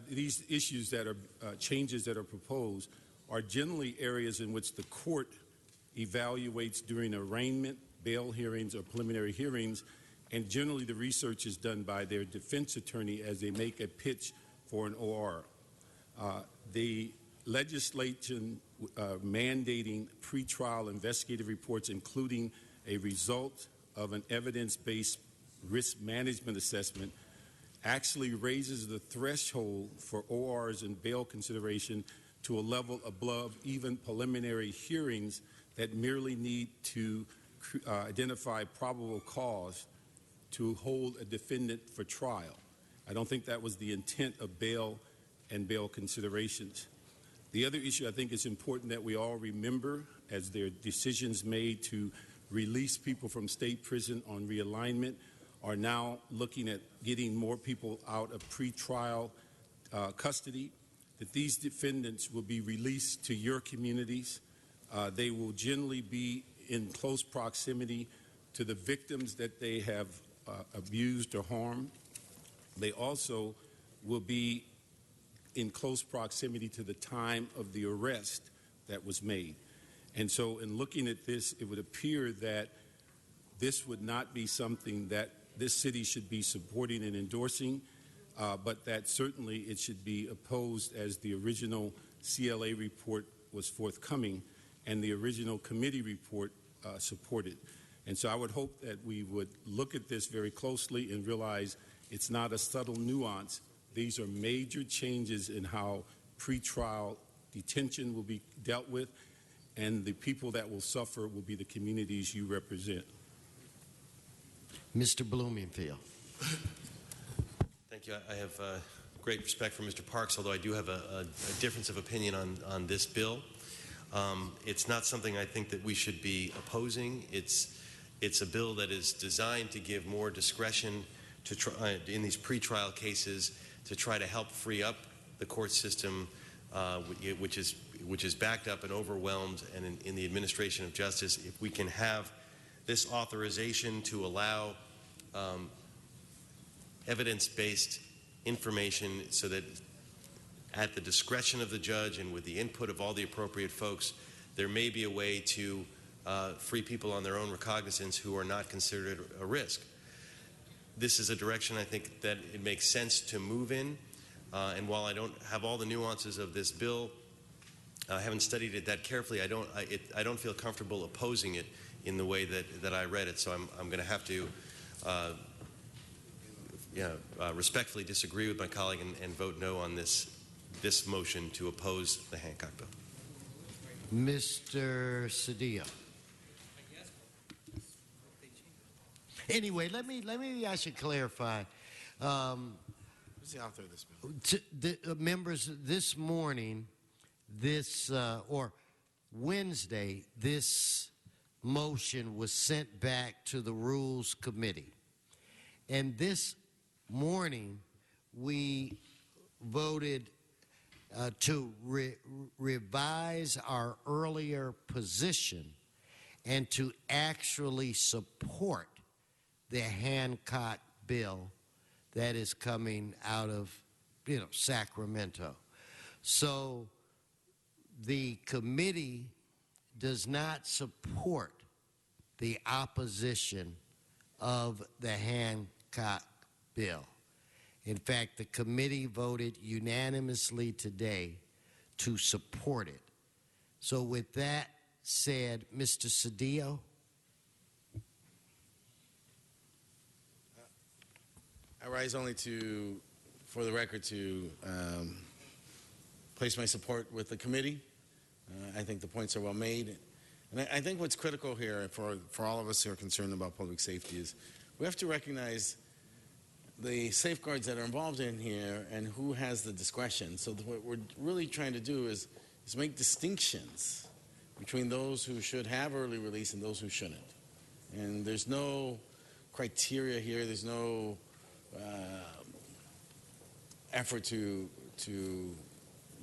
these issues that are changes that are proposed are generally areas in which the court evaluates during arraignment, bail hearings, or preliminary hearings, and generally the research is done by their defense attorney as they make a pitch for an OR. The legislation mandating pretrial investigative reports, including a result of an evidence-based risk management assessment, actually raises the threshold for ORs and bail consideration to a level above even preliminary hearings that merely need to identify probable cause to hold a defendant for trial. I don't think that was the intent of bail and bail considerations. The other issue I think is important that we all remember as there are decisions made to release people from state prison on realignment are now looking at getting more people out of pretrial custody, that these defendants will be released to your communities. They will generally be in close proximity to the victims that they have abused or harmed. They also will be in close proximity to the time of the arrest that was made. And so in looking at this, it would appear that this would not be something that this city should be supporting and endorsing, but that certainly it should be opposed as the original CLA report was forthcoming and the original committee report supported. And so I would hope that we would look at this very closely and realize it's not a subtle nuance. These are major changes in how pretrial detention will be dealt with, and the people that will suffer will be the communities you represent. Mr. Bloomingfield. Thank you. I have great respect for Mr. Parks, although I do have a difference of opinion on this bill. It's not something I think that we should be opposing. It's a bill that is designed to give more discretion to try, in these pretrial cases, to try to help free up the court system, which is backed up and overwhelmed, and in the administration of justice. If we can have this authorization to allow evidence-based information so that at the discretion of the judge and with the input of all the appropriate folks, there may be a way to free people on their own recognizance who are not considered a risk. This is a direction I think that it makes sense to move in, and while I don't have all the nuances of this bill, I haven't studied it that carefully. I don't feel comfortable opposing it in the way that I read it, so I'm going to have to respectfully disagree with my colleague and vote no on this motion to oppose the Hancock bill. Mr. Cedillo. Anyway, let me actually clarify. Who's the author of this bill? To members, this morning, or Wednesday, this motion was sent back to the Rules Committee. And this morning, we voted to revise our earlier position and to actually support the Hancock bill that is coming out of, Sacramento. So the committee does not support the opposition of the Hancock bill. In fact, the committee voted unanimously today to support it. So with that said, Mr. Cedillo. I rise only for the record, to place my support with the committee. I think the points are well made. And I think what's critical here for all of us who are concerned about public safety is we have to recognize the safeguards that are involved in here and who has the discretion. So what we're really trying to do is make distinctions between those who should have early release and those who shouldn't. And there's no criteria here. There's no effort to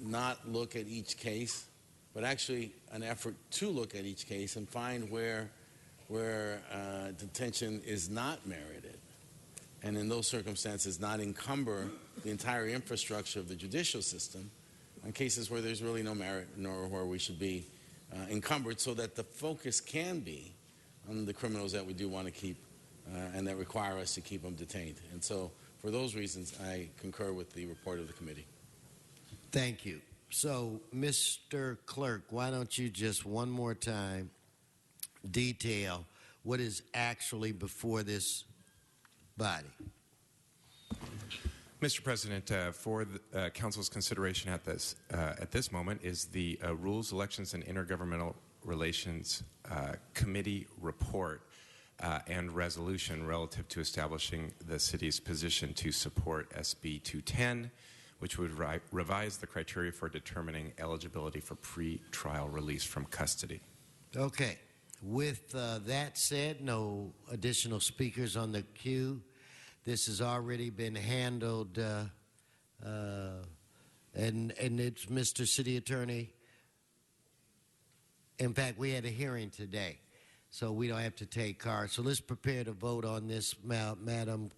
not look at each case, but actually an effort to look at each case and find where detention is not merited, and in those circumstances not encumber the entire infrastructure of the judicial system on cases where there's really no merit nor where we should be encumbered, so that the focus can be on the criminals that we do want to keep and that require us to keep them detained. And so for those reasons, I concur with the report of the committee. Thank you. So, Mr. Clerk, why don't you just one more time detail what is actually before this body? Mr. President, for the Council's consideration at this moment is the Rules, Elections, and Intergovernmental Relations Committee report and resolution relative to establishing the city's position to support SB 210, which would revise the criteria for determining eligibility for pre-trial release from custody. Okay. With that said, no additional speakers on the queue. This has already been handled, and it's Mr. City Attorney. In fact, we had a hearing today, so we don't have to take cards. So let's prepare to vote on this, Madam.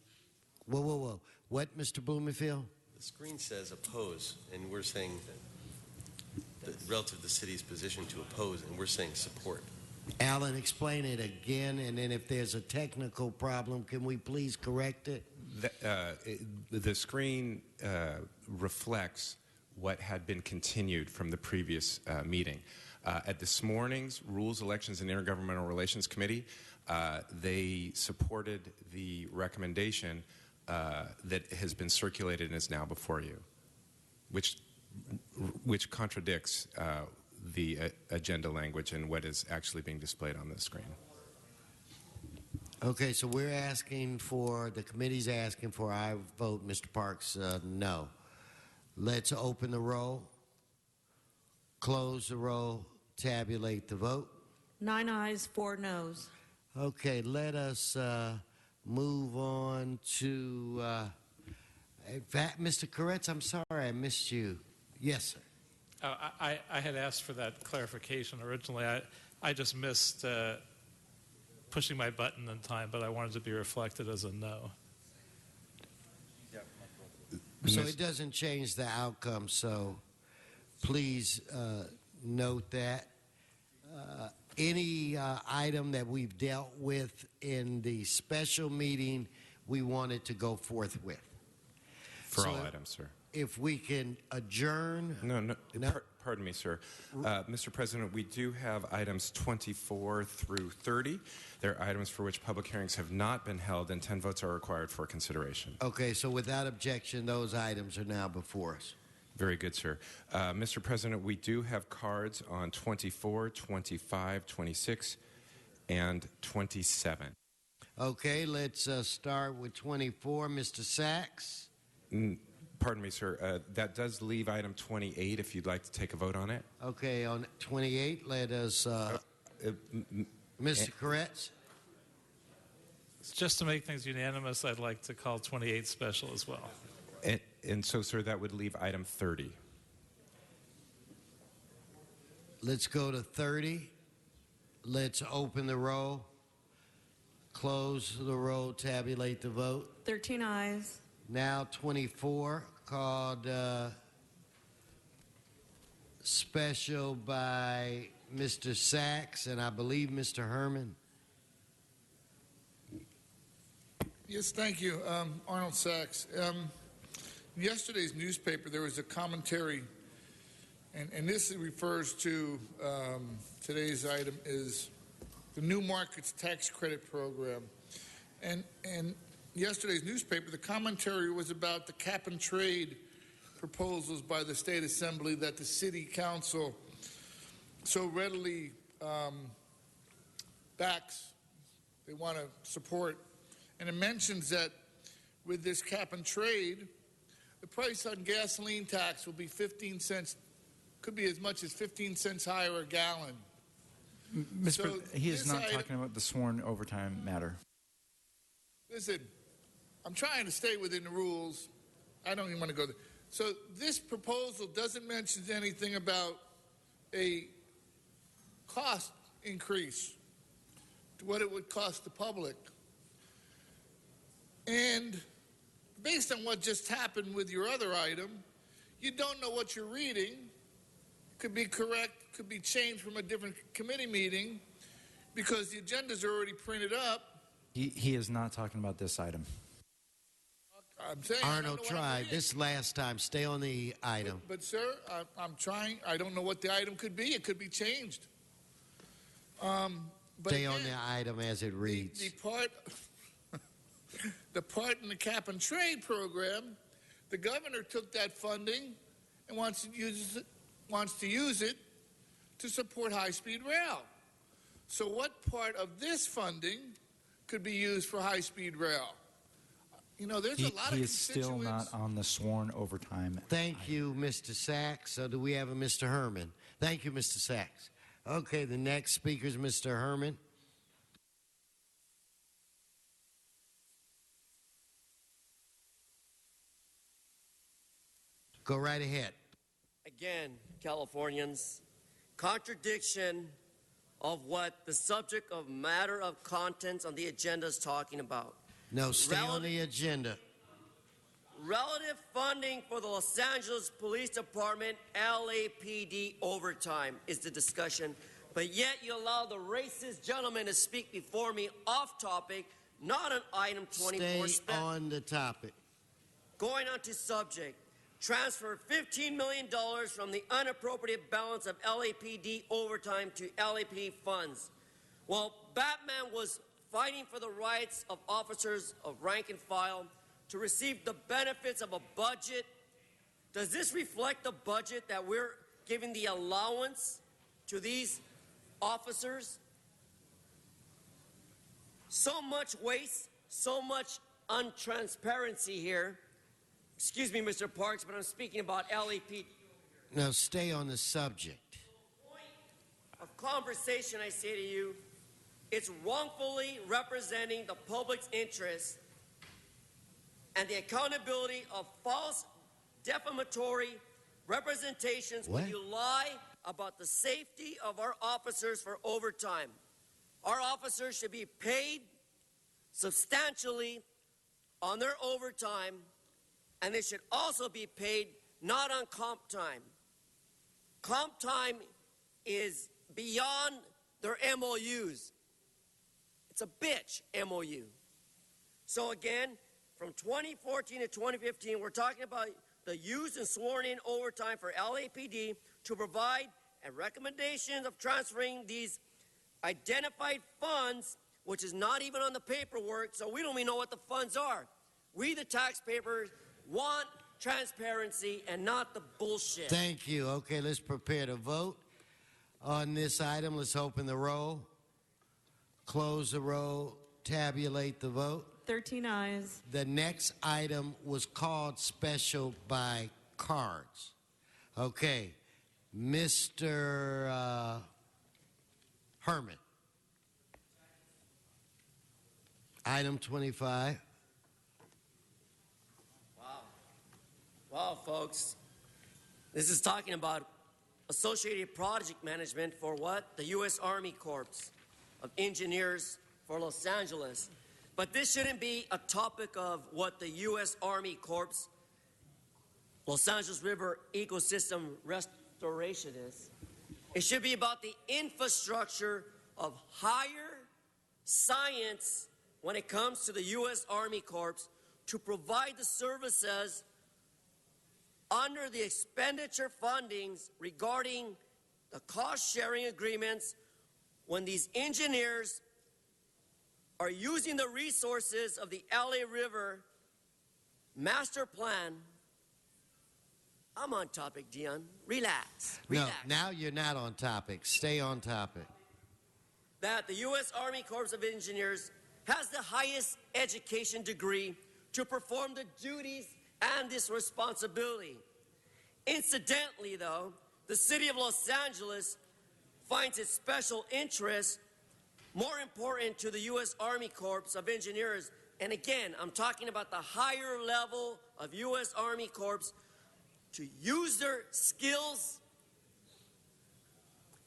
Whoa. What, Mr. Blumenfield? The screen says oppose, and we're saying that relative to the city's position to oppose, and we're saying support. Alan, explain it again, and then if there's a technical problem, can we please correct it? The screen reflects what had been continued from the previous meeting. At this morning's Rules, Elections, and Intergovernmental Relations Committee, they supported the recommendation that has been circulated and is now before you, which contradicts the agenda language and what is actually being displayed on the screen. Okay, so we're asking for, the committee's asking for, I vote, Mr. Parks, no. Let's open the roll, close the roll, tabulate the vote. 9 ayes, 4 noes. Okay, let us move on to, in fact, Mr. Koretz, I'm sorry I missed you. Yes, sir. I had asked for that clarification originally. I just missed pushing my button in time, but I wanted to be reflected as a no. So it doesn't change the outcome, so please note that. Any item that we've dealt with in the special meeting, we wanted to go forth with. For all items, sir. If we can adjourn. No. Pardon me, sir. Mr. President, we do have items 24 through 30. They're items for which public hearings have not been held, and 10 votes are required for consideration. Okay, so without objection, those items are now before us. Very good, sir. Mr. President, we do have cards on 24, 25, 26, and 27. Okay, let's start with 24. Mr. Sachs? Pardon me, sir. That does leave item 28 if you'd like to take a vote on it. Okay, on 28, let us... Mr. Koretz? Just to make things unanimous, I'd like to call 28 special as well. And so, sir, that would leave item 30. Let's go to 30. Let's open the roll, close the roll, tabulate the vote. 13 ayes. Now 24, called special by Mr. Sachs and I believe Mr. Herman. Yes, thank you. Arnold Sachs. In yesterday's newspaper, there was a commentary, and this refers to today's item is the New Markets Tax Credit Program. And yesterday's newspaper, the commentary was about the cap and trade proposals by the State Assembly that the City Council so readily backs, they want to support. And it mentions that with this cap and trade, the price on gasoline tax will be 15 cents, could be as much as 15 cents higher a gallon. He is not item, talking about the sworn overtime matter. Listen, I'm trying to stay within the rules. I don't even want to go there. So this proposal doesn't mention anything about a cost increase to what it would cost the public. And based on what just happened with your other item, you don't know what you're reading. Could be correct, could be changed from a different committee meeting because the agendas are already printed up. He is not talking about this item. I'm saying Arnold, try this last time. Stay on the item. But sir, I'm trying. I don't know what the item could be. It could be changed. But Stay again, on the item as it reads. The part in the cap and trade program, the governor took that funding and wants to use it to support high-speed rail. So what part of this funding could be used for high-speed rail? You know, there's a lot of He is still not on the sworn overtime. Thank you, Mr. Sachs. So do we have a Mr. Herman? Thank you, Mr. Sachs. Okay, the next speaker is Mr. Herman. Go right ahead. Again, Californians, contradiction of what the subject of matter of contents on the agenda is talking about. No, stay on the agenda. Relative funding for the Los Angeles Police Department LAPD overtime is the discussion, but yet you allow the racist gentleman to speak before me off topic, not on item 24. Stay on the topic. Going on to subject. Transfer $15 million from the unappropriated balance of LAPD overtime to LAPD funds. Well, Batman was fighting for the rights of officers of rank and file to receive the benefits of a budget. Does this reflect the budget that we're giving the allowance to these officers? So much waste, so much untransparency here. Excuse me, Mr. Parks, but I'm speaking about LAPD. Now stay on the subject. Of conversation, I say to you, it's wrongfully representing the public's interest and the accountability of false defamatory representations when you lie about the safety of our officers for overtime. Our officers should be paid substantially on their overtime, and they should also be paid not on comp time. Comp time is beyond their MOUs. It's a bitch MOU. So again, from 2014 to 2015, we're talking about the used and sworn in overtime for LAPD to provide and recommendations of transferring these identified funds, which is not even on the paperwork, so we don't even know what the funds are. We, the taxpayers, want transparency and not the bullshit. Thank you. Okay, let's prepare to vote on this item. Let's open the roll, close the roll, tabulate the vote. 13 ayes. The next item was called special by cards. Okay, Mr. Herman. Item 25. Wow, folks. This is talking about Associated Project Management for what? The U.S. Army Corps of Engineers for Los Angeles. But this shouldn't be a topic of what the U.S. Army Corps Los Angeles River Ecosystem Restoration is. It should be about the infrastructure of higher science when it comes to the U.S. Army Corps to provide the services under the expenditure fundings regarding the cost-sharing agreements when these engineers are using the resources of the LA River master plan. I'm on topic, Dion. Relax. No, now you're not on topic. Stay on topic. That the U.S. Army Corps of Engineers has the highest education degree to perform the duties and this responsibility. Incidentally, though, the city of Los Angeles finds its special interest more important to the U.S. Army Corps of Engineers. And again, I'm talking about the higher level of U.S. Army Corps to use their skills,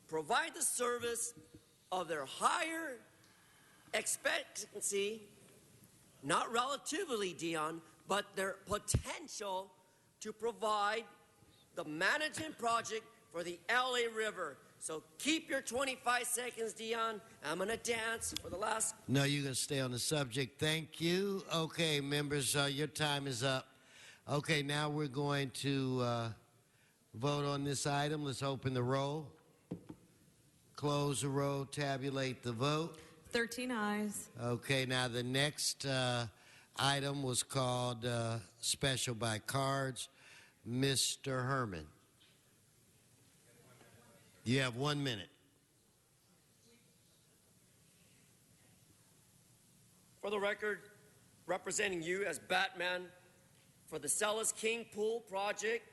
provide the service of their higher expectancy, not relatively, Dion, but their potential to provide the management project for the LA River. So keep your 25 seconds, Dion. I'm going to dance for the last. No, you're going to stay on the subject. Thank you. Okay, members, your time is up. Okay, now we're going to vote on this item. Let's open the roll, close the roll, tabulate the vote. 13 ayes. Okay, now the next item was called special by cards. Mr. Herman. You have 1 minute. For the record, representing you as Batman for the Celis King Pool project,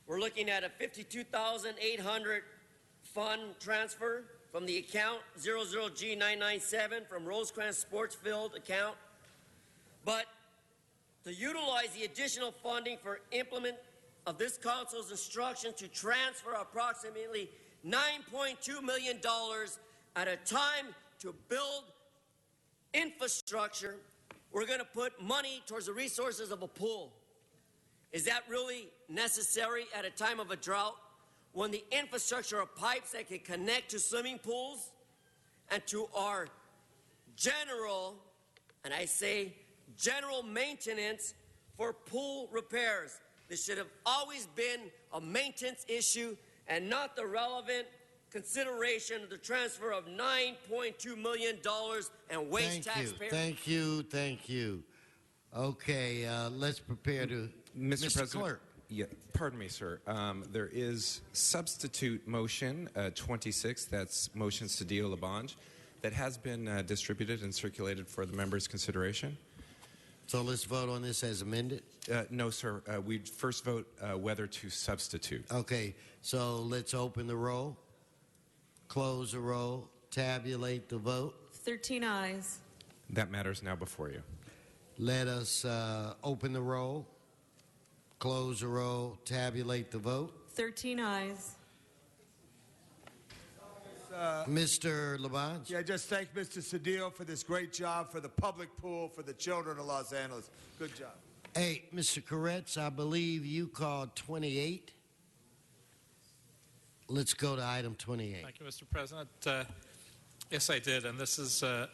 we're looking at a $52,800 fund transfer from the account 00G997 from Rosecrans Sportsfield account. But to utilize the additional funding for implement of this council's instruction to transfer approximately $9.2 million at a time to build infrastructure, we're going to put money towards the resources of a pool. Is that really necessary at a time of a drought when the infrastructure of pipes that can connect to swimming pools and to our general, and I say general maintenance for pool repairs? This should have always been a maintenance issue and not the relevant consideration of the transfer of $9.2 million and waste taxpayers. Thank you. Okay, let's prepare to... Mr. President, Clerk. Yeah, pardon me, sir. There is substitute motion 26, that's motion Cedillo-Labange, that has been distributed and circulated for the members' consideration. So let's vote on this as amended? No, sir. We'd first vote whether to substitute. Okay, so let's open the roll, close the roll, tabulate the vote. 13 ayes. That matter is now before you. Let us open the roll, close the roll, tabulate the vote. 13 ayes. Mr. Labange? Yeah, just thank Mr. Cedillo for this great job for the public pool for the children of Los Angeles. Good job. Hey, Mr. Koretz, I believe you called 28. Let's go to item 28. Thank you, Mr. President. Yes, I did, and this is a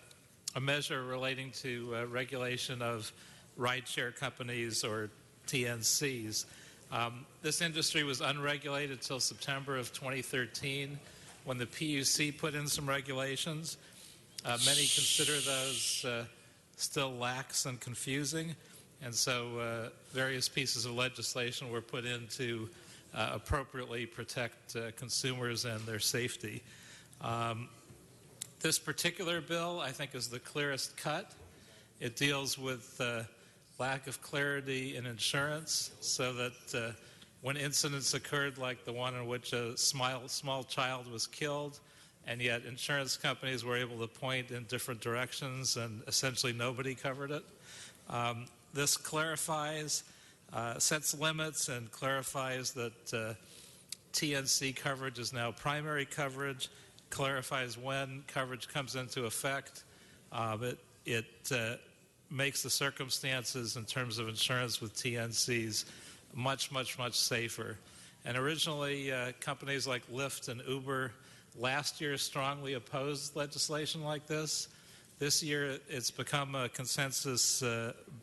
measure relating to regulation of rideshare companies or TNCs. This industry was unregulated until September of 2013 when the PUC put in some regulations. Many consider those still lax and confusing, and so various pieces of legislation were put in to appropriately protect consumers and their safety. This particular bill, I think, is the clearest cut. It deals with lack of clarity in insurance so that when incidents occurred like the one in which a small child was killed, and yet insurance companies were able to point in different directions, and essentially nobody covered it. This clarifies, sets limits, and clarifies that TNC coverage is now primary coverage, clarifies when coverage comes into effect. It makes the circumstances in terms of insurance with TNCs much, much, much safer. And originally, companies like Lyft and Uber last year strongly opposed legislation like this. This year, it's become a consensus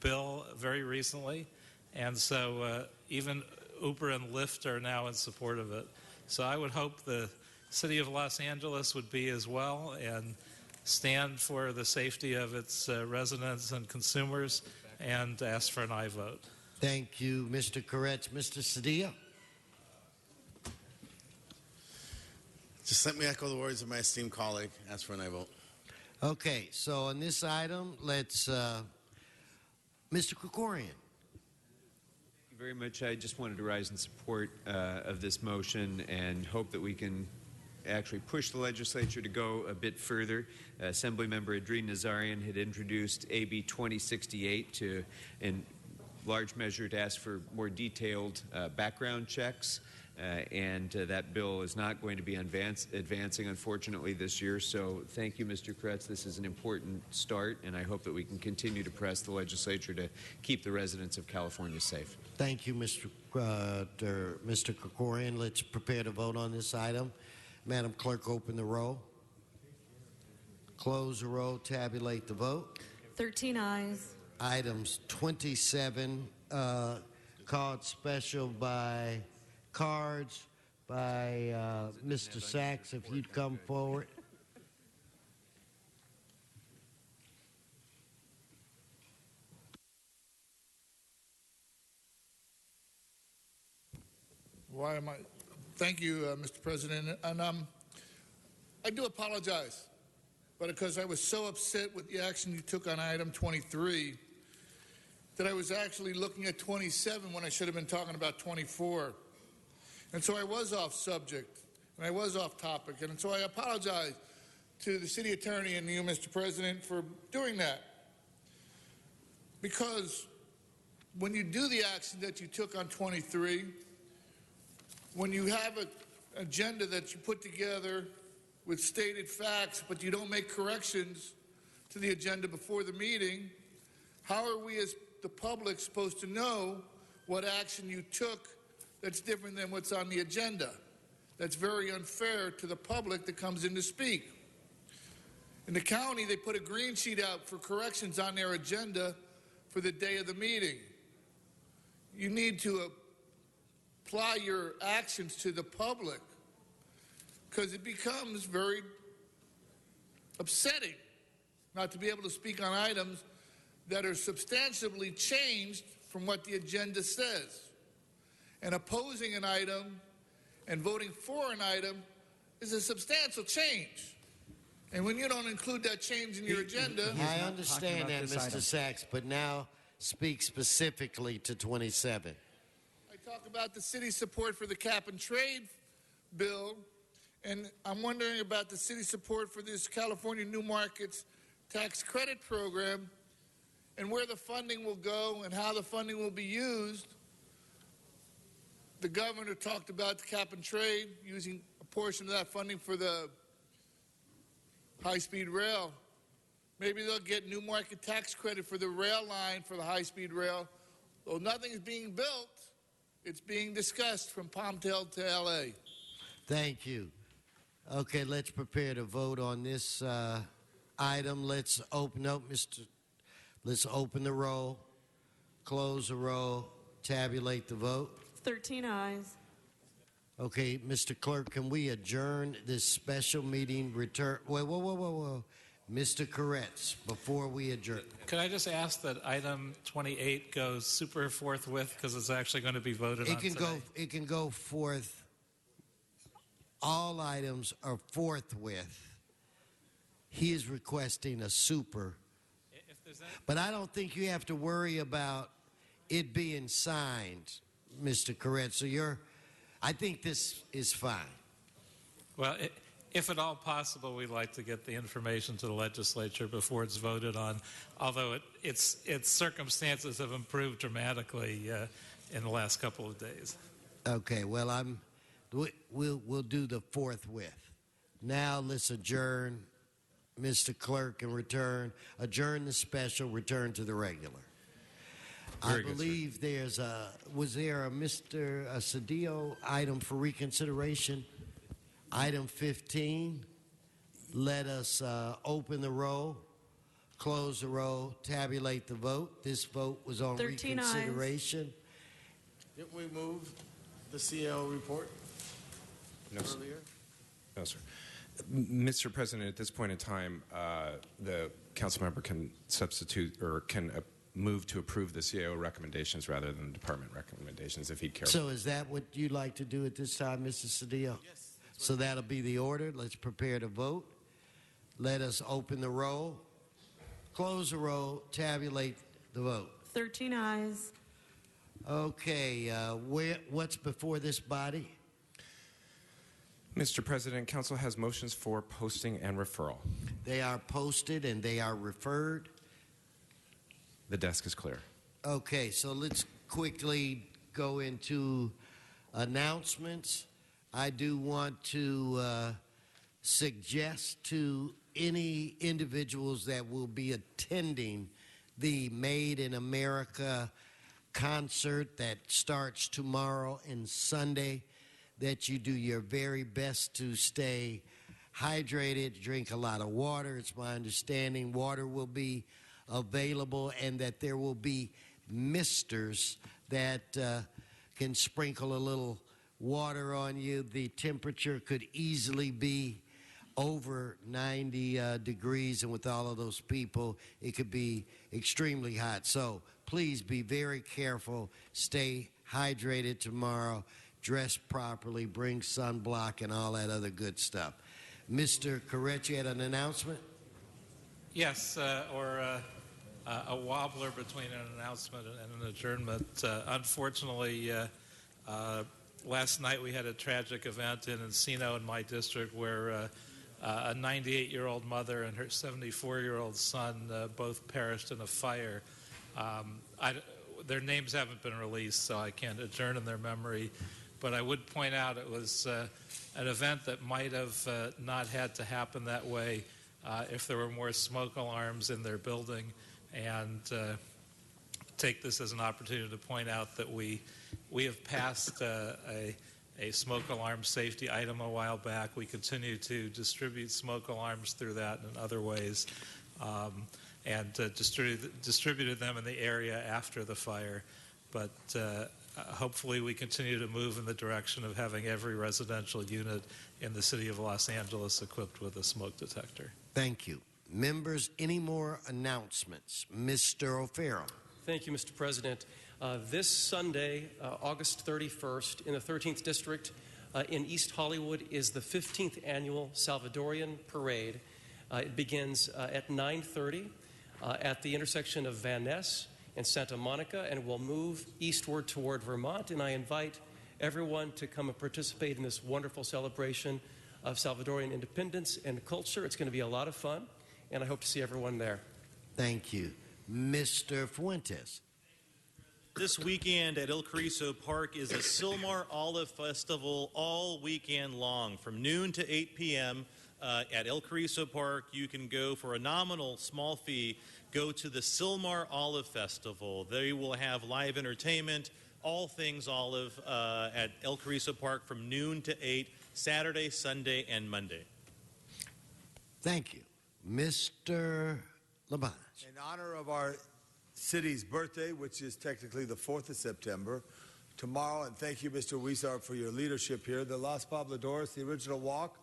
bill very recently, and so even Uber and Lyft are now in support of it. So I would hope the City of Los Angeles would be as well and stand for the safety of its residents and consumers and ask for an aye vote. Thank you, Mr. Koretz. Mr. Cedillo? Just let me echo the words of my esteemed colleague. Ask for an aye vote. Okay, so on this item, let's, Mr. Krikorian. Thank you very much. I just wanted to rise in support of this motion and hope that we can actually push the legislature to go a bit further. Assemblymember Adrien Nazarian had introduced AB 2068 to, in large measure, to ask for more detailed background checks. And that bill is not going to be advancing, unfortunately, this year. So thank you, Mr. Koretz. This is an important start, and I hope that we can continue to press the legislature to keep the residents of California safe. Thank you, Mr. Krikorian. Let's prepare to vote on this item. Madam Clerk, open the roll. Close the roll. Tabulate the vote. 13 ayes. Items 27 called special by cards by Mr. Sachs, if you'd come forward. Why am I? Thank you, Mr. President. And I do apologize, but because I was so upset with the action you took on item 23 that I was actually looking at 27 when I should have been talking about 24. And so I was off subject, and I was off topic. And so I apologize to the city attorney and you, Mr. President, for doing that. Because when you do the action that you took on 23, when you have an agenda that you put together with stated facts, but you don't make corrections to the agenda before the meeting, how are we as the public supposed to know what action you took that's different than what's on the agenda? That's very unfair to the public that comes in to speak. In the county, they put a green sheet out for corrections on their agenda for the day of the meeting. You need to apply your actions to the public, because it becomes very upsetting not to be able to speak on items that are substantially changed from what the agenda says. And opposing an item and voting for an item is a substantial change. And when you don't include that change in your agenda... I understand that, Mr. Sachs, but now speak specifically to 27. I talk about the city's support for the cap and trade bill, and I'm wondering about the city's support for this California New Markets tax credit program and where the funding will go and how the funding will be used. The governor talked about the cap and trade, using a portion of that funding for the high-speed rail. Maybe they'll get new market tax credit for the rail line for the high-speed rail. Though nothing is being built, it's being discussed from Palmdale to L.A. Thank you. Okay, let's prepare to vote on this item. Let's open up, Let's open the roll, close the roll, tabulate the vote. 13 ayes. Okay, Mr. Clerk, can we adjourn this special meeting? Whoa. Mr. Koretz, before we adjourn. Could I just ask that item 28 goes super forthwith, because it's actually going to be voted on today? It can go forth. All items are forthwith. He is requesting a super. But I don't think you have to worry about it being signed, Mr. Koretz. So I think this is fine. Well, if at all possible, we'd like to get the information to the legislature before it's voted on, although its circumstances have improved dramatically in the last couple of days. Okay, well, we'll do the forthwith. Now let's adjourn, Mr. Clerk, and adjourn the special, return to the regular. Very I good, believe was there a Mr. Cedillo item for reconsideration? Item 15, let us open the roll, close the roll, tabulate the vote. This vote was on 13 ayes. reconsideration. Didn't we move the CAO report No, sir. earlier? No, sir. Mr. President, at this point in time, the council member can substitute or can move to approve the CAO recommendations rather than department recommendations if he'd care. So is that what you'd like to do at this time, Mr. Cedillo? Yes. So that'll be the order. Let's prepare to vote. Let us open the roll, close the roll, tabulate the vote. 13 ayes. Okay, what's before this body? Mr. President, council has motions for posting and referral. They are posted and they are referred. The desk is clear. Okay, so let's quickly go into announcements. I do want to suggest to any individuals that will be attending the Made in America concert that starts tomorrow and Sunday that you do your very best to stay hydrated, drink a lot of water. It's my understanding water will be available and that there will be misters that can sprinkle a little water on you. The temperature could easily be over 90 degrees, and with all of those people, it could be extremely hot. So please be very careful. Stay hydrated tomorrow. Dress properly. Bring sunblock and all that other good stuff. Mr. Correct, you had an announcement? Yes, or a wobbler between an announcement and an adjournment. Unfortunately, last night we had a tragic event in Encino in my district where a 98-year-old mother and her 74-year-old son both perished in a fire. Their names haven't been released, so I can't adjourn in their memory. But I would point out it was an event that might have not had to happen that way if there were more smoke alarms in their building, and take this as an opportunity to point out that we have passed a smoke alarm safety item a while back. We continue to distribute smoke alarms through that and in other ways, and distributed them in the area after the fire. But hopefully we continue to move in the direction of having every residential unit in the city of Los Angeles equipped with a smoke detector. Thank you. Members, any more announcements? Mr. O'Farrell. Thank you, Mr. President. This Sunday, August 31st, in the 13th District in East Hollywood is the 15th Annual Salvadorian Parade. It begins at 9:30 at the intersection of Van Ness and Santa Monica, and will move eastward toward Vermont. And I invite everyone to come and participate in this wonderful celebration of Salvadorian independence and culture. It's going to be a lot of fun, and I hope to see everyone there. Thank you. Mr. Fuentes. This weekend at El Carrizo Park is a Silmar Olive Festival all weekend long from noon to 8 p.m. At El Carrizo Park. You can go for a nominal small fee, go to the Silmar Olive Festival. They will have live entertainment, all things olive at El Carrizo Park from noon to 8, Saturday, Sunday, and Monday. Thank you. Mr. Labange. In honor of our city's birthday, which is technically the 4th of September, tomorrow, and thank you, Mr. Huizar, for your leadership here, the Los Pobladores, the original walk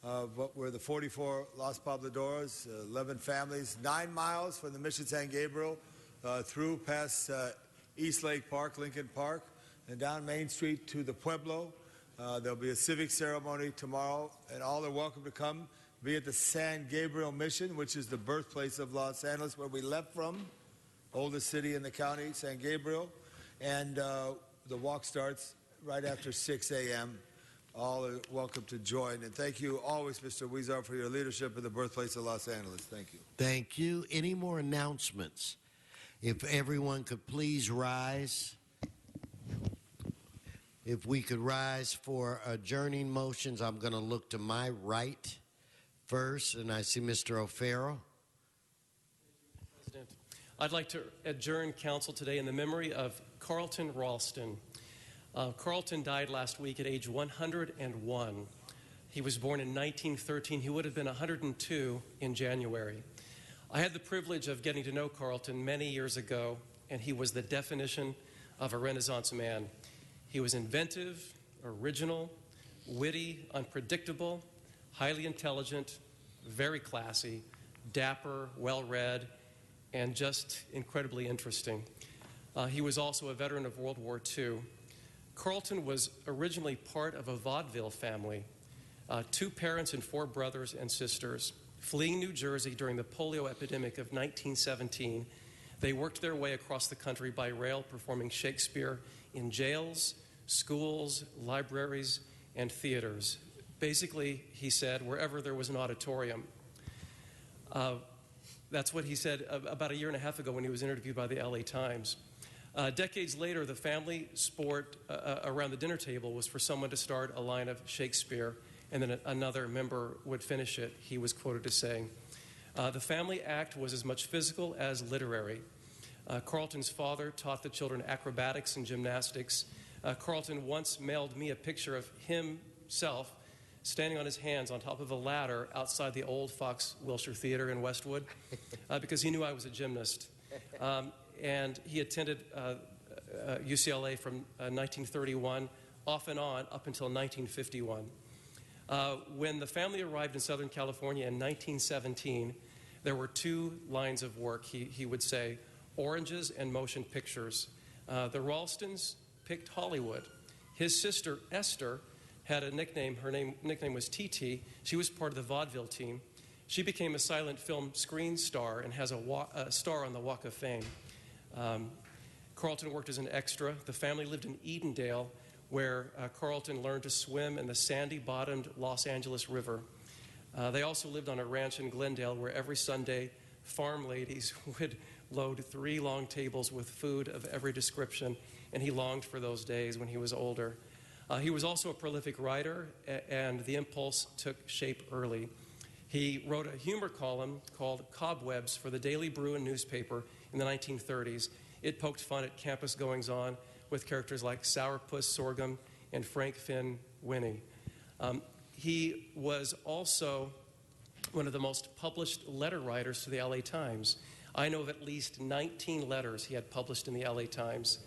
of what were the 44 Los Pobladores, 11 families, 9 miles from the Mission San Gabriel through past East Lake Park, Lincoln Park, and down Main Street to the Pueblo. There'll be a civic ceremony tomorrow, and all are welcome to come. Be at the San Gabriel Mission, which is the birthplace of Los Angeles, where we left from, oldest city in the county, San Gabriel. And the walk starts right after 6 a.m. all are welcome to join. And thank you always, Mr. Huizar, for your leadership in the birthplace of Los Angeles. Thank you. Thank you. Any more announcements? If everyone could please rise. If we could rise for adjourning motions, I'm going to look to my right first, and I see Mr. O'Farrell. President, I'd like to adjourn council today in the memory of Carlton Ralston. Carlton died last week at age 101. He was born in 1913. He would have been 102 in January. I had the privilege of getting to know Carlton many years ago, and he was the definition of a Renaissance man. He was inventive, original, witty, unpredictable, highly intelligent, very classy, dapper, well-read, and just incredibly interesting. He was also a veteran of World War II. Carlton was originally part of a vaudeville family, 2 parents and 4 brothers and sisters. Fleeing New Jersey during the polio epidemic of 1917, they worked their way across the country by rail, performing Shakespeare in jails, schools, libraries, and theaters. Basically, he said, wherever there was an auditorium. That's what he said about a year and a half ago when he was interviewed by the LA Times. Decades later, the family sport around the dinner table was for someone to start a line of Shakespeare, and then another member would finish it. He was quoted as saying, the family act was as much physical as literary. Carlton's father taught the children acrobatics and gymnastics. Carlton once mailed me a picture of himself standing on his hands on top of a ladder outside the old Fox Wilshire Theater in Westwood because he knew I was a gymnast. And he attended UCLA from 1931 off and on up until 1951. When the family arrived in Southern California in 1917, there were 2 lines of work, he would say, oranges and motion pictures. The Ralstons picked Hollywood. His sister, Esther, had a nickname. Her nickname was TT. She was part of the vaudeville team. She became a silent film screen star and has a star on the Walk of Fame. Carlton worked as an extra. The family lived in Edendale, where Carlton learned to swim in the sandy-bottomed Los Angeles River. They also lived on a ranch in Glendale, where every Sunday farm ladies would load 3 long tables with food of every description, and he longed for those days when he was older. He was also a prolific writer, and the impulse took shape early. He wrote a humor column called Cobwebs for the Daily Bruin newspaper in the 1930s. It poked fun at campus goings-on with characters like Sourpuss Sorghum and Frank Finn Winnie. He was also one of the most published letter writers to the LA Times. I know of at least 19 letters he had published in the LA Times.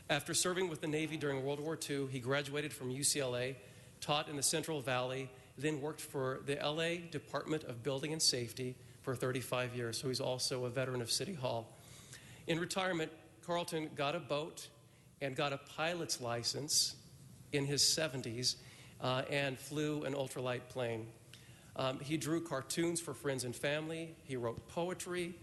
After serving with the Navy during World War II, he graduated from UCLA, taught in the Central Valley, then worked for the LA Department of Building and Safety for 35 years, so he's also a veteran of City Hall. In retirement, Carlton got a boat and got a pilot's license in his 70s and flew an ultralight plane. He drew cartoons for friends and family. He wrote poetry,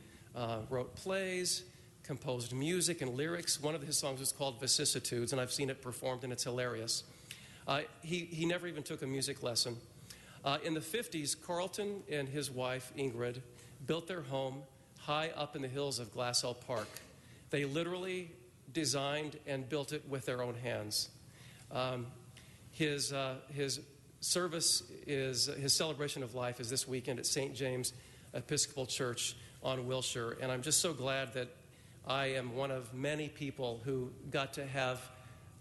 wrote plays, composed music and lyrics. One of his songs was called Vicissitudes, and I've seen it performed, and it's hilarious. He never even took a music lesson. In the 50s, Carlton and his wife, Ingrid, built their home high up in the hills of Glassell Park. They literally designed and built it with their own hands. His service is, his celebration of life is this weekend at St. James Episcopal Church on Wilshire, and I'm just so glad that I am one of many people who got to have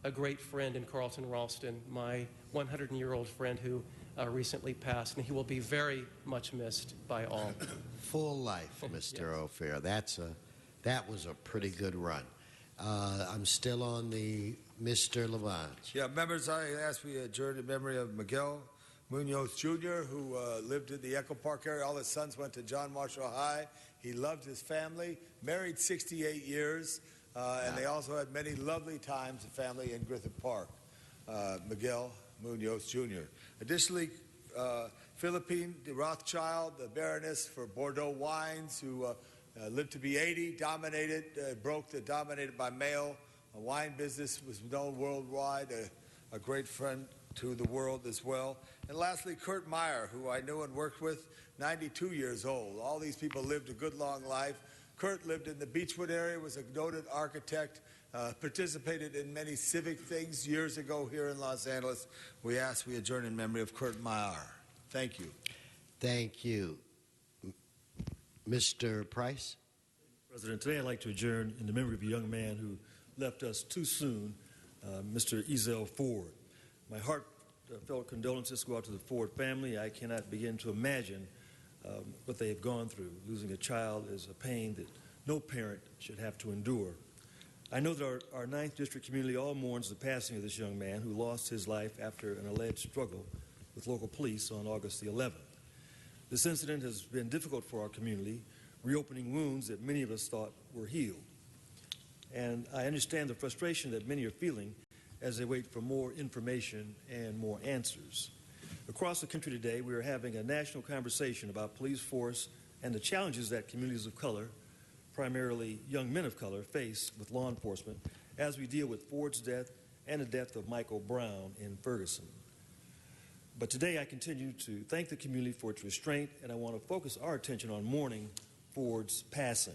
a great friend in Carlton Ralston, my 100-year-old friend who recently passed, and he will be very much missed by all. Full life, Mr. Yes. O'Farrell. That was a pretty good run. I'm still on the Mr. Lavange. Yeah, members, I ask we adjourn in memory of Miguel Munoz Jr., who lived in the Echo Park area. All his sons went to John Marshall High. He loved his family, married 68 years, and they also had many lovely times, the family in Griffith Park. Miguel Munoz Jr. Additionally, Philippine de Rothschild, the Baroness for Bordeaux Wines, who lived to be 80, dominated by mail. A wine business was known worldwide. A great friend to the world as well. And lastly, Kurt Meyer, who I knew and worked with, 92 years old. All these people lived a good long life. Kurt lived in the Beechwood area, was a noted architect, participated in many civic things years ago here in Los Angeles. We ask we adjourn in memory of Kurt Meyer. Thank you. Thank you. Mr. Price? President, today I'd like to adjourn in the memory of a young man who left us too soon, Mr. Ezell Ford. My heartfelt condolences go out to the Ford family. I cannot begin to imagine what they have gone through. Losing a child is a pain that no parent should have to endure. I know that our 9th District community all mourns the passing of this young man who lost his life after an alleged struggle with local police on August the 11th. This incident has been difficult for our community, reopening wounds that many of us thought were healed. And I understand the frustration that many are feeling as they wait for more information and more answers. Across the country today, we are having a national conversation about police force and the challenges that communities of color, primarily young men of color, face with law enforcement as we deal with Ford's death and the death of Michael Brown in Ferguson. But today I continue to thank the community for its restraint, and I want to focus our attention on mourning Ford's passing.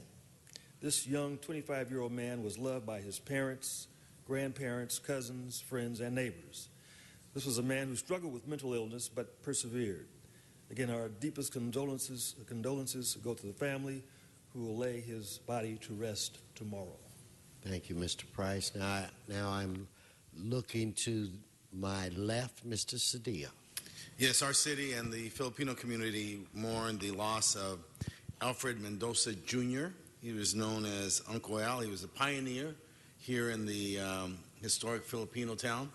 This young 25-year-old man was loved by his parents, grandparents, cousins, friends, and neighbors. This was a man who struggled with mental illness but persevered. Again, our deepest condolences go to the family, who will lay his body to rest tomorrow. Thank you, Mr. Price. Now I'm looking to my left, Mr. Cedillo. Yes, our city and the Filipino community mourn the loss of Alfred Mendoza Jr. He was known as Uncle Al. He was a pioneer here in the historic Filipino town.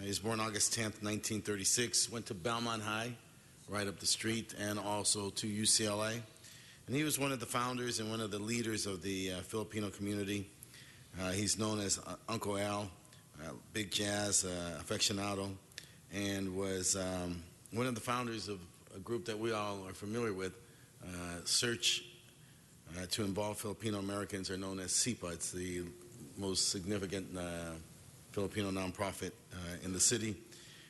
He was born August 10th, 1936, went to Belmont High, right up the street, and also to UCLA. And he was one of the founders and one of the leaders of the Filipino community. He's known as Uncle Al, big jazz aficionado, and was one of the founders of a group that we all are familiar with, Search to Involve Filipino Americans, are known as SIPA. It's the most significant Filipino nonprofit in the city.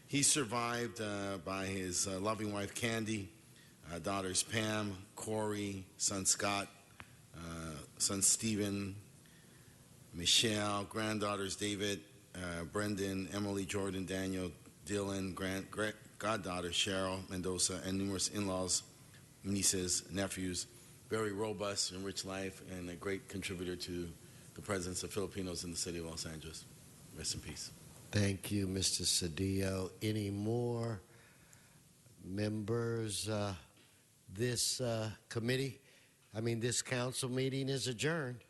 He's survived by his loving wife, Candy, daughters Pam, Corey, son Scott, son Stephen, Michelle, granddaughters David, Brendan, Emily, Jordan, Daniel, Dylan, goddaughter Cheryl Mendoza, and numerous in-laws, nieces, nephews. Very robust and rich life, and a great contributor to the presence of Filipinos in the city of Los Angeles. Rest in peace. Thank you, Mr. Cedillo. Any more members? This council meeting is adjourned.